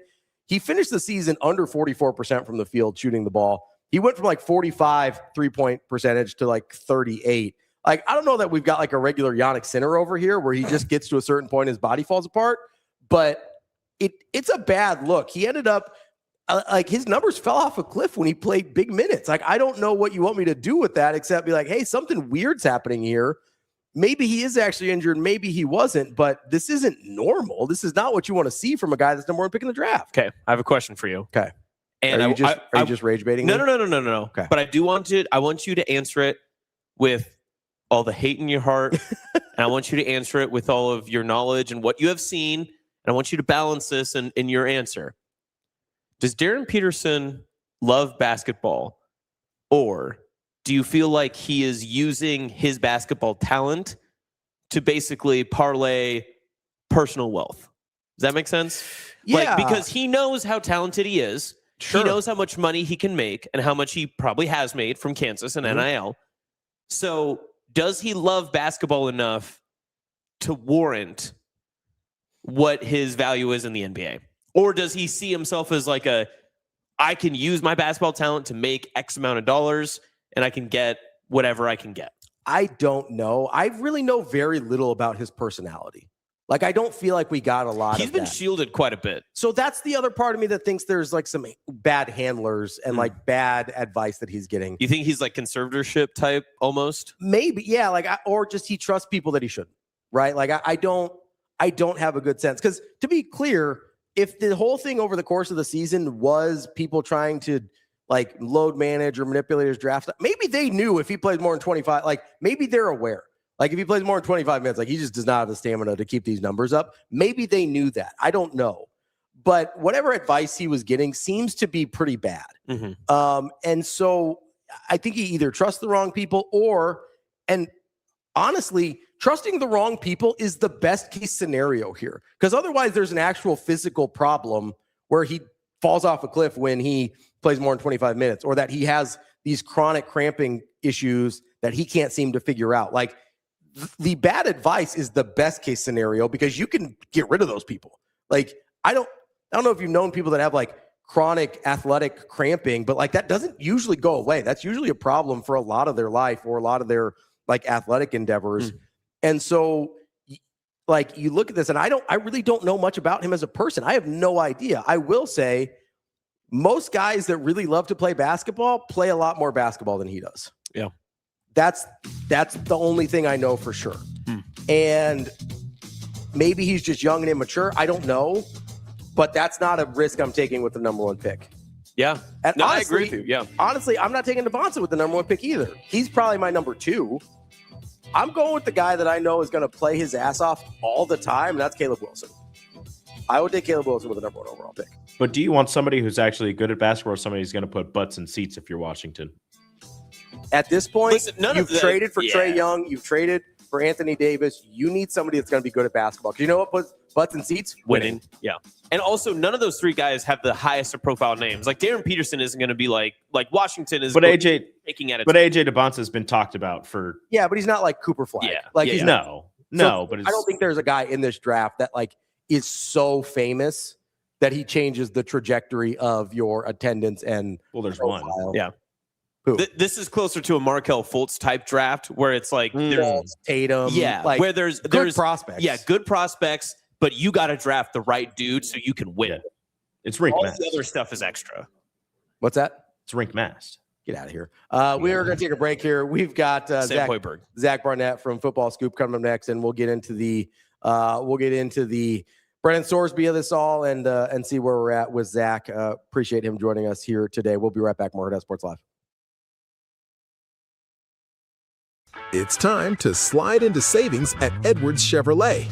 He finished the season under 44% from the field shooting the ball. He went from like 45 3-point percentage to like 38. Like, I don't know that we've got like a regular Yannick Sinner over here where he just gets to a certain point, his body falls apart, but it's a bad look. He ended up like his numbers fell off a cliff when he played big minutes. Like, I don't know what you want me to do with that except be like, hey, something weird's happening here. Maybe he is actually injured. Maybe he wasn't, but this isn't normal. This is not what you want to see from a guy that's number one pick in the draft. Okay. I have a question for you. Okay. And are you just rage baiting? No. Okay. But I want you to answer it with all the hate in your heart, and I want you to answer it with all of your knowledge and what you have seen. And I want you to balance this in your answer. Does Darryn Peterson love basketball, or do you feel like he is using his basketball talent to basically parlay personal wealth? Does that make sense? Yeah. Because he knows how talented he is. Sure. He knows how much money he can make and how much he probably has made from Kansas and NIL. So does he love basketball enough to warrant what his value is in the NBA? Or does he see himself as like I can use my basketball talent to make X amount of dollars and I can get whatever I can get? I don't know. I really know very little about his personality. Like, I don't feel like we got a lot of that. He's been shielded quite a bit. So that's the other part of me that thinks there's like some bad handlers and like bad advice that he's getting. You think he's like conservatorship type almost? Maybe, yeah. Like, or just he trusts people that he shouldn't, right? Like, I don't have a good sense. Because to be clear, if the whole thing over the course of the season was people trying to like load manage or manipulate his draft, maybe they knew if he plays more than 25, like maybe they're aware. Like if he plays more than 25 minutes, like he just does not have the stamina to keep these numbers up. Maybe they knew that. I don't know. But whatever advice he was getting seems to be pretty bad. And so I think he either trusts the wrong people and honestly, trusting the wrong people is the best case scenario here. Because otherwise there's an actual physical problem where he falls off a cliff when he plays more than 25 minutes, or that he has these chronic cramping issues that he can't seem to figure out. Like, the bad advice is the best case scenario because you can get rid of those people. Like, I don't know if you've known people that have like chronic athletic cramping, but like that doesn't usually go away. That's usually a problem for a lot of their life or a lot of their like athletic endeavors. And so like you look at this and I really don't know much about him as a person. I have no idea. I will say most guys that really love to play basketball play a lot more basketball than he does. Yeah. That's the only thing I know for sure. And maybe he's just young and immature. I don't know, but that's not a risk I'm taking with the number one pick. Yeah. And no, honestly, I agree with you. Yeah. Honestly, I'm not taking Devontae with the number one pick either. He's probably my number two. I'm going with the guy that I know is going to play his ass off all the time. And that's Caleb Wilson. I would take Caleb Wilson with the number one overall pick. But do you want somebody who's actually good at basketball or somebody who's going to put butts in seats if you're Washington? At this point, Listen, you've traded for Trae Young. You've traded for Anthony Davis. You need somebody that's going to be good at basketball. Because you know what puts butts in seats? Winning. Yeah. And also, none of those three guys have the highest of profile names. Like Darryn Peterson isn't going to be like Washington is. But AJ DeBonta has been talked about for. Yeah, but he's not like Cooper Flag. Yeah. Like he's no. But I don't think there's a guy in this draft that like is so famous that he changes the trajectory of your attendance and. Well, there's profile. one. Yeah. Who? This is closer to a Markelle Fultz type draft where it's like there's Tatum. Yeah, like where there's good prospects. Yeah, good prospects, but you got to draft the right dude so you can win. Yeah. It's rink All masked. the other stuff is extra. What's that? It's rink masked. Get out of here. We are going to take a break here. We've got Zach Barnett from Football Scoop coming up next, and we'll get into the Brendan Sorsby of this all and see where we're at with Zach. Appreciate him joining us here today. We'll be right back. More Hurrdat Sports Live. It's time to slide into savings at Edwards Chevrolet.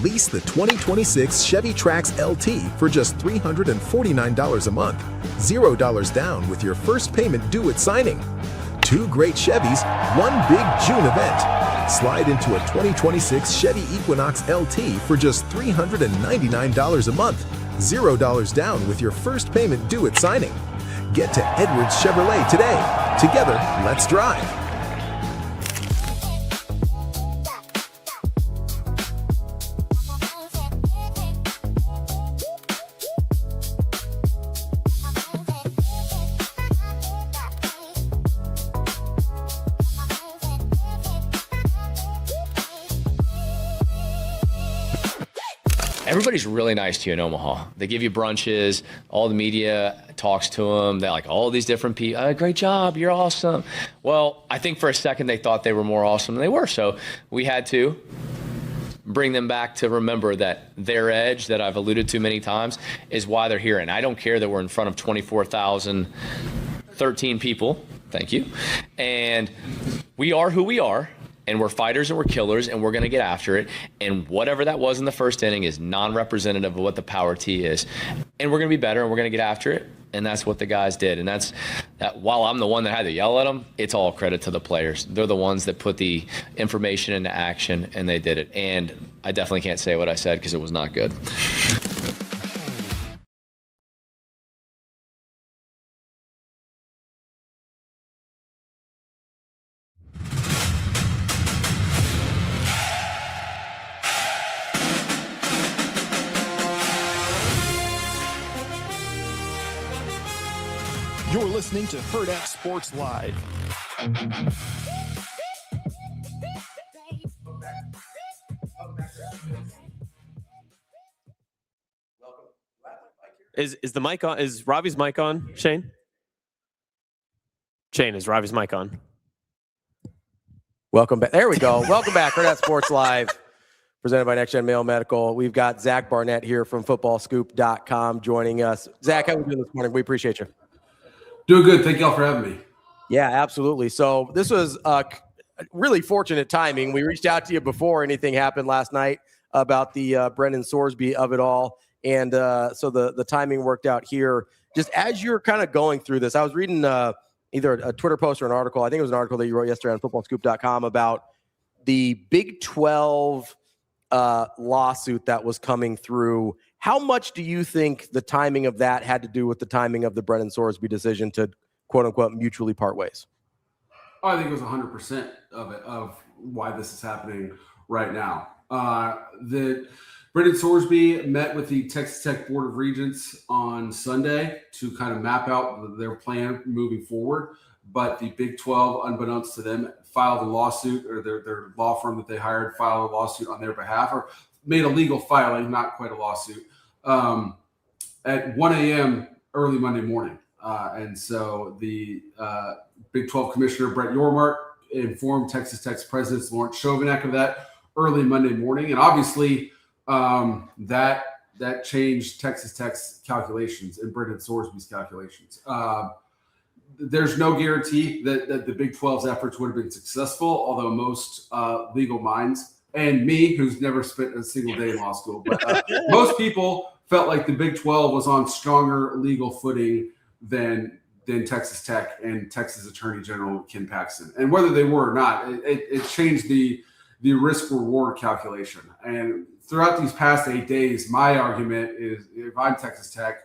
Lease the 2026 Chevy Trax LT for just $349 a month. $0 down with your first payment due at signing. 2 great Chevys, 1 big June event. Slide into a 2026 Chevy Equinox LT for just $399 a month. $0 down with your first payment due at signing. Get to Edwards Chevrolet today. Together, let's drive. Everybody's really nice to you in Omaha. They give you brunches. All the media talks to them. They're like, all these different people. Great job. You're awesome. Well, I think for a second they thought they were more awesome than they were. So we had to bring them back to remember that their edge that I've alluded to many times is why they're here. And I don't care that we're in front of 24,013 people. Thank you. And we are who we are. And we're fighters and we're killers and we're going to get after it. And whatever that was in the first inning is non-representative of what the power T is. And we're going to be better and we're going to get after it. And that's what the guys did. And that's that. While I'm the one that had to yell at them, it's all credit to the players. They're the ones that put the information into action and they did it. And I definitely can't say what I said because it was not good. You're listening to Hurrdat Sports Live. Is the mic on? Is Ravi's mic on, Shane? Shane, is Ravi's mic on? Welcome back. There we go. Welcome back. Hurrdat Sports Live, presented by Next Gen Mayo Medical. We've got Zach BARNETT here from footballscoop.com joining us. Zach, how are you doing this morning? We appreciate you. Doing good. Thank y'all for having me. Yeah, absolutely. So this was really fortunate timing. We reached out to you before anything happened last night about the Brendan Sorsby of it all. And so the timing worked out here. Just as you're kind of going through this, I was reading either a Twitter post or an article. I think it was an article that you wrote yesterday on footballscoop.com about the Big 12 lawsuit that was coming through. How much do you think the timing of that had to do with the timing of the Brendan Sorsby decision to, quote unquote, mutually part ways? I think it was 100% of why this is happening right now. The Brendan Sorsby met with the Texas Tech Board of Regents on Sunday to kind of map out their plan moving forward. But the Big 12, unbeknownst to them, filed a lawsuit, or their law firm that they hired filed a lawsuit on their behalf, or made a legal filing, not quite a lawsuit, at 1 a.m. early Monday morning. And so the Big 12 Commissioner Brett Yormark informed Texas Tech's President Lawrence Chovanec of that early Monday morning. And obviously that changed Texas Tech's calculations and Brendan Sorsby's calculations. There's no guarantee that the Big 12's efforts would have been successful, although most legal minds, and me, who's never spent a single day in law school, but most people felt like the Big 12 was on stronger legal footing than Texas Tech and Texas Attorney General Ken Paxton. And whether they were or not, it changed the risk-reward calculation. And throughout these past 8 days, my argument is, if I'm Texas Tech,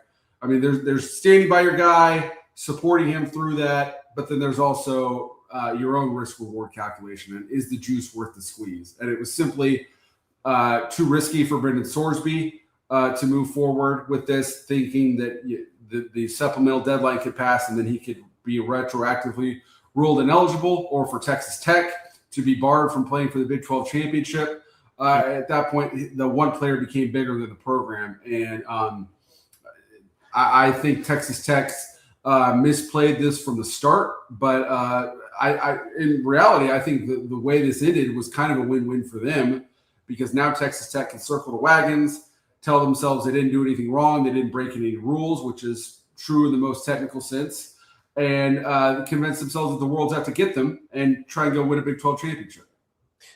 I mean, there's standing by your guy, supporting him through that, but then there's also your own risk-reward calculation, and is the juice worth the squeeze? And it was simply too risky for Brendan Sorsby to move forward with this, thinking that the supplemental deadline could pass and then he could be retroactively ruled ineligible, or for Texas Tech to be barred from playing for the Big 12 championship. At that point, the one player became bigger than the program. And I think Texas Tech misplayed this from the start, but I in reality, I think the way this ended was kind of a win-win for them, because now Texas Tech can circle the wagons, tell themselves they didn't do anything wrong, they didn't break any rules, which is true in the most technical sense, and convince themselves that the world's out to get them and try and go win a Big 12 championship.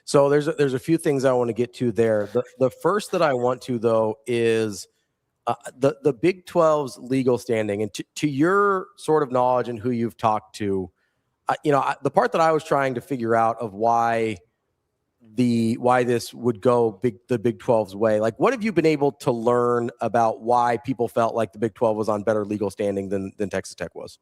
So there's a few things I want to get to there. The first that I want to, though, is the Big 12's legal standing. And to your sort of knowledge and who you've talked to, the part that I was trying to figure out of why this would go the Big 12's way, like, what have you been able to learn about why people felt like the Big 12 was on better legal standing than Texas Tech was?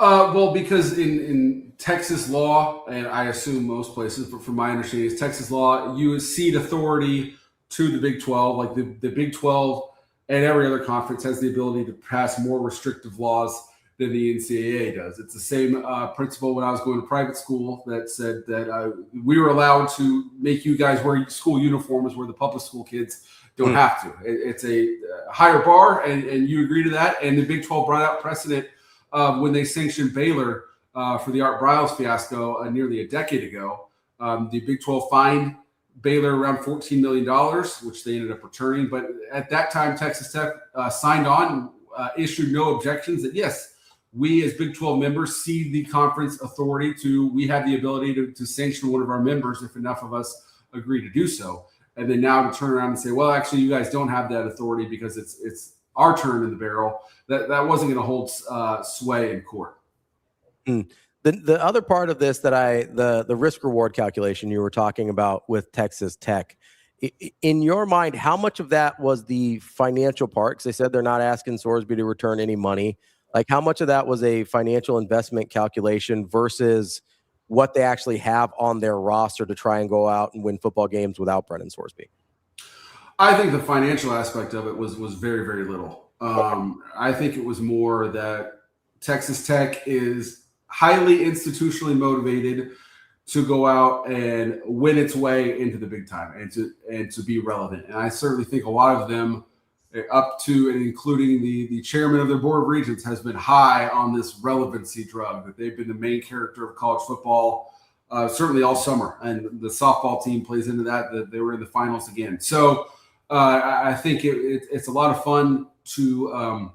Well, because in Texas law, and I assume most places, but from my understanding, is Texas law, you cede authority to the Big 12. Like the Big 12 and every other conference has the ability to pass more restrictive laws than the NCAA does. It's the same principle when I was going to private school that said that we were allowed to make you guys wear school uniforms where the public school kids don't have to. It's a higher bar, and you agree to that. And the Big 12 brought out precedent when they sanctioned Baylor for the Art Briles fiasco nearly a decade ago. The Big 12 fined Baylor around $14 million, which they ended up returning. But at that time, Texas Tech signed on, issued no objections that, yes, we as Big 12 members see the conference authority we have the ability to sanction one of our members if enough of us agree to do so. And then now to turn around and say, well, actually, you guys don't have that authority because it's our turn in the barrel. That wasn't going to hold sway in court. The other part of this that the risk reward calculation you were talking about with Texas Tech, in your mind, how much of that was the financial part? Because they said they're not asking Sorsby to return any money. Like, how much of that was a financial investment calculation versus what they actually have on their roster to try and go out and win football games without Brendan Sorsby? I think the financial aspect of it was very, very little. I think it was more that Texas Tech is highly institutionally motivated to go out and win its way into the big time and to be relevant. And I certainly think a lot of them, up to and including the chairman of their board of regents, has been high on this relevancy drug, that they've been the main character of college football certainly all summer. And the softball team plays into that they were in the finals again. So I think it's a lot of fun to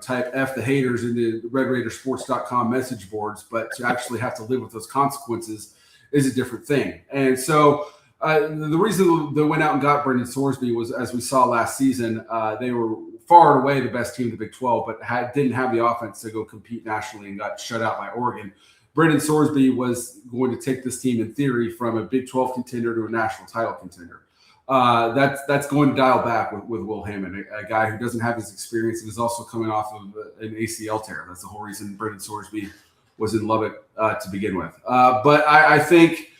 type F the haters into the RedRaidersports.com message boards, but to actually have to live with those consequences is a different thing. And so the reason they went out and got Brendan Sorsby was, as we saw last season, they were far and away the best team in the Big 12, but didn't have the offense to go compete nationally and got shut out by Oregon. Brendan Sorsby was going to take this team, in theory, from a Big 12 contender to a national title contender. That's going to dial back with Will Hammond, a guy who doesn't have his experience and is also coming off of an ACL tear. That's the whole reason Brendan Sorsby was in Lubbock to begin with. But I think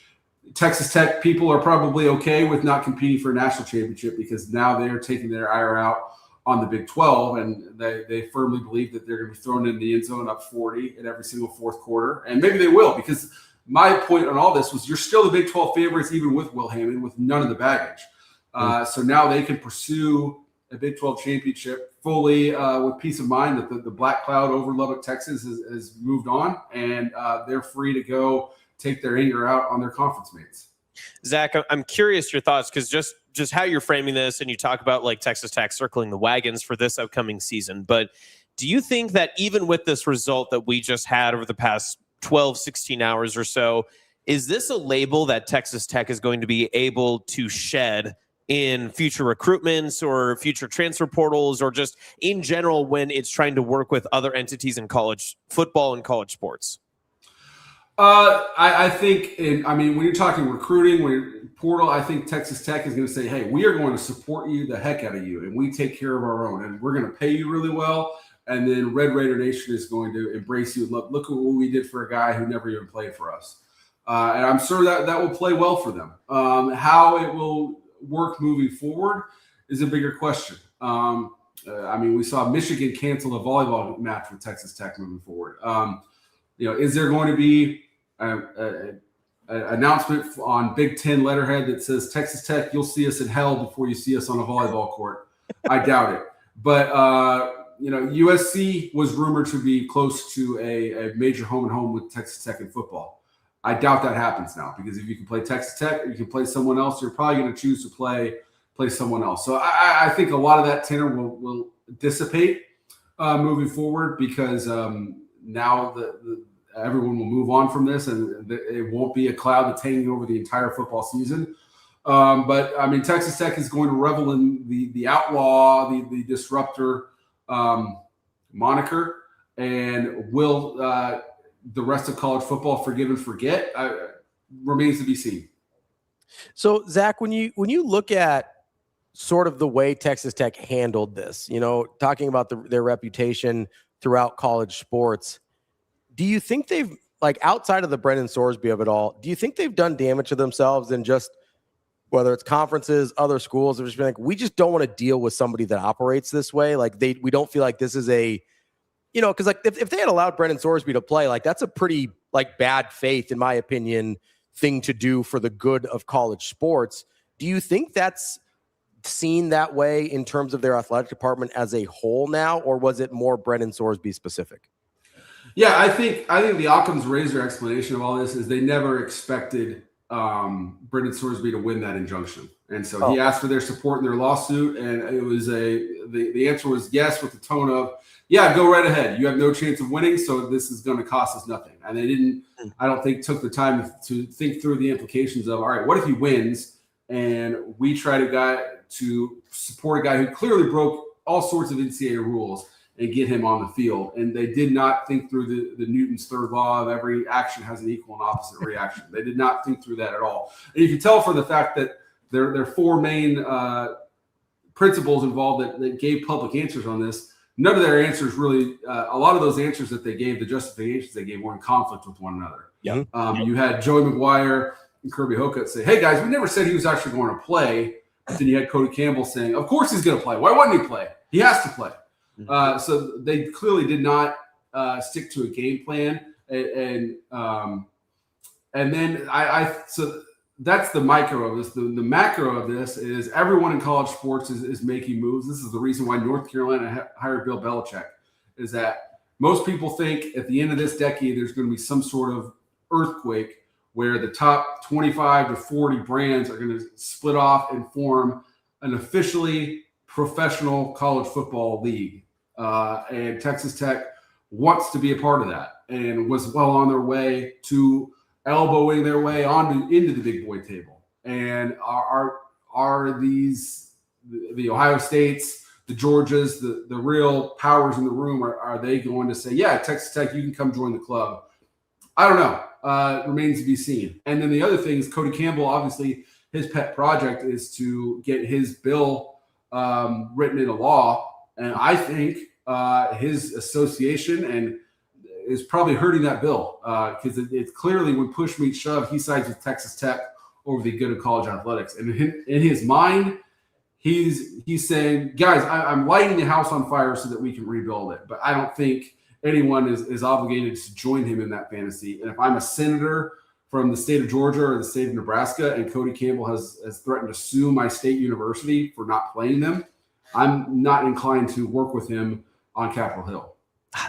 Texas Tech people are probably okay with not competing for a national championship, because now they are taking their ire out on the Big 12, and they firmly believe that they're going to be thrown in the end zone up 40 in every single fourth quarter. And maybe they will, because my point on all this was you're still the Big 12 favorites, even with Will Hammond, with none of the baggage. So now they can pursue a Big 12 championship fully with peace of mind that the black cloud over Lubbock, Texas has moved on, and they're free to go take their anger out on their conference mates. Zach, I'm curious your thoughts, because just how you're framing this, and you talk about like Texas Tech circling the wagons for this upcoming season. But do you think that even with this result that we just had over the past 12, 16 hours or so, is this a label that Texas Tech is going to be able to shed in future recruitments or future transfer portals, or just in general when it's trying to work with other entities in college football and college sports? I think, when you're talking recruiting, portal, I think Texas Tech is going to say, hey, we are going to support you the heck out of you, and we take care of our own, and we're going to pay you really well. And then Red Raider Nation is going to embrace you. Look at what we did for a guy who never even played for us. And I'm sure that will play well for them. How it will work moving forward is a bigger question. We saw Michigan cancel a volleyball match with Texas Tech moving forward. Is there going to be an announcement on Big Ten letterhead that says, Texas Tech, you'll see us in hell before you see us on a volleyball court? I doubt it. But, USC was rumored to be close to a major home-and-home with Texas Tech in football. I doubt that happens now, because if you can play Texas Tech or you can play someone else, you're probably going to choose to play someone else. So I think a lot of that tenor will dissipate moving forward, because now everyone will move on from this, and it won't be a cloud that's hanging over the entire football season. But Texas Tech is going to revel in the outlaw, the disruptor moniker, and will the rest of college football forgive and forget? Remains to be seen. So, Zach, when you look at sort of the way Texas Tech handled this, talking about their reputation throughout college sports, do you think they've, like, outside of the Brendan Sorsby of it all, do you think they've done damage to themselves, and just whether it's conferences, other schools, have just been like, we just don't want to deal with somebody that operates this way? Like, we don't feel like this is a, because like if they had allowed Brendan Sorsby to play, like, that's a pretty like bad faith, in my opinion, thing to do for the good of college sports. Do you think that's seen that way in terms of their athletic department as a whole now, or was it more Brendan Sorsby specific? Yeah, I think the Occam's razor explanation of all this is they never expected Brendan Sorsby to win that injunction. And so he asked for their support in their lawsuit, and it was the answer was yes, with the tone of, yeah, go right ahead. You have no chance of winning, so this is going to cost us nothing. And they didn't, I don't think, took the time to think through the implications of, all right, what if he wins and we try to support a guy who clearly broke all sorts of NCAA rules and get him on the field. And they did not think through the Newton's third law of every action has an equal and opposite reaction. They did not think through that at all. And you can tell from the fact that there are four main principles involved that gave public answers on this. None of their answers really, a lot of those answers that they gave, the justifications they gave, were in conflict with one another. You had Joey McGuire and Kirby Hocutt say, hey guys, we never said he was actually going to play. But then you had Cody Campbell saying, of course he's going to play. Why wouldn't he play? He has to play. So they clearly did not stick to a game plan. And then so that's the micro of this. The macro of this is everyone in college sports is making moves. This is the reason why North Carolina hired Bill Belichick, is that most people think at the end of this decade there's going to be some sort of earthquake where the top 25 to 40 brands are going to split off and form an officially professional college football league. And Texas Tech wants to be a part of that and was well on their way to elbowing their way into the big boy table. And are these the Ohio States, the Georgias, the real powers in the room? Are they going to say, yeah, Texas Tech, you can come join the club? I don't know. It remains to be seen. And then the other thing is Cody Campbell, obviously his pet project is to get his bill written into law. And I think his association and is probably hurting that bill because it's clearly, when push meets shove, he sides with Texas Tech over the good of college athletics. And in his mind, he's saying, guys, I'm lighting the house on fire so that we can rebuild it. But I don't think anyone is obligated to join him in that fantasy. And if I'm a senator from the state of Georgia or the state of Nebraska and Cody Campbell has threatened to sue my state university for not playing them, I'm not inclined to work with him on Capitol Hill.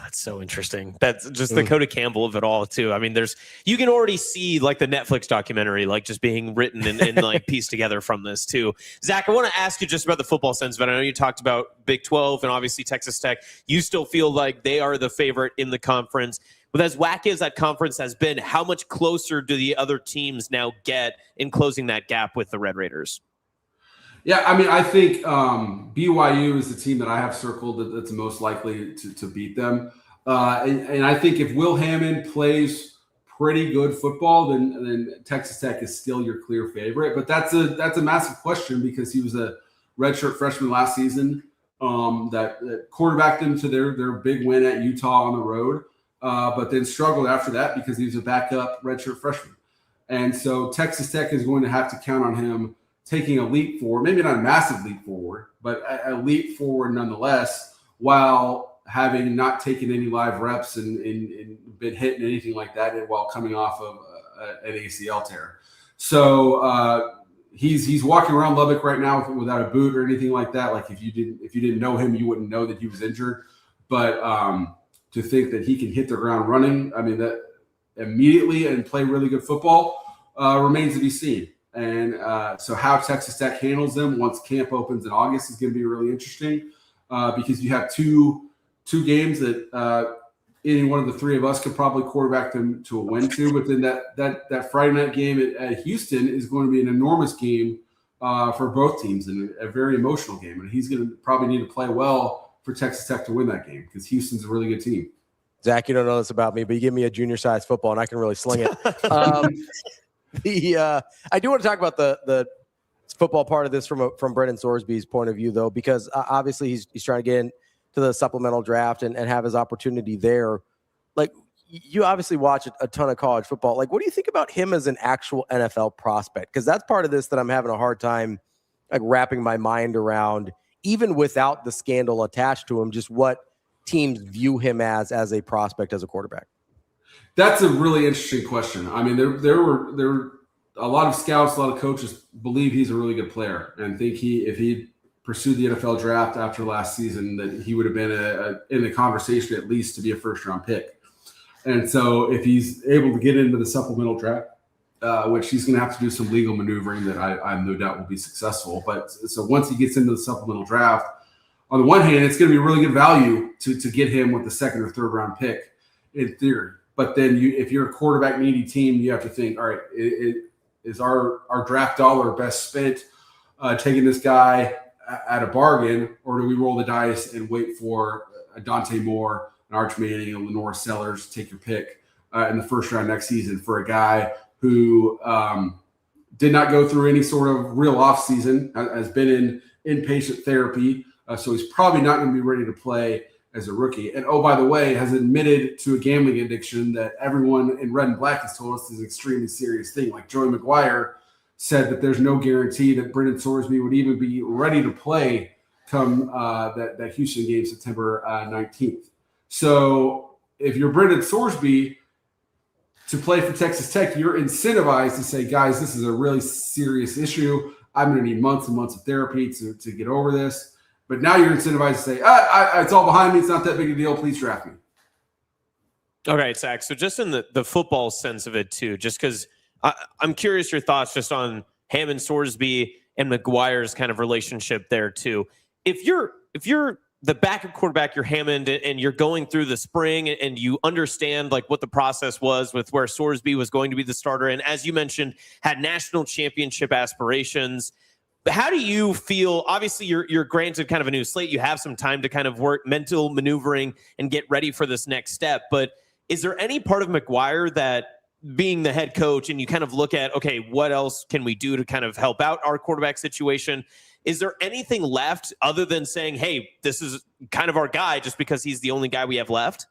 That's so interesting. That's just the Cody Campbell of it all too. I mean, you can already see like the Netflix documentary, like just being written and like pieced together from this too. Zach, I want to ask you just about the football sense, but I know you talked about Big 12 and obviously Texas Tech. You still feel like they are the favorite in the conference. But as wacky as that conference has been, how much closer do the other teams now get in closing that gap with the Red Raiders? Yeah, I mean, I think BYU is the team that I have circled that's most likely to beat them. And I think if Will Hammond plays pretty good football, then Texas Tech is still your clear favorite. But that's a massive question because he was a redshirt freshman last season that quarterbacked them to their big win at Utah on the road, but then struggled after that because he was a backup redshirt freshman. And so Texas Tech is going to have to count on him taking a leap forward, maybe not a massive leap forward, but a leap forward nonetheless, while having not taken any live reps and been hit and anything like that while coming off of an ACL tear. So he's walking around Lubbock right now without a boot or anything like that. Like if you didn't know him, you wouldn't know that he was injured. But to think that he can hit the ground running, I mean, that immediately and play really good football remains to be seen. And so how Texas Tech handles them once camp opens in August is going to be really interesting because you have two games that any one of the three of us could probably quarterback them to a win to. But then that Friday night game at Houston is going to be an enormous game for both teams and a very emotional game. And he's going to probably need to play well for Texas Tech to win that game because Houston's a really good team. Zach, you don't know this about me, but you give me a junior-sized football and I can really sling it. I do want to talk about the football part of this from Brendan Sorsby's point of view, though, because obviously he's trying to get into the supplemental draft and have his opportunity there. Like, you obviously watch a ton of college football. Like, what do you think about him as an actual NFL prospect? Because that's part of this that I'm having a hard time like wrapping my mind around, even without the scandal attached to him, just what teams view him as a prospect, as a quarterback. That's a really interesting question. I mean, there were a lot of scouts, a lot of coaches believe he's a really good player and think if he pursued the NFL draft after last season, that he would have been in the conversation at least to be a first-round pick. And so if he's able to get into the supplemental draft which he's going to have to do some legal maneuvering that I have no doubt will be successful. But so once he gets into the supplemental draft, on the one hand, it's going to be really good value to get him with the second or third round pick in theory. But then if you're a quarterback needy team, you have to think, all right, is our draft dollar best spent taking this guy at a bargain, or do we roll the dice and wait for a Dante Moore, an Arch Manning, a Lenore Sellers, take your pick in the first round next season for a guy who did not go through any sort of real offseason, has been in inpatient therapy, so he's probably not going to be ready to play as a rookie. And oh, by the way, has admitted to a gambling addiction that everyone in red and black has told us is an extremely serious thing. Like Joey McGuire said that there's no guarantee that Brendan Sorsby would even be ready to play come that Houston game September 19th. So if you're Brendan Sorsby to play for Texas Tech, you're incentivized to say, guys, this is a really serious issue. I'm going to need months and months of therapy to get over this. But now you're incentivized to say, it's all behind me. It's not that big a deal. Please draft me. All right, Zach. So just in the football sense of it too, just because I'm curious your thoughts just on Hammond, Sorsby, and McGuire's kind of relationship there too. If you're the backup quarterback, you're Hammond, and you're going through the spring and you understand like what the process was with where Sorsby was going to be the starter, and as you mentioned, had national championship aspirations. But how do you feel? Obviously, you're granted kind of a new slate. You have some time to kind of work mental maneuvering and get ready for this next step. But is there any part of McGuire that, being the head coach, and you kind of look at, okay, what else can we do to kind of help out our quarterback situation? Is there anything left other than saying, hey, this is kind of our guy just because he's the only guy we have left?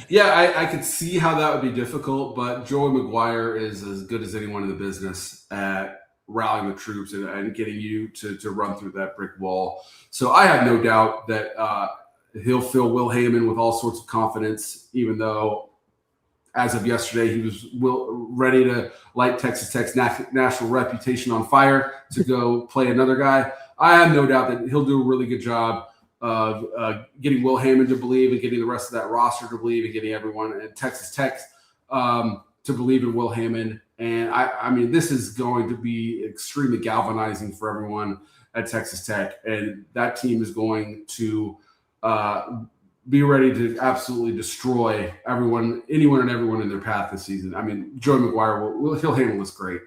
Yeah, I could see how that would be difficult, but Joey McGuire is as good as anyone in the business at rallying the troops and getting you to run through that brick wall. So I have no doubt that he'll fill Will Hammond with all sorts of confidence, even though as of yesterday, he was ready to light Texas Tech's national reputation on fire to go play another guy. I have no doubt that he'll do a really good job of getting Will Hammond to believe and getting the rest of that roster to believe and getting everyone at Texas Tech to believe in Will Hammond. And I mean, this is going to be extremely galvanizing for everyone at Texas Tech. And that team is going to be ready to absolutely destroy anyone and everyone in their path this season. I mean, Joey McGuire, he'll handle this great.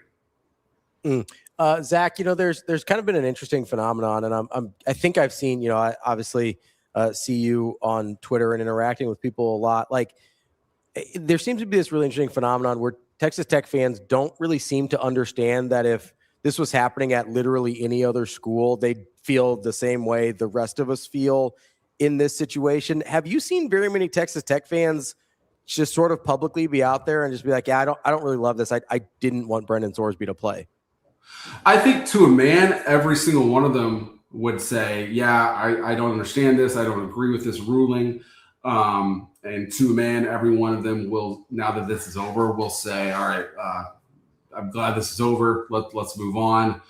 Zach, there's kind of been an interesting phenomenon, and I think I've seen, I obviously see you on Twitter and interacting with people a lot. Like, there seems to be this really interesting phenomenon where Texas Tech fans don't really seem to understand that if this was happening at literally any other school, they'd feel the same way the rest of us feel in this situation. Have you seen very many Texas Tech fans just sort of publicly be out there and just be like, yeah, I don't really love this. I didn't want Brendan Sorsby to play? I think to a man, every single one of them would say, yeah, I don't understand this. I don't agree with this ruling. And to a man, every one of them will, now that this is over, will say, all right, I'm glad this is over. Let's move on.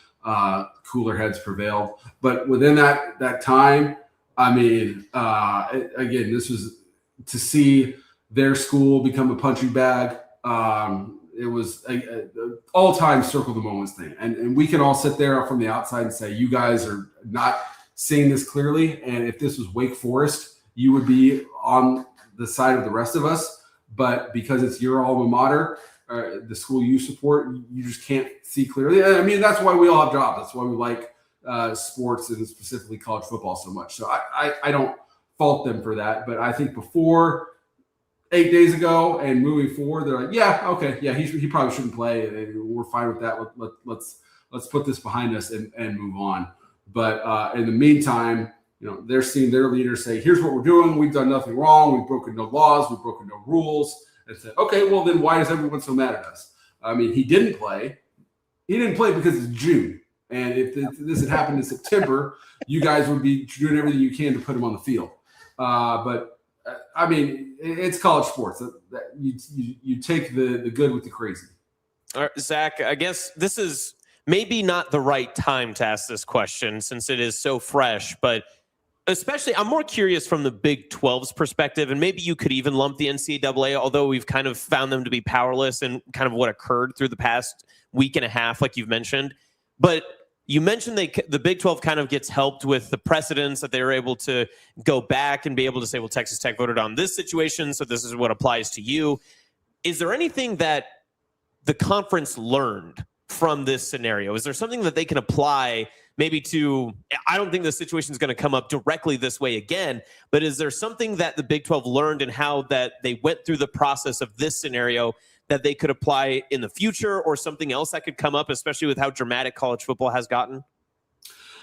Cooler heads prevailed. But within that time, I mean, again, this was to see their school become a punching bag. It was a all-time circle the moments thing. And we can all sit there from the outside and say, you guys are not seeing this clearly. And if this was Wake Forest, you would be on the side of the rest of us. But because it's your alma mater, the school you support, you just can't see clearly. I mean, that's why we all have jobs. That's why we like sports and specifically college football so much. So I don't fault them for that. But I think before 8 days ago and moving forward, they're like, yeah, okay, yeah, he probably shouldn't play. And we're fine with that. Let's put this behind us and move on. But in the meantime, they're seeing their leaders say, here's what we're doing. We've done nothing wrong. We've broken no laws. We've broken no rules. And said, okay, well, then why is everyone so mad at us? I mean, he didn't play. He didn't play because it's June. And if this had happened in September, you guys would be doing everything you can to put him on the field. But I mean, it's college sports. You take the good with the crazy. All right, Zach, I guess this is maybe not the right time to ask this question since it is so fresh, but especially, I'm more curious from the Big 12's perspective, and maybe you could even lump the NCAA, although we've kind of found them to be powerless and kind of what occurred through the past week and a half, like you've mentioned. But you mentioned the Big 12 kind of gets helped with the precedents that they were able to go back and be able to say, well, Texas Tech voted on this situation, so this is what applies to you. Is there anything that the conference learned from this scenario? Is there something that they can apply maybe to, I don't think the situation is going to come up directly this way again, but is there something that the Big 12 learned and how that they went through the process of this scenario that they could apply in the future, or something else that could come up, especially with how dramatic college football has gotten?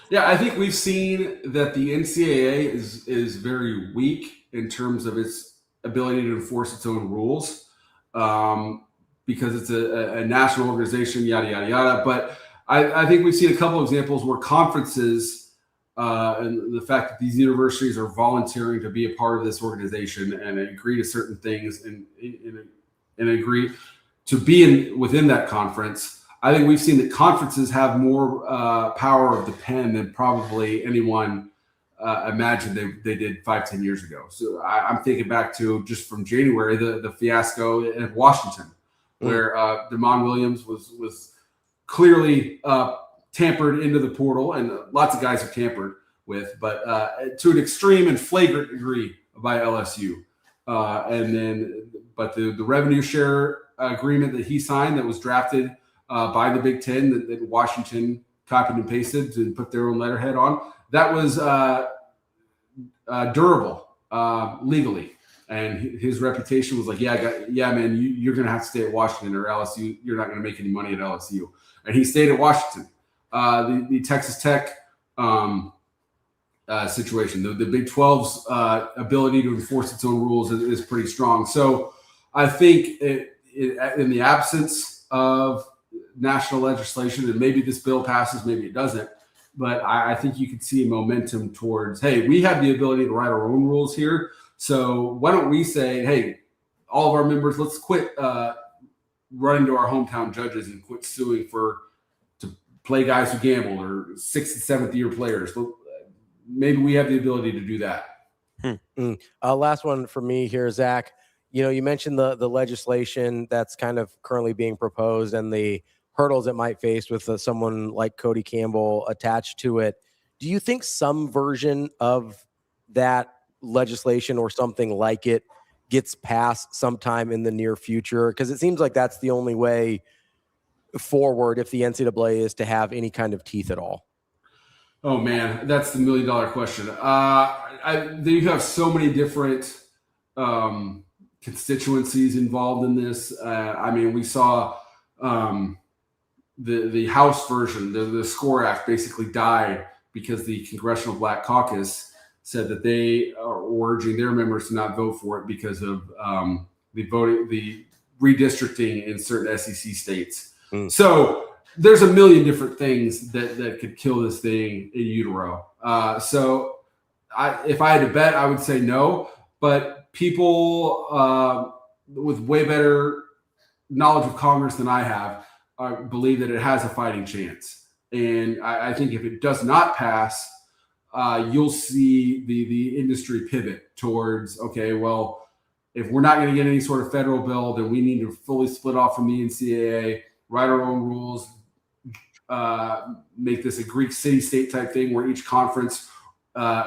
Yeah, I think we've seen that the NCAA is very weak in terms of its ability to enforce its own rules, because it's a national organization, yada, yada, yada. But I think we've seen a couple of examples where conferences and the fact that these universities are volunteering to be a part of this organization and agree to certain things and agree to be within that conference. I think we've seen that conferences have more power of the pen than probably anyone imagined they did 5-10 years ago. So I'm thinking back to just from January, the fiasco in Washington, where Damon Williams was clearly tampered into the portal, and lots of guys are tampered with, but to an extreme and flagrant degree by LSU. But the revenue share agreement that he signed that was drafted by the Big Ten that Washington copied and pasted and put their own letterhead on, that was durable legally. And his reputation was like, yeah, man, you're going to have to stay at Washington, or LSU, you're not going to make any money at LSU. And he stayed at Washington. The Texas Tech situation, the Big 12's ability to enforce its own rules is pretty strong. So I think in the absence of national legislation, and maybe this bill passes, maybe it doesn't, but I think you could see momentum towards, hey, we have the ability to write our own rules here. So why don't we say, hey, all of our members, let's quit running to our hometown judges and quit suing to play guys who gambled or 6th and 7th year players. Maybe we have the ability to do that. Last one for me here, Zach. You mentioned the legislation that's kind of currently being proposed and the hurdles it might face with someone like Cody Campbell attached to it. Do you think some version of that legislation or something like it gets passed sometime in the near future? Because it seems like that's the only way forward if the NCAA is to have any kind of teeth at all. Oh man, that's the $1 million question. You have so many different constituencies involved in this. We saw the House version, the SCORE Act, basically died because the Congressional Black Caucus said that they are urging their members to not vote for it because of the redistricting in certain SEC states. So there's a million different things that could kill this thing in utero. So if I had to bet, I would say no. But people with way better knowledge of Congress than I have believe that it has a fighting chance. And I think if it does not pass, you'll see the industry pivot towards, okay, well, if we're not going to get any sort of federal bill, then we need to fully split off from the NCAA, write our own rules, make this a Greek city-state type thing where each conference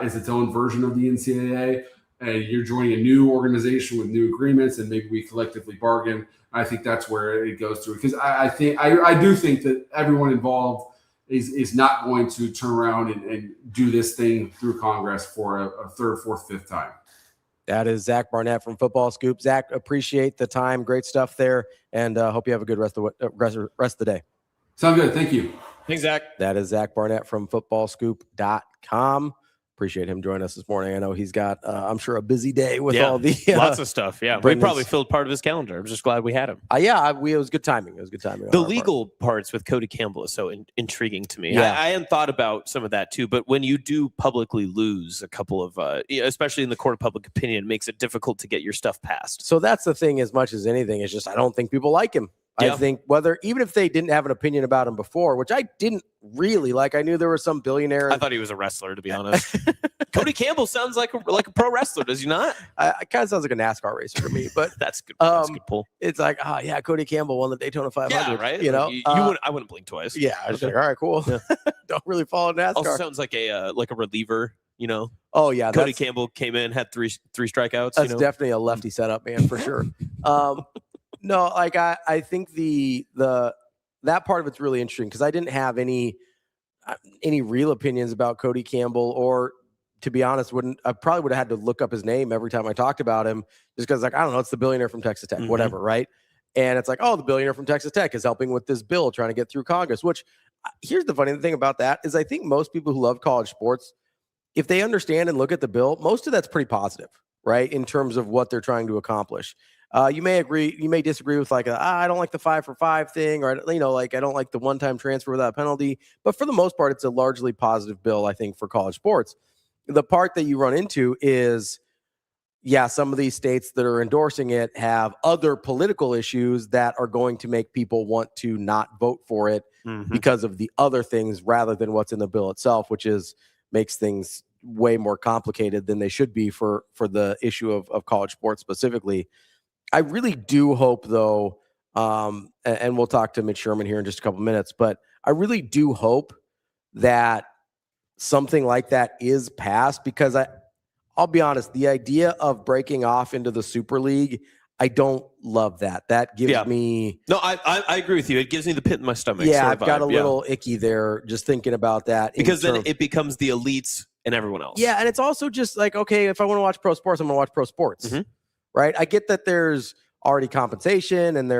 is its own version of the NCAA, and you're joining a new organization with new agreements, and maybe we collectively bargain. I think that's where it goes through, because I do think that everyone involved is not going to turn around and do this thing through Congress for a third, fourth, fifth time. That is Zach Barnett from Football Scoop. Zach, appreciate the time. Great stuff there, and hope you have a good rest of the day. Sounds good. Thank you. Thanks, Zach. That is Zach Barnett from footballscoop.com. Appreciate him joining us this morning. I know he's got, I'm sure, a busy day with all the lots of stuff. Yeah, we probably filled part of his calendar. I'm just glad we had him. It was good timing. It was good timing. The legal parts with Cody Campbell is so intriguing to me. Yeah. I hadn't thought about some of that too. But when you do publicly lose a couple of, especially in the court of public opinion, it makes it difficult to get your stuff passed. So that's the thing. As much as anything, is just I don't think people like him. I think even if they didn't have an opinion about him before, which I didn't really like, I knew there was some billionaire. I thought he was a wrestler, to be honest. Cody Campbell sounds like a pro wrestler, does he not? It kind of sounds like a NASCAR racer to me, but that's good. That's a good pull. It's like, yeah, Cody Campbell won the Daytona 500. Yeah, right. You know, I wouldn't blink twice. Yeah, I was like, all right, cool. Yeah. Don't really follow NASCAR. Also sounds like a reliever. You know. Oh yeah, Cody Campbell came in, had three strikeouts. That's definitely a lefty setup, man, for sure. No, like I think that part of it's really interesting because I didn't have any real opinions about Cody Campbell, or to be honest, I probably would have had to look up his name every time I talked about him, just because, like, I don't know, it's the billionaire from Texas Tech, whatever, right? And it's like, oh, the billionaire from Texas Tech is helping with this bill, trying to get through Congress. Which, here's the funny thing about that is, I think most people who love college sports, if they understand and look at the bill, most of that's pretty positive, right, in terms of what they're trying to accomplish. You may agree, you may disagree with like, I don't like the 5-for-5 thing, or, like, I don't like the one-time transfer without a penalty. But for the most part, it's a largely positive bill, I think, for college sports. The part that you run into is, yeah, some of these states that are endorsing it have other political issues that are going to make people want to not vote for it because of the other things rather than what's in the bill itself, which makes things way more complicated than they should be for the issue of college sports specifically. I really do hope, though, and we'll talk to Mitch Sherman here in just a couple minutes, but I really do hope that something like that is passed, because I'll be honest, the idea of breaking off into the Super League, I don't love that. That gives me... No, I agree with you. It gives me the pit in my stomach. Yeah, I've got a little icky there just thinking about that. Because then it becomes the elites and everyone else. Yeah, and it's also just like, okay, if I want to watch pro sports, I'm going to watch pro sports. Right? I get that there's already compensation and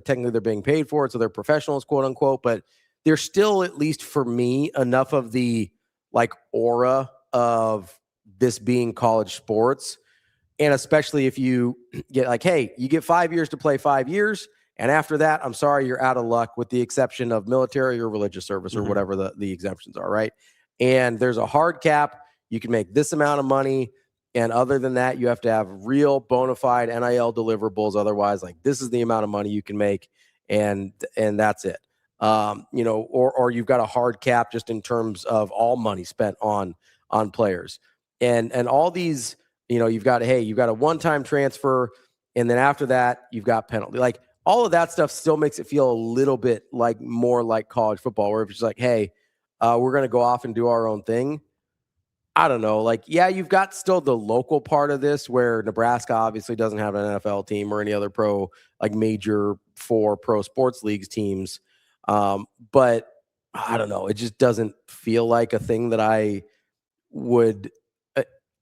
technically they're being paid for it, so they're professionals, quote unquote, but there's still, at least for me, enough of the like aura of this being college sports. And especially if you get like, hey, you get 5 years to play 5 years, and after that, I'm sorry, you're out of luck, with the exception of military or religious service or whatever the exemptions are, right? And there's a hard cap. You can make this amount of money. And other than that, you have to have real bona fide NIL deliverables. Otherwise, like, this is the amount of money you can make, and that's it. Or you've got a hard cap just in terms of all money spent on players, and all these, you've got a one-time transfer, and then after that, you've got penalty. Like, all of that stuff still makes it feel a little bit like more like college football, where if it's like, hey, we're going to go off and do our own thing. I don't know. Like, yeah, you've got still the local part of this where Nebraska obviously doesn't have an NFL team or any other major 4 pro sports leagues teams. But I don't know. It just doesn't feel like a thing that I would,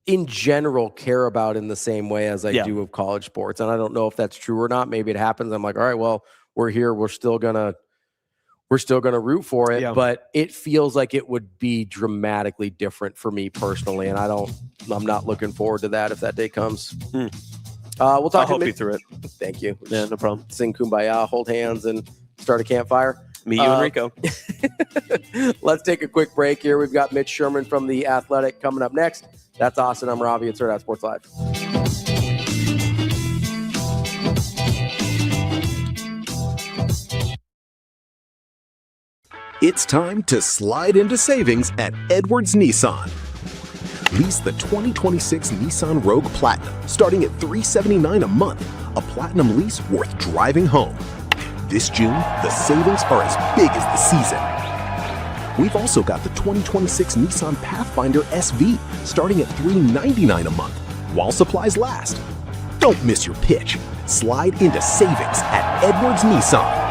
in general, care about in the same way as I do of college sports. And I don't know if that's true or not. Maybe it happens. I'm like, all right, well, we're here. We're still gonna root for it, but it feels like it would be dramatically different for me personally, and I'm not looking forward to that if that day comes. We'll talk. I'll help you through it. Thank you. Yeah, no problem. Sing Kumbaya, hold hands, and start a campfire. Me, you, and Rico. Let's take a quick break here. We've got Mitch Sherman from The Athletic coming up next. That's Austin. I'm Ravi. It's Hurrdat Sports Live. It's time to slide into savings at Edwards Nissan. Lease the 2026 Nissan Rogue Platinum starting at $379 a month, a platinum lease worth driving home. This June, the savings are as big as the season. We've also got the 2026 Nissan Pathfinder SV starting at $399 a month while supplies last. Don't miss your pitch. Slide into savings at Edwards Nissan.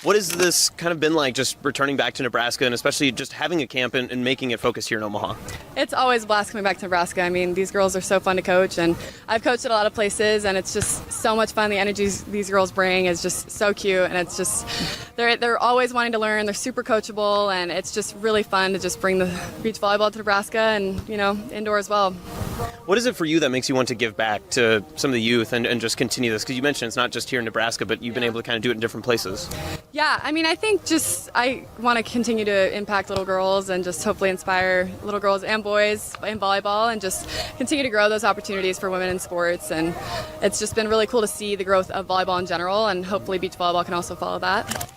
What has this kind of been like, just returning back to Nebraska, and especially just having a camp and making it focus here in Omaha? It's always a blast coming back to Nebraska. I mean, these girls are so fun to coach, and I've coached at a lot of places, and it's just so much fun. The energy these girls bring is just so cute, and it's just, they're always wanting to learn. They're super coachable, and it's just really fun to just bring the beach volleyball to Nebraska and, indoor as well. What is it for you that makes you want to give back to some of the youth and just continue this? Because you mentioned it's not just here in Nebraska, but you've been able to kind of do it in different places. Yeah, I mean, I think I want to continue to impact little girls and just hopefully inspire little girls and boys in volleyball and just continue to grow those opportunities for women in sports. And it's just been really cool to see the growth of volleyball in general, and hopefully beach volleyball can also follow that.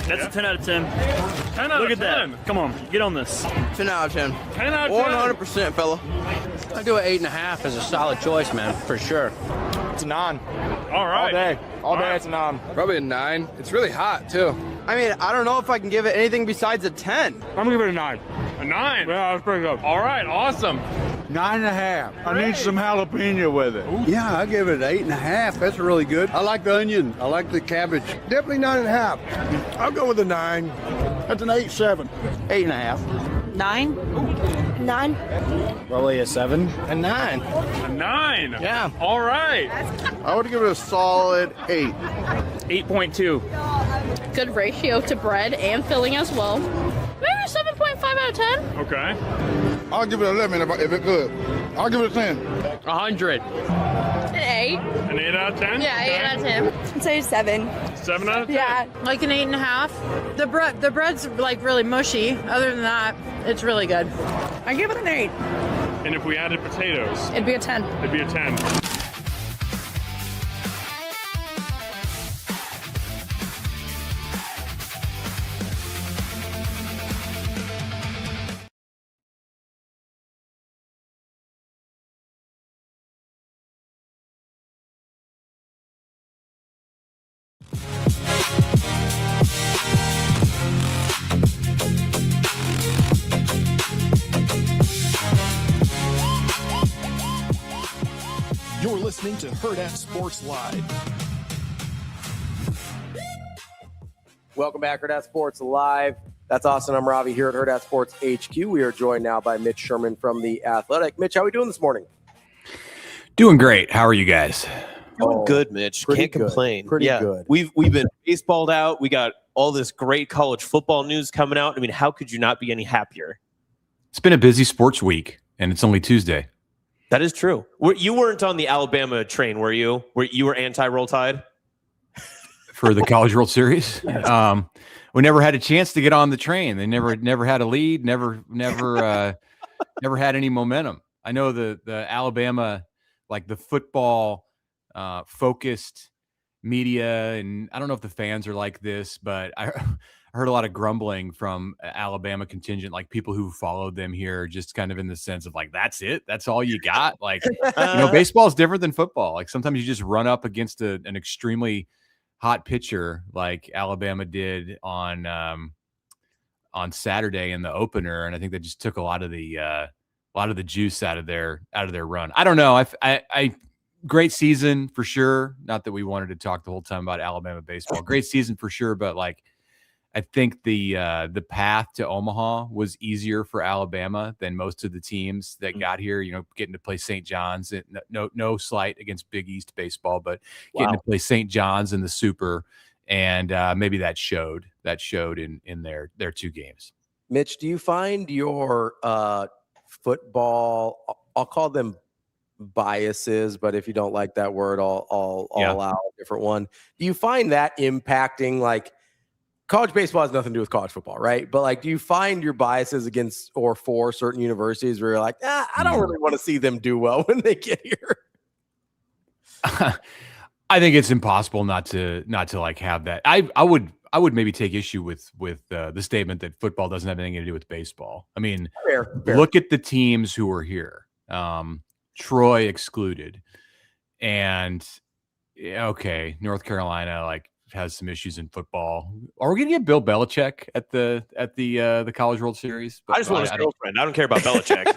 That's a 10 out of 10. 10 out Look of 10. At that. Come on, get on this. 10 out of 10. 10 out of 10. 100%, fella. I do an 8.5 as a solid choice, man, for sure. It's a 9. All right. All day it's a 9. Probably a 9. It's really hot, too. I mean, I don't know if I can give it anything besides a 10. I'm going to give it a 9. A 9? Yeah, that's pretty good. All right, awesome. 9.5. I need some jalapeno with it. Yeah, I give it an 8.5. That's really good. I like the onion. I like the cabbage. Definitely 9.5. I'll go with a 9. That's an 8.7. 8.5. 9? 9? Probably a 7. A 9. A 9? Yeah. All right. I would give it a solid 8. 8.2. Good ratio to bread and filling as well. Maybe 7.5 out of 10. Okay. I'll give it 11 if it's good. I'll give it a 10. 100. An 8. An 8 out of 10? Yeah, 8 out of 10. I'd say 7. 7 out of 10? Yeah, like an 8.5. The bread's like really mushy. Other than that, it's really good. I give it an 8. And if we added potatoes? It'd be a 10. It'd be a 10. You're listening to Hurrdat Sports Live. Welcome back, Hurrdat Sports Live. That's Austin. I'm Ravi here at Hurrdat Sports HQ. We are joined now by Mitch Sherman from The Athletic. Mitch, how are we doing this morning? Doing great. How are you guys? Doing good, Mitch. Can't complain. Pretty good. We've been baseballed out. We got all this great college football news coming out. I mean, how could you not be any happier? It's been a busy sports week, and it's only Tuesday. That is true. You weren't on the Alabama train, were you? You were anti-Roll Tide? For the College World Series? We never had a chance to get on the train. They never had a lead, never had any momentum. I know the Alabama, like the football focused media, and I don't know if the fans are like this, but I heard a lot of grumbling from Alabama contingent, like people who followed them here, just kind of in the sense of like, that's it, that's all you got. Like, baseball is different than football. Like sometimes you just run up against an extremely hot pitcher, like Alabama did on Saturday in the opener, and I think that just took a lot of the juice out of their run. I don't know. I great season for sure. Not that we wanted to talk the whole time about Alabama baseball. Great season for sure, but like I think the path to Omaha was easier for Alabama than most of the teams that got here. Getting to play St. John's. No slight against Big East baseball, but getting to play St. John's in the Super, and maybe that showed in their two games. Mitch, do you find your football? I'll call them biases, but if you don't like that word, I'll allow a different one. Do you find that impacting, like, college baseball has nothing to do with college football, right? But like, do you find your biases against or for certain universities where you're like, I don't really want to see them do well when they get here? I think it's impossible not to like have that. I would maybe take issue with the statement that football doesn't have anything to do with baseball. I mean, fair. Look at the teams who are here. Troy excluded, and okay, North Carolina like has some issues in football. Are we going to get Bill Belichick at the College World Series? I just want his girlfriend. I don't care about Belichick.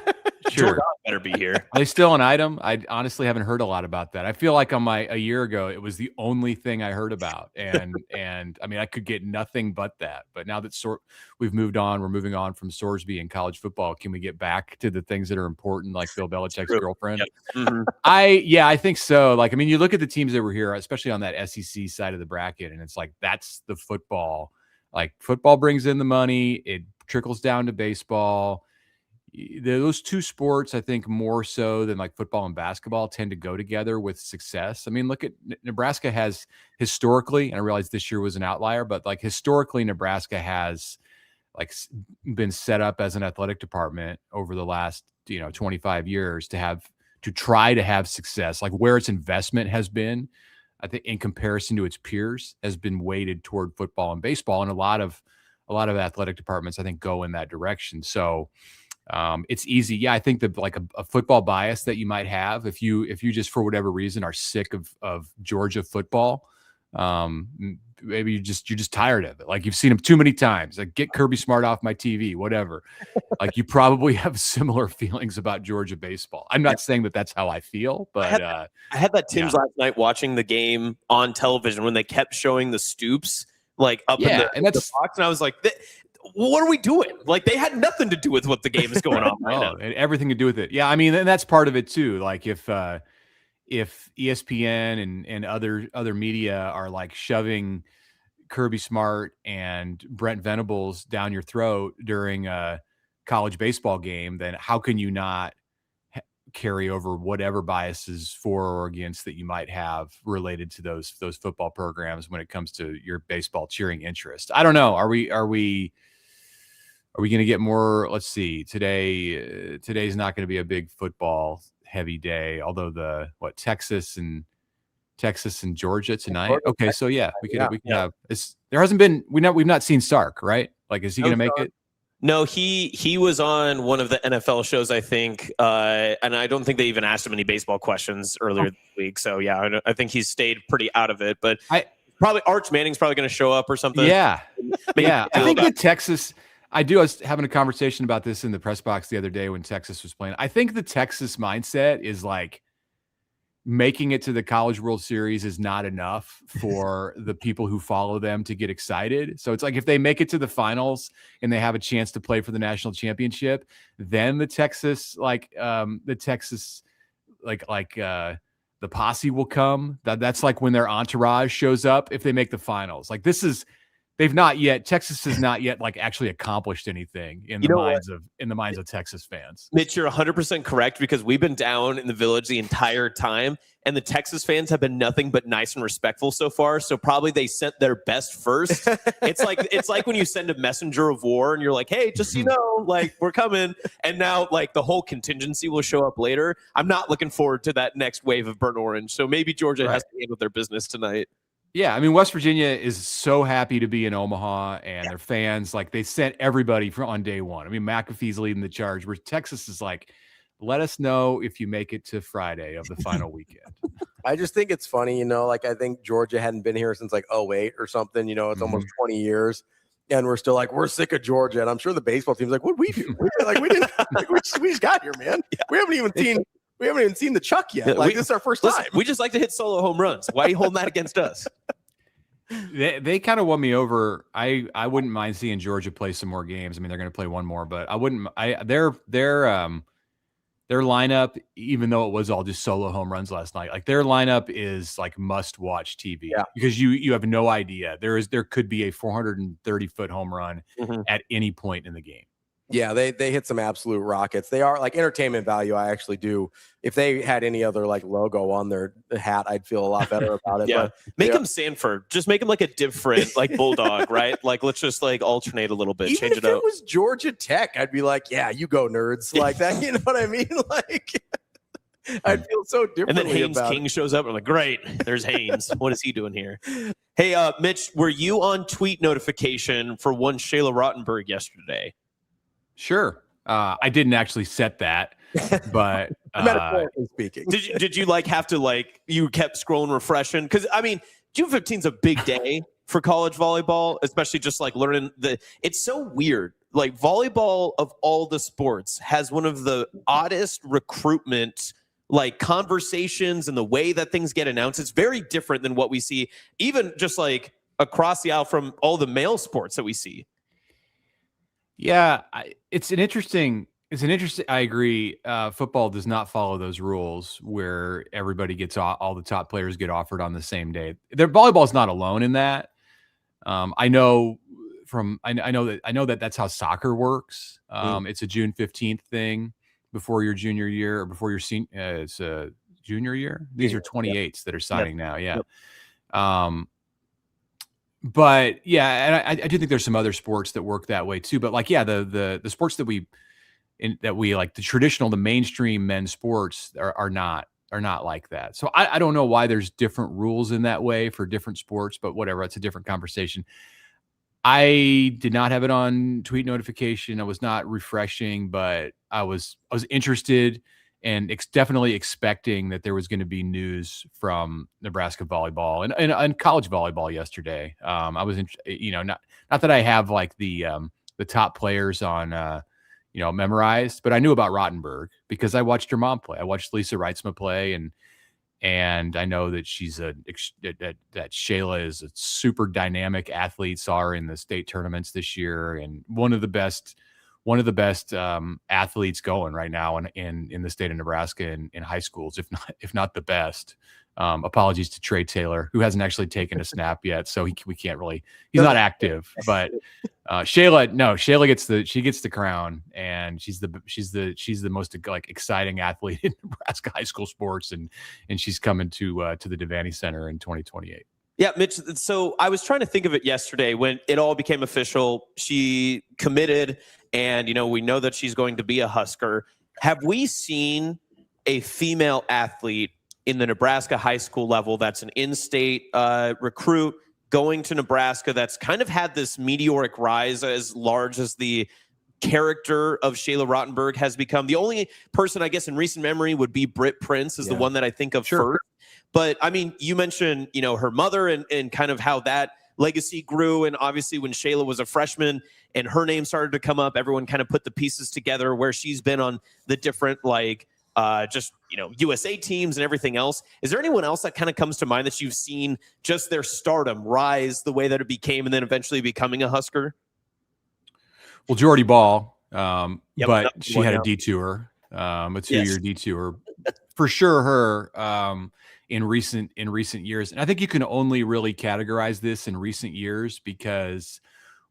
Sure. Better be here. Are they still an item? I honestly haven't heard a lot about that. I feel like a year ago, it was the only thing I heard about. And I mean, I could get nothing but that. But now that we've moved on, we're moving on from Sorsby and college football. Can we get back to the things that are important, like Bill Belichick's girlfriend? Yep. Mm-hmm. I think so. Like, I mean, you look at the teams that were here, especially on that SEC side of the bracket, and it's like, that's the football. Like, football brings in the money. It trickles down to baseball. Those two sports, I think, more so than like football and basketball, tend to go together with success. I mean, look at Nebraska has historically, and I realize this year was an outlier, but like historically, Nebraska has like been set up as an athletic department over the last 25 years to try to have success. Like, where its investment has been, I think, in comparison to its peers, has been weighted toward football and baseball, and a lot of athletic departments, I think, go in that direction. So it's easy. Yeah, I think that like a football bias that you might have if you just for whatever reason are sick of Georgia football, maybe you're just tired of it. Like, you've seen them too many times. Like, get Kirby Smart off my TV, whatever. Like, you probably have similar feelings about Georgia baseball. I'm not saying that that's how I feel, but I had that Tim's last night watching the game on television when they kept showing the Stoops like up in the box, and I was like, what are we doing? Like, they had nothing to do with what the game is going on right now. And everything to do with it. Yeah, I mean, and that's part of it too. Like, if ESPN and other media are like shoving Kirby Smart and Brent Venables down your throat during a college baseball game, then how can you not carry over whatever biases for or against that you might have related to those football programs when it comes to your baseball cheering interest? I don't know. Are we going to get more? Let's see. Today's not going to be a big football heavy day, although Texas and Georgia tonight. Okay, so yeah, we can have. There hasn't been. We've not seen Sark, right? Like, is he going to make it? No, he was on one of the NFL shows, I think, and I don't think they even asked him any baseball questions earlier this week. So yeah, I think he's stayed pretty out of it. But probably Arch Manning's probably going to show up or something. Yeah, yeah. I think that Texas. I was having a conversation about this in the press box the other day when Texas was playing. I think the Texas mindset is like, making it to the College World Series is not enough for the people who follow them to get excited. So it's like, if they make it to the finals and they have a chance to play for the national championship, then the Texas the posse will come. That's like when their entourage shows up if they make the finals. Like, Texas has not yet like actually accomplished anything in the minds of Texas fans. Mitch, you're 100% correct, because we've been down in the Village the entire time, and the Texas fans have been nothing but nice and respectful so far. So probably they sent their best first. It's like when you send a messenger of war and you're like, hey, just so you know, like, we're coming, and now like the whole contingency will show up later. I'm not looking forward to that next wave of burnt orange. So maybe Georgia has to handle their business tonight. Yeah, I mean, West Virginia is so happy to be in Omaha, and their fans, like, they sent everybody on day one. I mean, McAfee's leading the charge, where Texas is like, let us know if you make it to Friday of the final weekend. I just think it's funny, like, I think Georgia hadn't been here since like 2008 or something, it's almost 20 years. And we're still like, we're sick of Georgia. And I'm sure the baseball team's like, what'd we do? We just got here, man. Yeah. We haven't even seen the Chuck yet. This is our first time. We just like to hit solo home runs. Why are you holding that against us? They kind of won me over. I wouldn't mind seeing Georgia play some more games. I mean, they're going to play one more, but I wouldn't. Their lineup, even though it was all just solo home runs last night, like, their lineup is like must-watch TV. Yeah. Because you have no idea. There could be a 430-foot home run at any point in the game. Yeah, they hit some absolute rockets. They are like entertainment value. I actually do. If they had any other like logo on their hat, I'd feel a lot better about it. Yeah, but, make them Sanford. Just make them like a different like Bulldog, right? Like, let's just like alternate a little bit, change it up. If it was Georgia Tech, I'd be like, yeah, you go, nerds, like that. You know what I mean? Like, I'd feel so differently. And then Haynes King shows up. I'm like, great, there's Haynes. What is he doing here? Hey, Mitch, were you on tweet notification for one Shayla Rautenberg yesterday? Sure. I didn't actually set that, but metaphorically speaking, did you like have to like, you kept scrolling, refreshing? Because I mean, June 15th is a big day for college volleyball, especially just like learning it's so weird. like volleyball of all the sports has one of the oddest recruitment like conversations and the way that things get announced. It's very different than what we see, even just like across the aisle from all the male sports that we see. Yeah, it's an interesting. I agree. Football does not follow those rules where everybody gets all the top players get offered on the same day. Volleyball is not alone in that. I know that that's how soccer works. It's a June 15th thing before your junior year or before your senior. It's a junior year. These are 28s that are signing now. Yeah. But yeah, and I do think there's some other sports that work that way too. But like, yeah, the sports that we like, the mainstream men's sports are not like that. So I don't know why there's different rules in that way for different sports, but whatever, it's a different conversation. I did not have it on tweet notification. I was not refreshing, but I was interested and definitely expecting that there was going to be news from Nebraska volleyball and college volleyball yesterday. I was, not that I have like the top players on, memorized, but I knew about Rautenberg because I watched her mom play. I watched Lisa Reitzma play, and I know that that Shayla is a super dynamic athlete. Saw her in the state tournaments this year, and one of the best athletes going right now in the state of Nebraska in high schools, if not the best. Apologies to Trey Taylor, who hasn't actually taken a snap yet, so we can't really. He's not active, but Shayla gets the crown, and she's the most like exciting athlete in Nebraska high school sports, and she's coming to the Devaney Center in 2028. Yeah, Mitch. So I was trying to think of it yesterday when it all became official. She committed, and we know that she's going to be a Husker. Have we seen a female athlete in the Nebraska high school level that's an in-state recruit going to Nebraska that's kind of had this meteoric rise as large as the character of Shayla Rautenberg has become? The only person, I guess, in recent memory would be Britt Prince is the one that I think of first. But I mean, you mentioned, her mother and kind of how that legacy grew. And obviously when Shayla was a freshman and her name started to come up, everyone kind of put the pieces together where she's been on the different USA teams and everything else. Is there anyone else that kind of comes to mind that you've seen just their stardom rise the way that it became and then eventually becoming a Husker? Well, Jordy Ball, but she had a detour, a 2-year detour. For sure, her in recent years. And I think you can only really categorize this in recent years because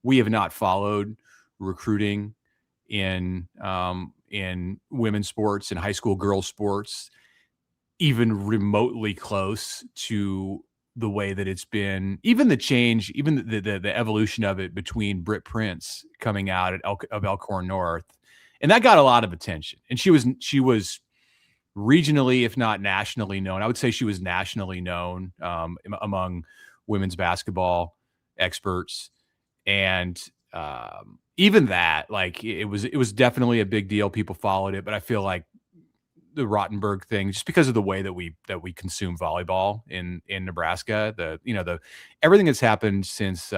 we have not followed recruiting in women's sports and high school girls sports even remotely close to the way that it's been, even the change, even the evolution of it between Britt Prince coming out of Elkhorn North. And that got a lot of attention. And she was regionally, if not nationally known. I would say she was nationally known among women's basketball experts. And even that, like, it was definitely a big deal. People followed it, but I feel like the Rautenberg thing, just because of the way that we consume volleyball in Nebraska, everything that's happened since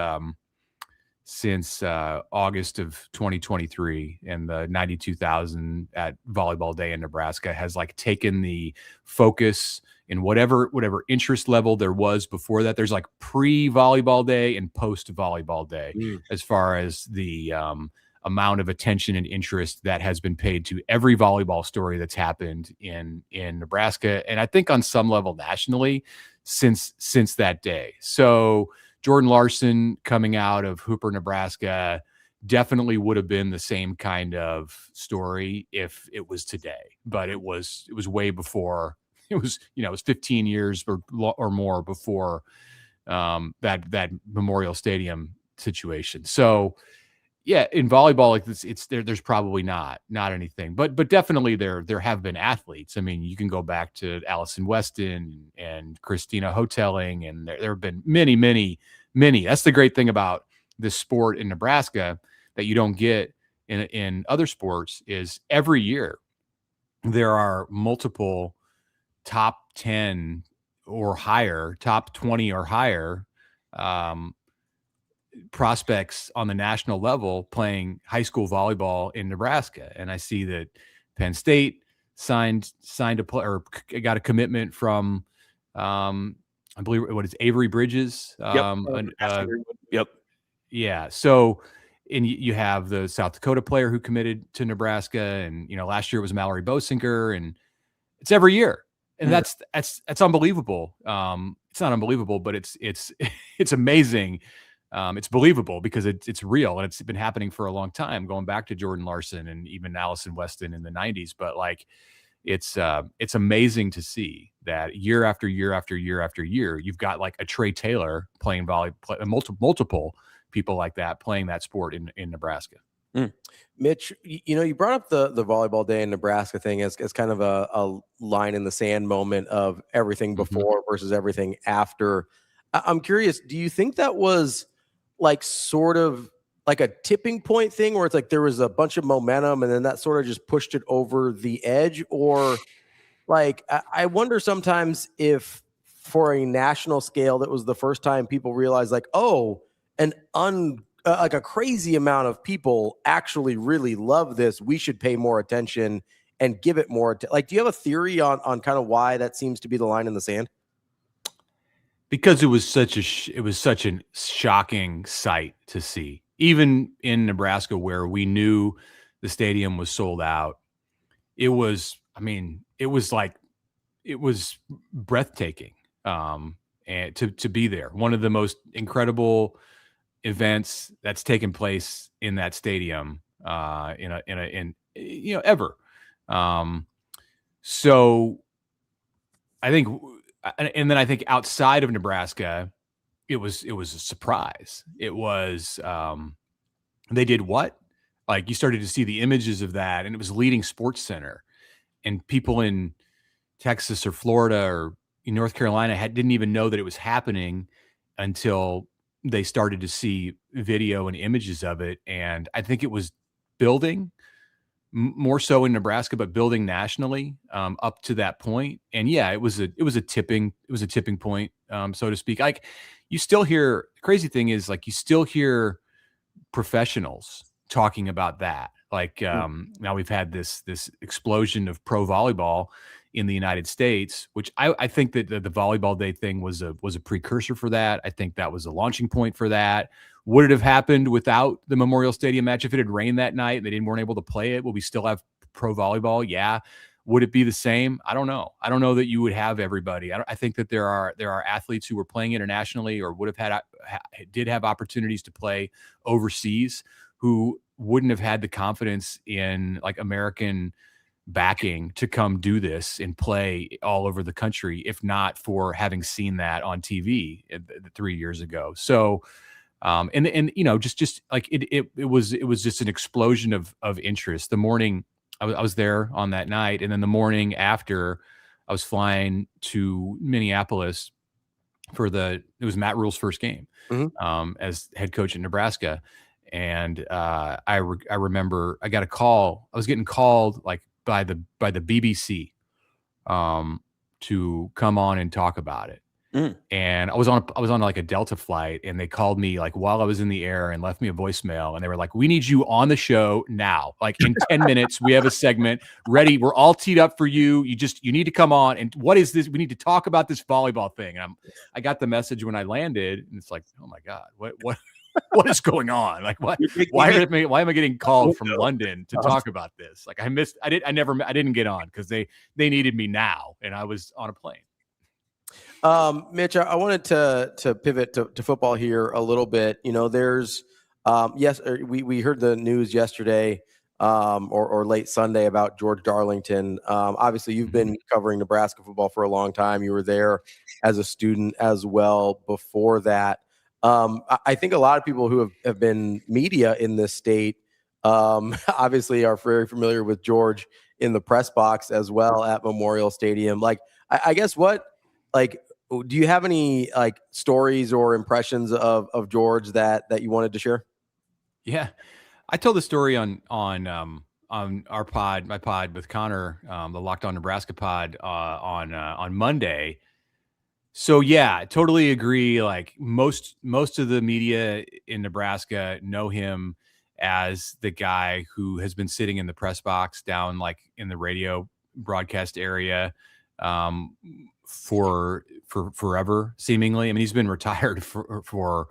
August of 2023 and the 92,000 at Volleyball Day in Nebraska has like taken the focus in whatever interest level there was before that. There's like pre-Volleyball Day and post-Volleyball Day as far as the amount of attention and interest that has been paid to every volleyball story that's happened in Nebraska, and I think on some level nationally since that day. So Jordan Larson coming out of Hooper, Nebraska, definitely would have been the same kind of story if it was today, but it was way before. It was 15 years or more before that Memorial Stadium situation. So yeah, in volleyball, like this, there's probably not anything, but definitely there have been athletes. I mean, you can go back to Allison Weston and Christina Hotelling, and there have been many. That's the great thing about this sport in Nebraska that you don't get in other sports is every year there are multiple top 10 or higher, top 20 or higher prospects on the national level playing high school volleyball in Nebraska. And I see that Penn State signed a play or got a commitment from, I believe what is Avery Bridges. Yep. Yeah. So, and you have the South Dakota player who committed to Nebraska, and last year it was Mallory Bosinger, and it's every year, and that's unbelievable. It's not unbelievable, but it's amazing. It's believable because it's real, and it's been happening for a long time, going back to Jordan Larson and even Allison Weston in the 90s. But like, it's amazing to see that year after year after year after year, you've got like a Trey Taylor playing multiple people like that playing that sport in Nebraska. Mitch, you brought up the volleyball day in Nebraska thing as kind of a line in the sand moment of everything before versus everything after. I'm curious, do you think that was like sort of like a tipping point thing where it's like there was a bunch of momentum and then that sort of just pushed it over the edge? Or like, I wonder sometimes if for a national scale, that was the first time people realized like, oh, like a crazy amount of people actually really love this. We should pay more attention and give it more. Like, do you have a theory on kind of why that seems to be the line in the sand? Because it was such a shocking sight to see, even in Nebraska, where we knew the stadium was sold out. It was breathtaking. And to be there, one of the most incredible events that's taken place in that stadium, ever. So I think, and then I think outside of Nebraska, it was a surprise. It was, they did what? Like, you started to see the images of that, and it was leading Sports Center, and people in Texas or Florida or in North Carolina didn't even know that it was happening until they started to see video and images of it. And I think it was building more so in Nebraska, but building nationally up to that point. And yeah, it was a tipping point, so to speak. Like, you still hear, the crazy thing is, like, you still hear professionals talking about that. Like, now we've had this explosion of pro volleyball in the United States, which I think that the volleyball day thing was a precursor for that. I think that was a launching point for that. Would it have happened without the Memorial Stadium match if it had rained that night and they weren't able to play it? Will we still have pro volleyball? Yeah. Would it be the same? I don't know. I don't know that you would have everybody. I think that there are athletes who were playing internationally or did have opportunities to play overseas who wouldn't have had the confidence in like American backing to come do this and play all over the country, if not for having seen that on TV 3 years ago. So, just like it was just an explosion of interest. The morning I was there on that night, and then the morning after, I was flying to Minneapolis for it was Matt Rule's first game as head coach in Nebraska. And I remember I got a call. I was getting called like by the BBC to come on and talk about it. And I was on like a Delta flight, and they called me like while I was in the air and left me a voicemail, and they were like, "We need you on the show now. Like in 10 minutes, we have a segment ready. We're all teed up for you. You need to come on. And what is this? We need to talk about this volleyball thing." And I got the message when I landed, and it's like, oh my God, what is going on? Like, what? Why am I getting called from London to talk about this? Like, I didn't get on because they needed me now, and I was on a plane. Mitch, I wanted to pivot to football here a little bit. There's we heard the news yesterday or late Sunday about George Darlington. Obviously, you've been covering Nebraska football for a long time. You were there as a student as well before that. I think a lot of people who have been media in this state obviously are very familiar with George in the press box as well at Memorial Stadium. Like, I guess do you have any like stories or impressions of George that you wanted to share? Yeah, I told the story on our pod, my pod with Connor, the Locked On Nebraska pod on Monday. So yeah, I totally agree. Like most of the media in Nebraska know him as the guy who has been sitting in the press box down like in the radio broadcast area for forever, seemingly. I mean, he's been retired for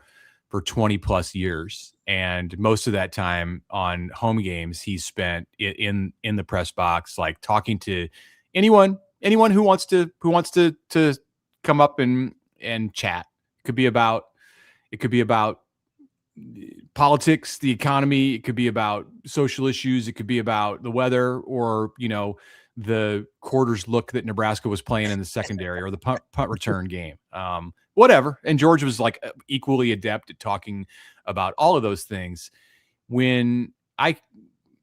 20 plus years, and most of that time on home games he's spent in the press box, like talking to anyone who wants to come up and chat. It could be about politics, the economy. It could be about social issues. It could be about the weather, or the quarters look that Nebraska was playing in the secondary, or the punt return game, whatever. And George was like equally adept at talking about all of those things. When I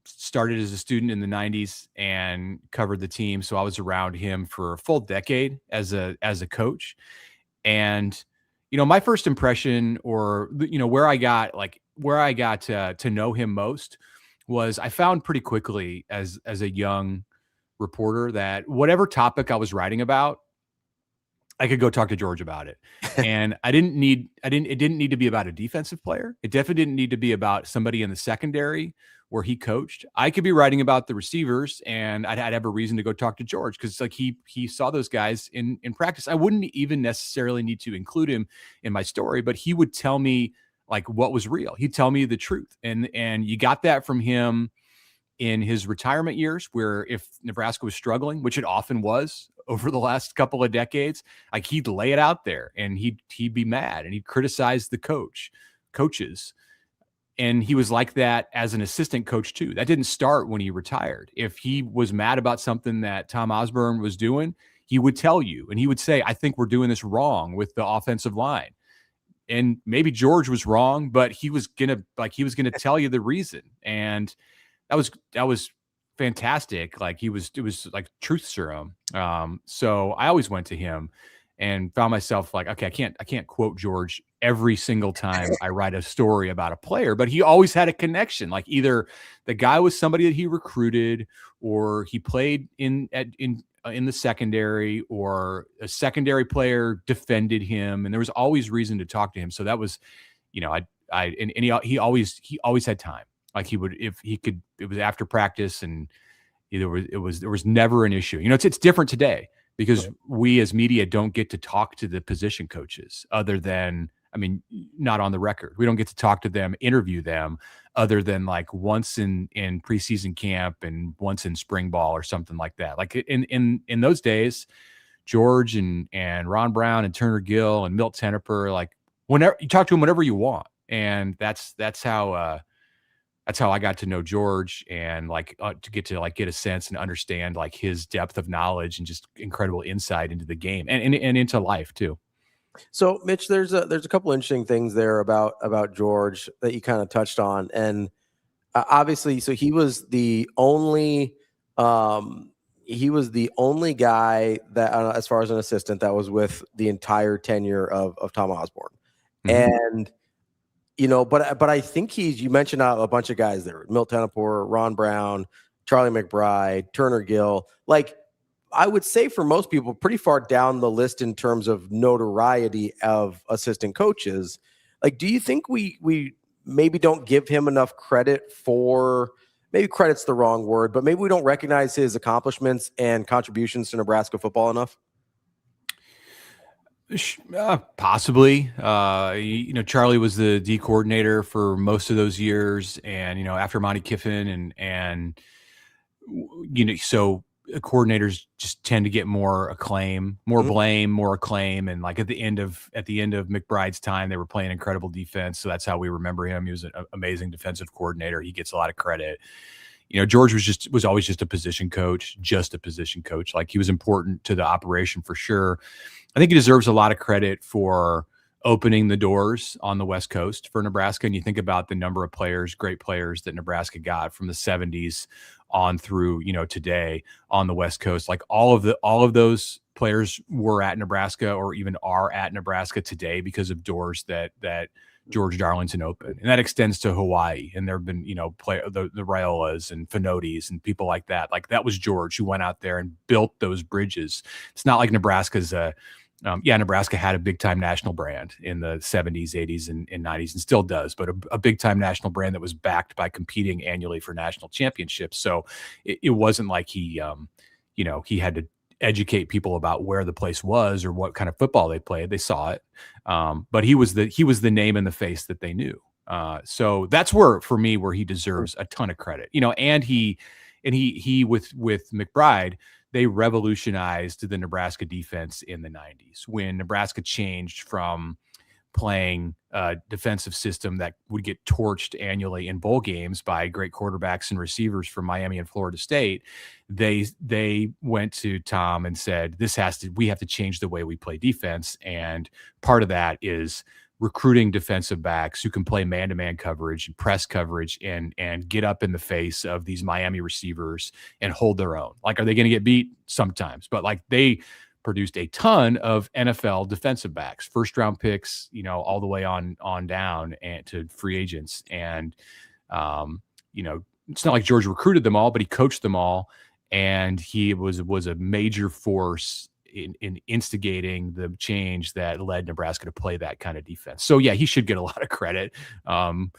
started as a student in the 90s and covered the team, so I was around him for a full decade as a coach. And my first impression, or where I got to know him most, was I found pretty quickly as a young reporter that whatever topic I was writing about, I could go talk to George about it. And it didn't need to be about a defensive player. It definitely didn't need to be about somebody in the secondary where he coached. I could be writing about the receivers, and I'd have a reason to go talk to George, because like he saw those guys in practice. I wouldn't even necessarily need to include him in my story, but he would tell me like what was real. He'd tell me the truth. And you got that from him in his retirement years, where if Nebraska was struggling, which it often was over the last couple of decades, like he'd lay it out there, and he'd be mad, and he'd criticize the coaches. And he was like that as an assistant coach too. That didn't start when he retired. If he was mad about something that Tom Osborne was doing, he would tell you, and he would say, I think we're doing this wrong with the offensive line. And maybe George was wrong, but he was gonna tell you the reason. And that was fantastic. Like it was like truth serum. So I always went to him and found myself like, okay, I can't quote George every single time I write a story about a player, but he always had a connection. Like either the guy was somebody that he recruited, or he played in the secondary, or a secondary player defended him, and there was always reason to talk to him. So that was, he always had time. Like he would, if he could, it was after practice, and there was never an issue. It's different today, because we as media don't get to talk to the position coaches other than, not on the record. We don't get to talk to them, interview them, other than like once in preseason camp and once in spring ball or something like that. Like in those days, George and Ron Brown and Turner Gill and Milt Tenneper, like whenever you talk to them, whenever you want. And that's how I got to know George, and to get a sense and understand like his depth of knowledge and just incredible insight into the game and into life too. So Mitch, there's a couple interesting things there about George that you kind of touched on. And obviously, so he was the only guy that as far as an assistant that was with the entire tenure of Tom Osborne. Mm-hmm. And but I think you mentioned a bunch of guys there: Milt Tenneper, Ron Brown, Charlie McBride, Turner Gill. Like I would say for most people, pretty far down the list in terms of notoriety of assistant coaches. Like, do you think we maybe don't give him enough credit for? Maybe credit's the wrong word, but maybe we don't recognize his accomplishments and contributions to Nebraska football enough. Possibly. Charlie was the D coordinator for most of those years, and after Monty Kiffin and so coordinators just tend to get more acclaim, more blame, more acclaim. And like at the end of McBride's time, they were playing incredible defense, so that's how we remember him. He was an amazing defensive coordinator. He gets a lot of credit. George was always just a position coach. Like he was important to the operation for sure. I think he deserves a lot of credit for opening the doors on the West Coast for Nebraska. And you think about the number of great players that Nebraska got from the 70s on through, today on the West Coast. Like all of those players were at Nebraska, or even are at Nebraska today, because of doors that George Darlington opened. And that extends to Hawaii. And there have been, the Raiolas and Finotis and people like that. Like that was George who went out there and built those bridges. It's not like Nebraska's a Nebraska had a big time national brand in the 70s, 80s, and 90s, and still does, but a big time national brand that was backed by competing annually for national championships. So it wasn't like he had to educate people about where the place was or what kind of football they played. They saw it. But he was the name in the face that they knew. So that's where he deserves a ton of credit, and he with McBride, they revolutionized the Nebraska defense in the 90s when Nebraska changed from playing a defensive system that would get torched annually in bowl games by great quarterbacks and receivers from Miami and Florida State. They went to Tom and said, we have to change the way we play defense. And part of that is recruiting defensive backs who can play man-to-man coverage and press coverage and get up in the face of these Miami receivers and hold their own. Like, are they going to get beat? Sometimes, but like they produced a ton of NFL defensive backs, first round picks, all the way on down and to free agents. And, it's not like George recruited them all, but he coached them all. And he was a major force in instigating the change that led Nebraska to play that kind of defense. So yeah, he should get a lot of credit in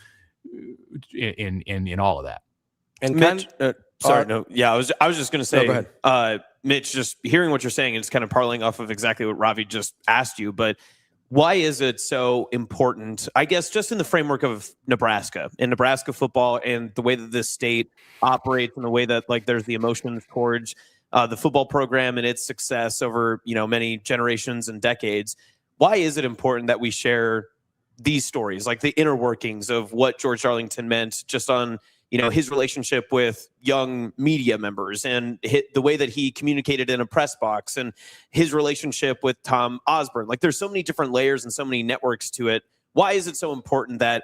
all of that. And Mitch, I was just going to say, go ahead. Mitch, just hearing what you're saying, and it's kind of parlaying off of exactly what Ravi just asked you, but why is it so important, I guess, just in the framework of Nebraska and Nebraska football and the way that this state operates and the way that there's the emotions towards the football program and its success over, many generations and decades? Why is it important that we share these stories, like the inner workings of what George Darlington meant just on, his relationship with young media members and the way that he communicated in a press box and his relationship with Tom Osborne? There's so many different layers and so many networks to it. Why is it so important that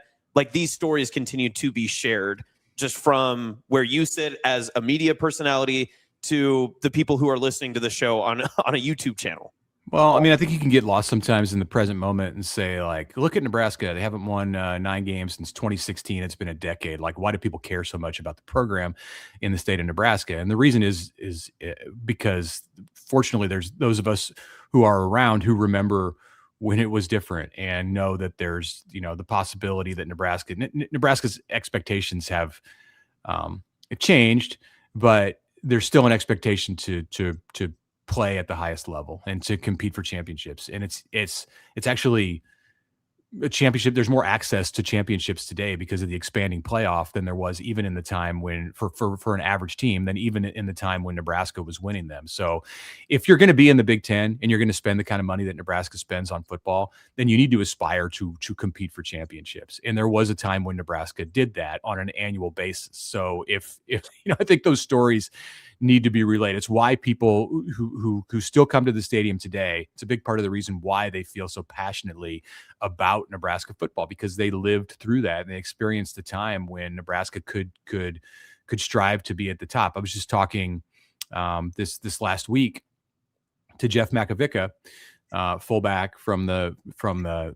these stories continue to be shared, just from where you sit as a media personality to the people who are listening to the show on a YouTube channel? Well, I mean, I think you can get lost sometimes in the present moment and say, look at Nebraska. They haven't won 9 games since 2016. It's been a decade. Why do people care so much about the program in the state of Nebraska? And the reason is because, fortunately, there's those of us who are around who remember when it was different and know that there's, the possibility that Nebraska's expectations have changed, but there's still an expectation to play at the highest level and to compete for championships. And it's actually a championship. There's more access to championships today because of the expanding playoff than there was even in the time when for an average team than even in the time when Nebraska was winning them. So if you're going to be in the Big Ten and you're going to spend the kind of money that Nebraska spends on football, then you need to aspire to compete for championships. And there was a time when Nebraska did that on an annual basis. So if I think those stories need to be relayed. It's why people who still come to the stadium today, it's a big part of the reason why they feel so passionately about Nebraska football, because they lived through that and they experienced the time when Nebraska could strive to be at the top. I was just talking this last week to Jeff Makovica, fullback from the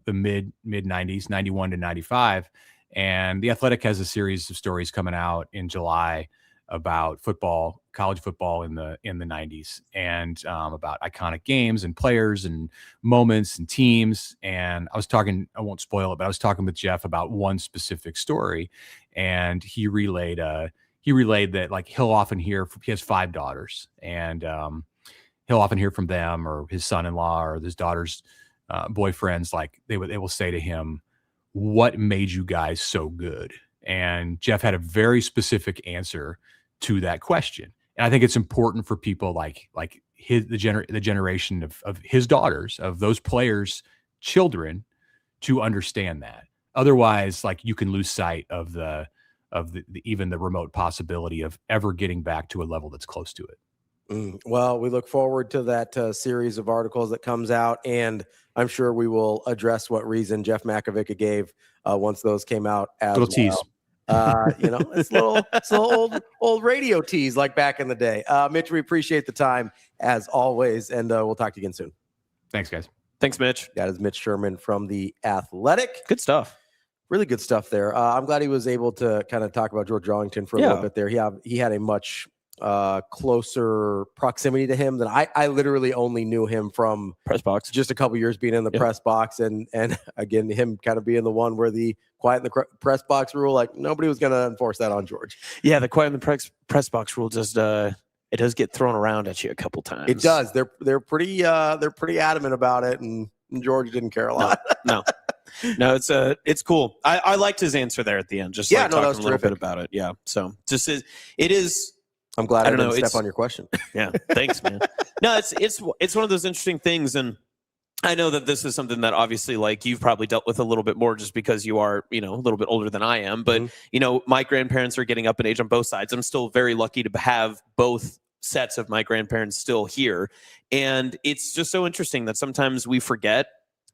mid 90s, 91 to 95. And The Athletic has a series of stories coming out in July about football, college football in the 90s, and about iconic games and players and moments and teams. And I was talking, I won't spoil it, but I was talking with Jeff about one specific story, and he relayed that he'll often hear he has 5 daughters, and he'll often hear from them or his son-in-law or his daughter's boyfriends. They will say to him, "What made you guys so good?" And Jeff had a very specific answer to that question. And I think it's important for people like the generation of his daughters, of those players' children, to understand that. Otherwise, you can lose sight of the even the remote possibility of ever getting back to a level that's close to it. Well, we look forward to that series of articles that comes out, and I'm sure we will address what reason Jeff Makovica gave once those came out as little tease. It's a little old radio tease like back in the day. Mitch, we appreciate the time as always, and we'll talk to you again soon. Thanks, guys. Thanks, Mitch. That is Mitch Sherman from The Athletic. Good stuff. Really good stuff there. I'm glad he was able to kind of talk about George Darlington for a little bit there. He had a much closer proximity to him than I literally only knew him from press box, just a couple years being in the press box. And again, him kind of being the one where the quiet in the press box rule, like nobody was going to enforce that on George. Yeah. The quiet in the press box rule just, it does get thrown around at you a couple times. It does. They're pretty adamant about it. And George didn't care a lot. No, it's cool. I liked his answer there at the end. Just talking a little bit about it. Yeah. So just it is. I'm glad I didn't step on your question. Yeah. Thanks, man. No, it's one of those interesting things. And I know that this is something that obviously like you've probably dealt with a little bit more just because you are, a little bit older than I am. But, my grandparents are getting up in age on both sides. I'm still very lucky to have both sets of my grandparents still here. And it's just so interesting that sometimes we forget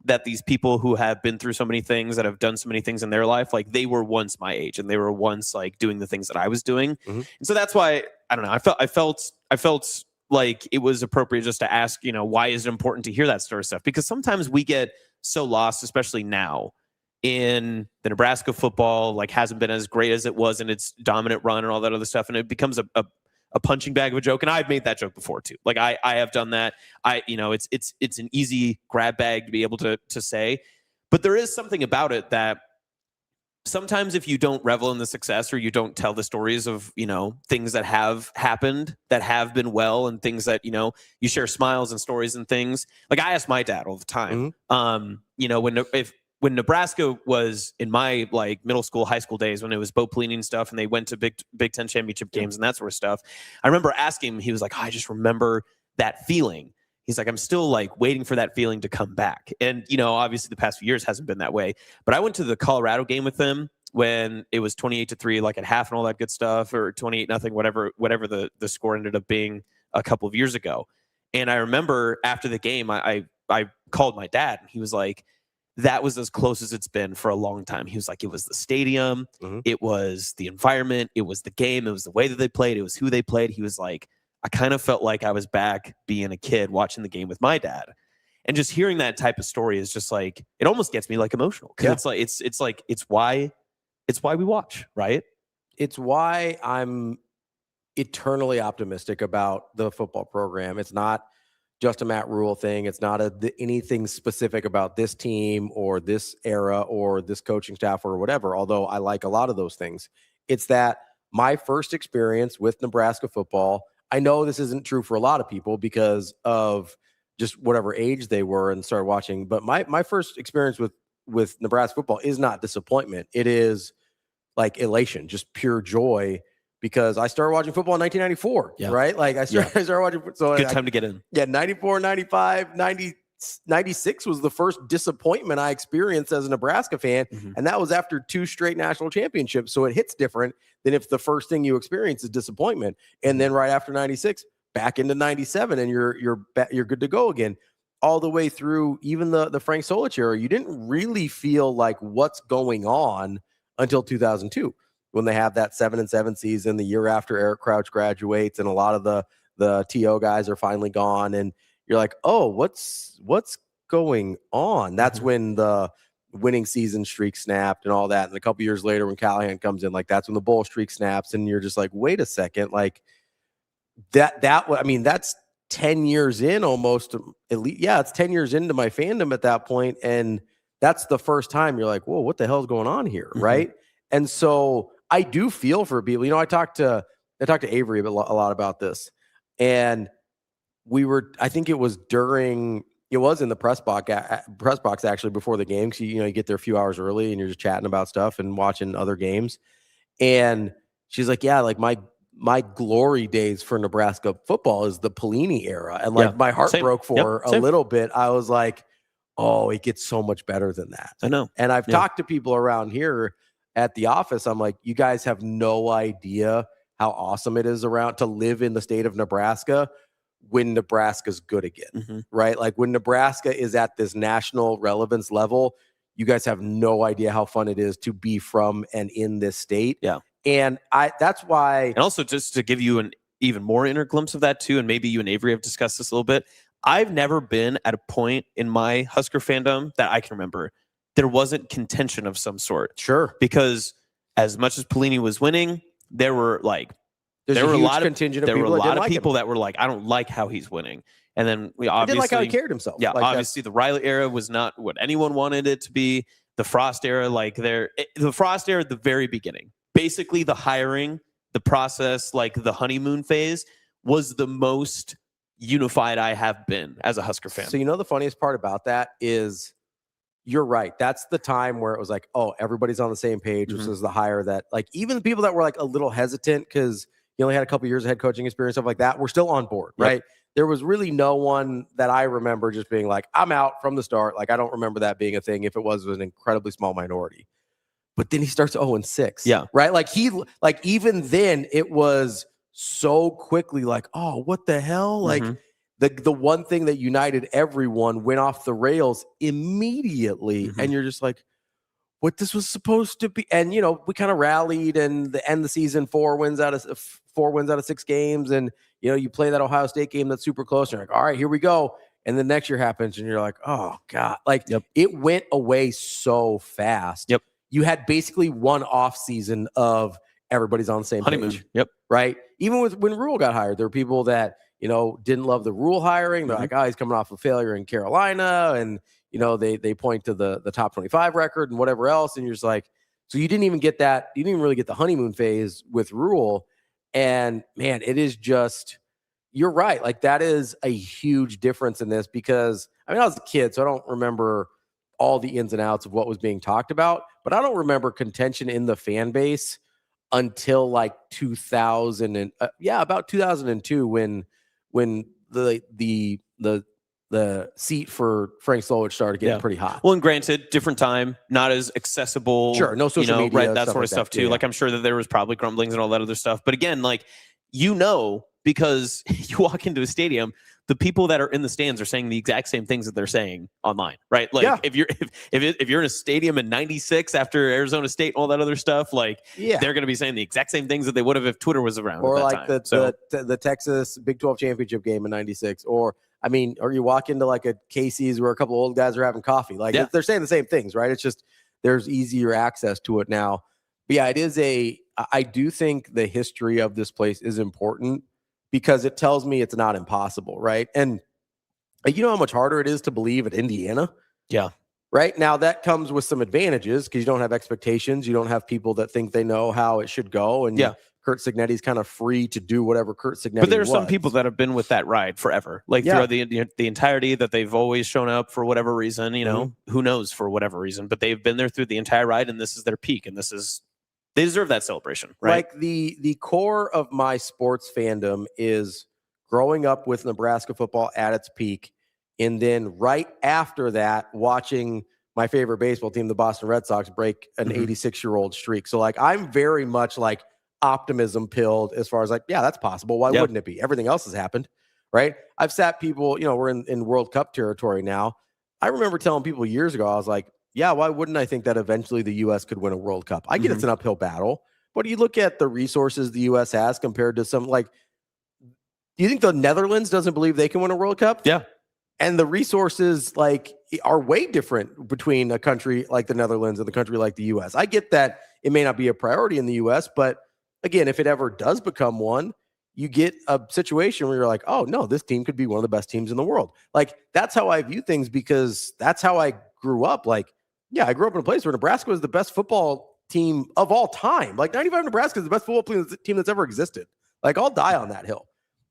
that these people who have been through so many things, that have done so many things in their life, like they were once my age and they were once like doing the things that I was doing. And so that's why, I don't know, I felt like it was appropriate just to ask, why is it important to hear that sort of stuff? Because sometimes we get so lost, especially now in the Nebraska football, like hasn't been as great as it was in its dominant run and all that other stuff. And it becomes a punching bag of a joke. And I've made that joke before too. Like I have done that. It's an easy grab bag to be able to say, but there is something about it that sometimes if you don't revel in the success or you don't tell the stories of, things that have happened, that have been well, and things that, you share smiles and stories and things. Like I ask my dad all the time, when Nebraska was in my like middle school, high school days, when it was Bo Pelini and stuff, and they went to Big Ten championship games and that sort of stuff, I remember asking him, he was like, I just remember that feeling. He's like, I'm still like waiting for that feeling to come back. And, obviously the past few years hasn't been that way, but I went to the Colorado game with them when it was 28-3, like at half and all that good stuff, or 28-0, whatever the score ended up being a couple of years ago. And I remember after the game, I called my dad and he was like, that was as close as it's been for a long time. He was like, it was the stadium, it was the environment, it was the game, it was the way that they played, it was who they played. He was like, I kind of felt like I was back being a kid watching the game with my dad. And just hearing that type of story is just like, it almost gets me like emotional. Cause it's why we watch, right? It's why I'm eternally optimistic about the football program. It's not just a Matt Rule thing. It's not anything specific about this team or this era or this coaching staff or whatever, although I like a lot of those things. It's that my first experience with Nebraska football, I know this isn't true for a lot of people because of just whatever age they were and started watching, but my first experience with Nebraska football is not disappointment. It is like elation, just pure joy, because I started watching football in 1994, right? Like I started watching. So good time to get in. Yeah, 94, 95, 96 was the first disappointment I experienced as a Nebraska fan. And that was after 2 straight national championships. So it hits different than if the first thing you experience is disappointment. And then right after 96, back into 97, and you're good to go again. All the way through even the Frank Solich era, you didn't really feel like what's going on until 2002. When they have that 7-7 season, the year after Eric Crouch graduates, and a lot of the TO guys are finally gone, and you're like, oh, what's going on? That's when the winning season streak snapped and all that. And a couple years later, when Callahan comes in, like that's when the bowl streak snaps, and you're just like, wait a second, like that's 10 years in almost. At least, it's 10 years into my fandom at that point, and that's the first time you're like, whoa, what the hell's going on here, right? And so I do feel for people. I talked to Avery a lot about this, and I think it was in the press box actually before the game, because you get there a few hours early and you're just chatting about stuff and watching other games. And she's like, yeah, like my glory days for Nebraska football is the Pelini era, and like my heart broke for a little bit. I was like, oh, it gets so much better than that. I know. And I've talked to people around here at the office. I'm like, you guys have no idea how awesome it is around to live in the state of Nebraska when Nebraska's good again, right? Like when Nebraska is at this national relevance level, you guys have no idea how fun it is to be from and in this state. Yeah. And that's why. And also just to give you an even more inner glimpse of that too, and maybe you and Avery have discussed this a little bit, I've never been at a point in my Husker fandom that I can remember there wasn't contention of some sort. Sure. Because as much as Pelini was winning, there were like there were a lot of contingent of there people were a that lot didn't of like people him. that were like, I don't like how he's winning. And then we I didn't obviously like how he carried himself. Yeah, Like, obviously the Riley era was not what anyone wanted it to be. The Frost era, the Frost era at the very beginning, basically the hiring, the process, like the honeymoon phase, was the most unified I have been as a Husker fan. So the funniest part about that is you're right. That's the time where it was like, oh, everybody's on the same page. This is the hire that, like, even the people that were like a little hesitant because you only had a couple years of head coaching experience, stuff like that, were still on board, right? There was really no one that I remember just being like, I'm out from the start. Like, I don't remember that being a thing. If it was an incredibly small minority. But then he starts 0-6. Yeah. Right? Like even then it was so quickly like, oh, what the hell? Like the one thing that united everyone went off the rails immediately. And you're just like, what this was supposed to be. And we kind of rallied and the end of the season, 4 wins out of 6 games. And you play that Ohio State game that's super close. And you're like, all right, here we go. And the next year happens and you're like, oh God. Like it went away so fast. You had basically one off season of everybody's on the same page. Right. Even when Rule got hired, there were people that, didn't love the Rule hiring. They're like, oh, he's coming off a failure in Carolina. And, they point to the top 25 record and whatever else. And you're just like, so you didn't even get that. You didn't even really get the honeymoon phase with Rule. And man, it is just, you're right. Like that is a huge difference in this because I was a kid, so I don't remember all the ins and outs of what was being talked about, but I don't remember contention in the fan base until like 2000 and about 2002 when the seat for Frank Slolich started getting pretty hot. Well, and granted, different time, not as accessible. Sure, no social media, right? That stuff sort of like stuff that. too. Yeah. Like I'm sure that there was probably grumblings and all that other stuff. But again, like because you walk into a stadium, the people that are in the stands are saying the exact same things that they're saying online, right? Like if you're in a stadium in '96 after Arizona State and all that other stuff, like they're going to be saying the exact same things that they would have if Twitter was around. Or at like that time. the Texas Big 12 championship game in '96, or you walk into like a Casey's where a couple of old guys are having coffee. Like they're saying the same things, right? It's just there's easier access to it now. But yeah, it is I do think the history of this place is important because it tells me it's not impossible, right? And you know how much harder it is to believe at Indiana? Yeah. Right? Now, that comes with some advantages because you don't have expectations. You don't have people that think they know how it should go. And Kurt Cignetti's kind of free to do whatever Kurt Cignetti But there are some people that have been with that ride forever. Like throughout the entirety that they've always shown up for whatever reason, who knows for whatever reason. But they've been there through the entire ride and this is their peak. And they deserve that celebration, right? Like the core of my sports fandom is growing up with Nebraska football at its peak. And then right after that, watching my favorite baseball team, the Boston Red Sox, break an 86-year-old streak. So like, I'm very much like optimism pilled as far as like, yeah, that's possible. Why wouldn't it be? Everything else has happened, right? I've sat people, we're in World Cup territory now. I remember telling people years ago, I was like, yeah, why wouldn't I think that eventually the U.S. could win a World Cup? I get it's an uphill battle, but you look at the resources the U.S. has compared to some, like, do you think the Netherlands doesn't believe they can win a World Cup? Yeah. And the resources, like, are way different between a country like the Netherlands and the country like the U.S. I get that it may not be a priority in the U.S., but again, if it ever does become one, you get a situation where you're like, oh, no, this team could be one of the best teams in the world. Like, that's how I view things because that's how I grew up. Like, yeah, I grew up in a place where Nebraska was the best football team of all time. Like 95 Nebraska is the best football team that's ever existed. Like I'll die on that hill.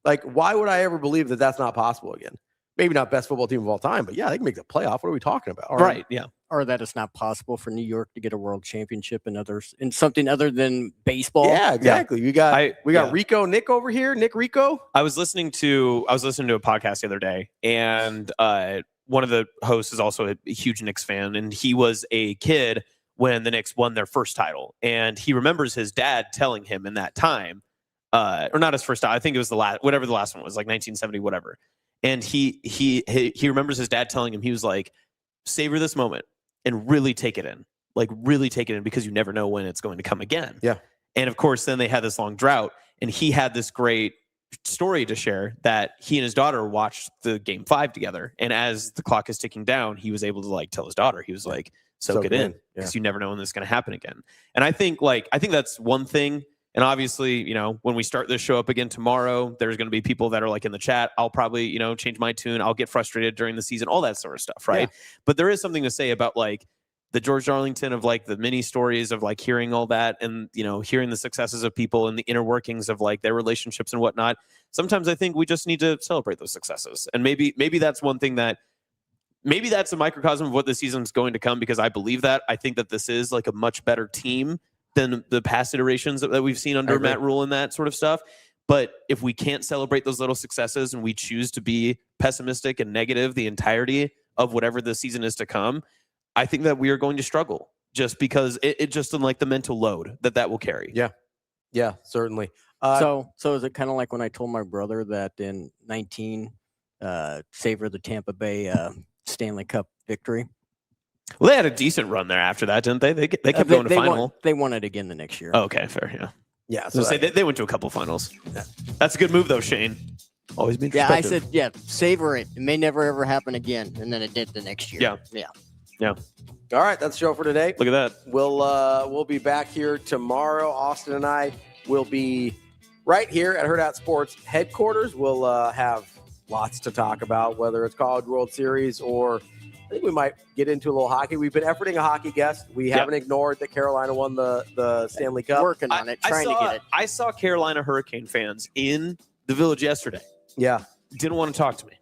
Like why would I ever believe that that's not possible again? Maybe not best football team of all time, but yeah, they can make the playoff. What are we talking about? Right. Yeah. Or that it's not possible for New York to get a world championship in something other than baseball. Yeah, exactly. Yeah. We got Rico Nick over here. Nick Rico. I was listening to a podcast the other day, and one of the hosts is also a huge Knicks fan, and he was a kid when the Knicks won their first title, and he remembers his dad telling him in that time, or not his first time. I think it was whatever the last one was, like 1970, whatever. And he remembers his dad telling him, he was like, savor this moment and really take it in, because you never know when it's going to come again. Yeah. And of course, then they had this long drought, and he had this great story to share that he and his daughter watched the game 5 together. And as the clock is ticking down, he was able to like tell his daughter, he was like, soak it in because you never know when this is going to happen again. And I think that's one thing And obviously, when we start this show up again tomorrow, there's going to be people that are like in the chat. I'll probably, change my tune. I'll get frustrated during the season, all that sort of stuff, right? Yeah. But there is something to say about like the George Darlington of like the mini stories of like hearing all that and, hearing the successes of people and the inner workings of like their relationships and whatnot. Sometimes I think we just need to celebrate those successes. And maybe that's one thing that maybe that's a microcosm of what the season is going to come, because I believe that. I think that this is like a much better team than the past iterations that we've seen under Matt Rule and that sort of stuff. But if we can't celebrate those little successes and we choose to be pessimistic and negative the entirety of whatever the season is to come, I think that we are going to struggle just because it just in like the mental load that will carry. Yeah. Yeah, certainly. So is it kind of like when I told my brother that in 19, Savor the Tampa Bay Stanley Cup victory? Well, they had a decent run there after that, didn't they? They kept going to final. They won it again the next year. Oh, okay, fair, yeah. Yeah, so they went to a couple finals. Yeah. That's a good move, though, Shane. Always been. Yeah, I said, savor it. It may never ever happen again, and then it did the next year. Yeah. All right, that's the show for today. Look at that. We'll be back here tomorrow. Austin and I will be right here at Hurrdat Sports headquarters. We'll have lots to talk about, whether it's College World Series or I think we might get into a little hockey. We've been efforting a hockey guest. We haven't ignored that Carolina won the Stanley Cup. Working on it, trying to get it. I saw Carolina Hurricane fans in the Village yesterday. Yeah. Didn't want to talk to me.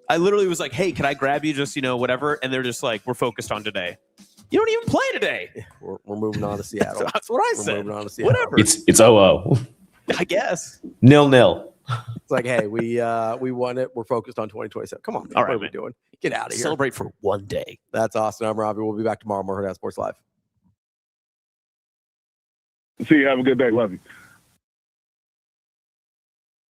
I literally was like, hey, can I grab you just, whatever? And they're just like, we're focused on today. You don't even play today. We're moving on to Seattle. That's what I said. We're moving on to Seattle. Whatever. It's 0-0. I guess. 0-0. It's like, hey, we won it. We're focused on 2027. Come on, man. All right, what are we doing? Get out of here. Celebrate for one day. That's awesome. I'm Ravi. We'll be back tomorrow. More Hurrdat Sports Live. See you. Have a good day. Love you.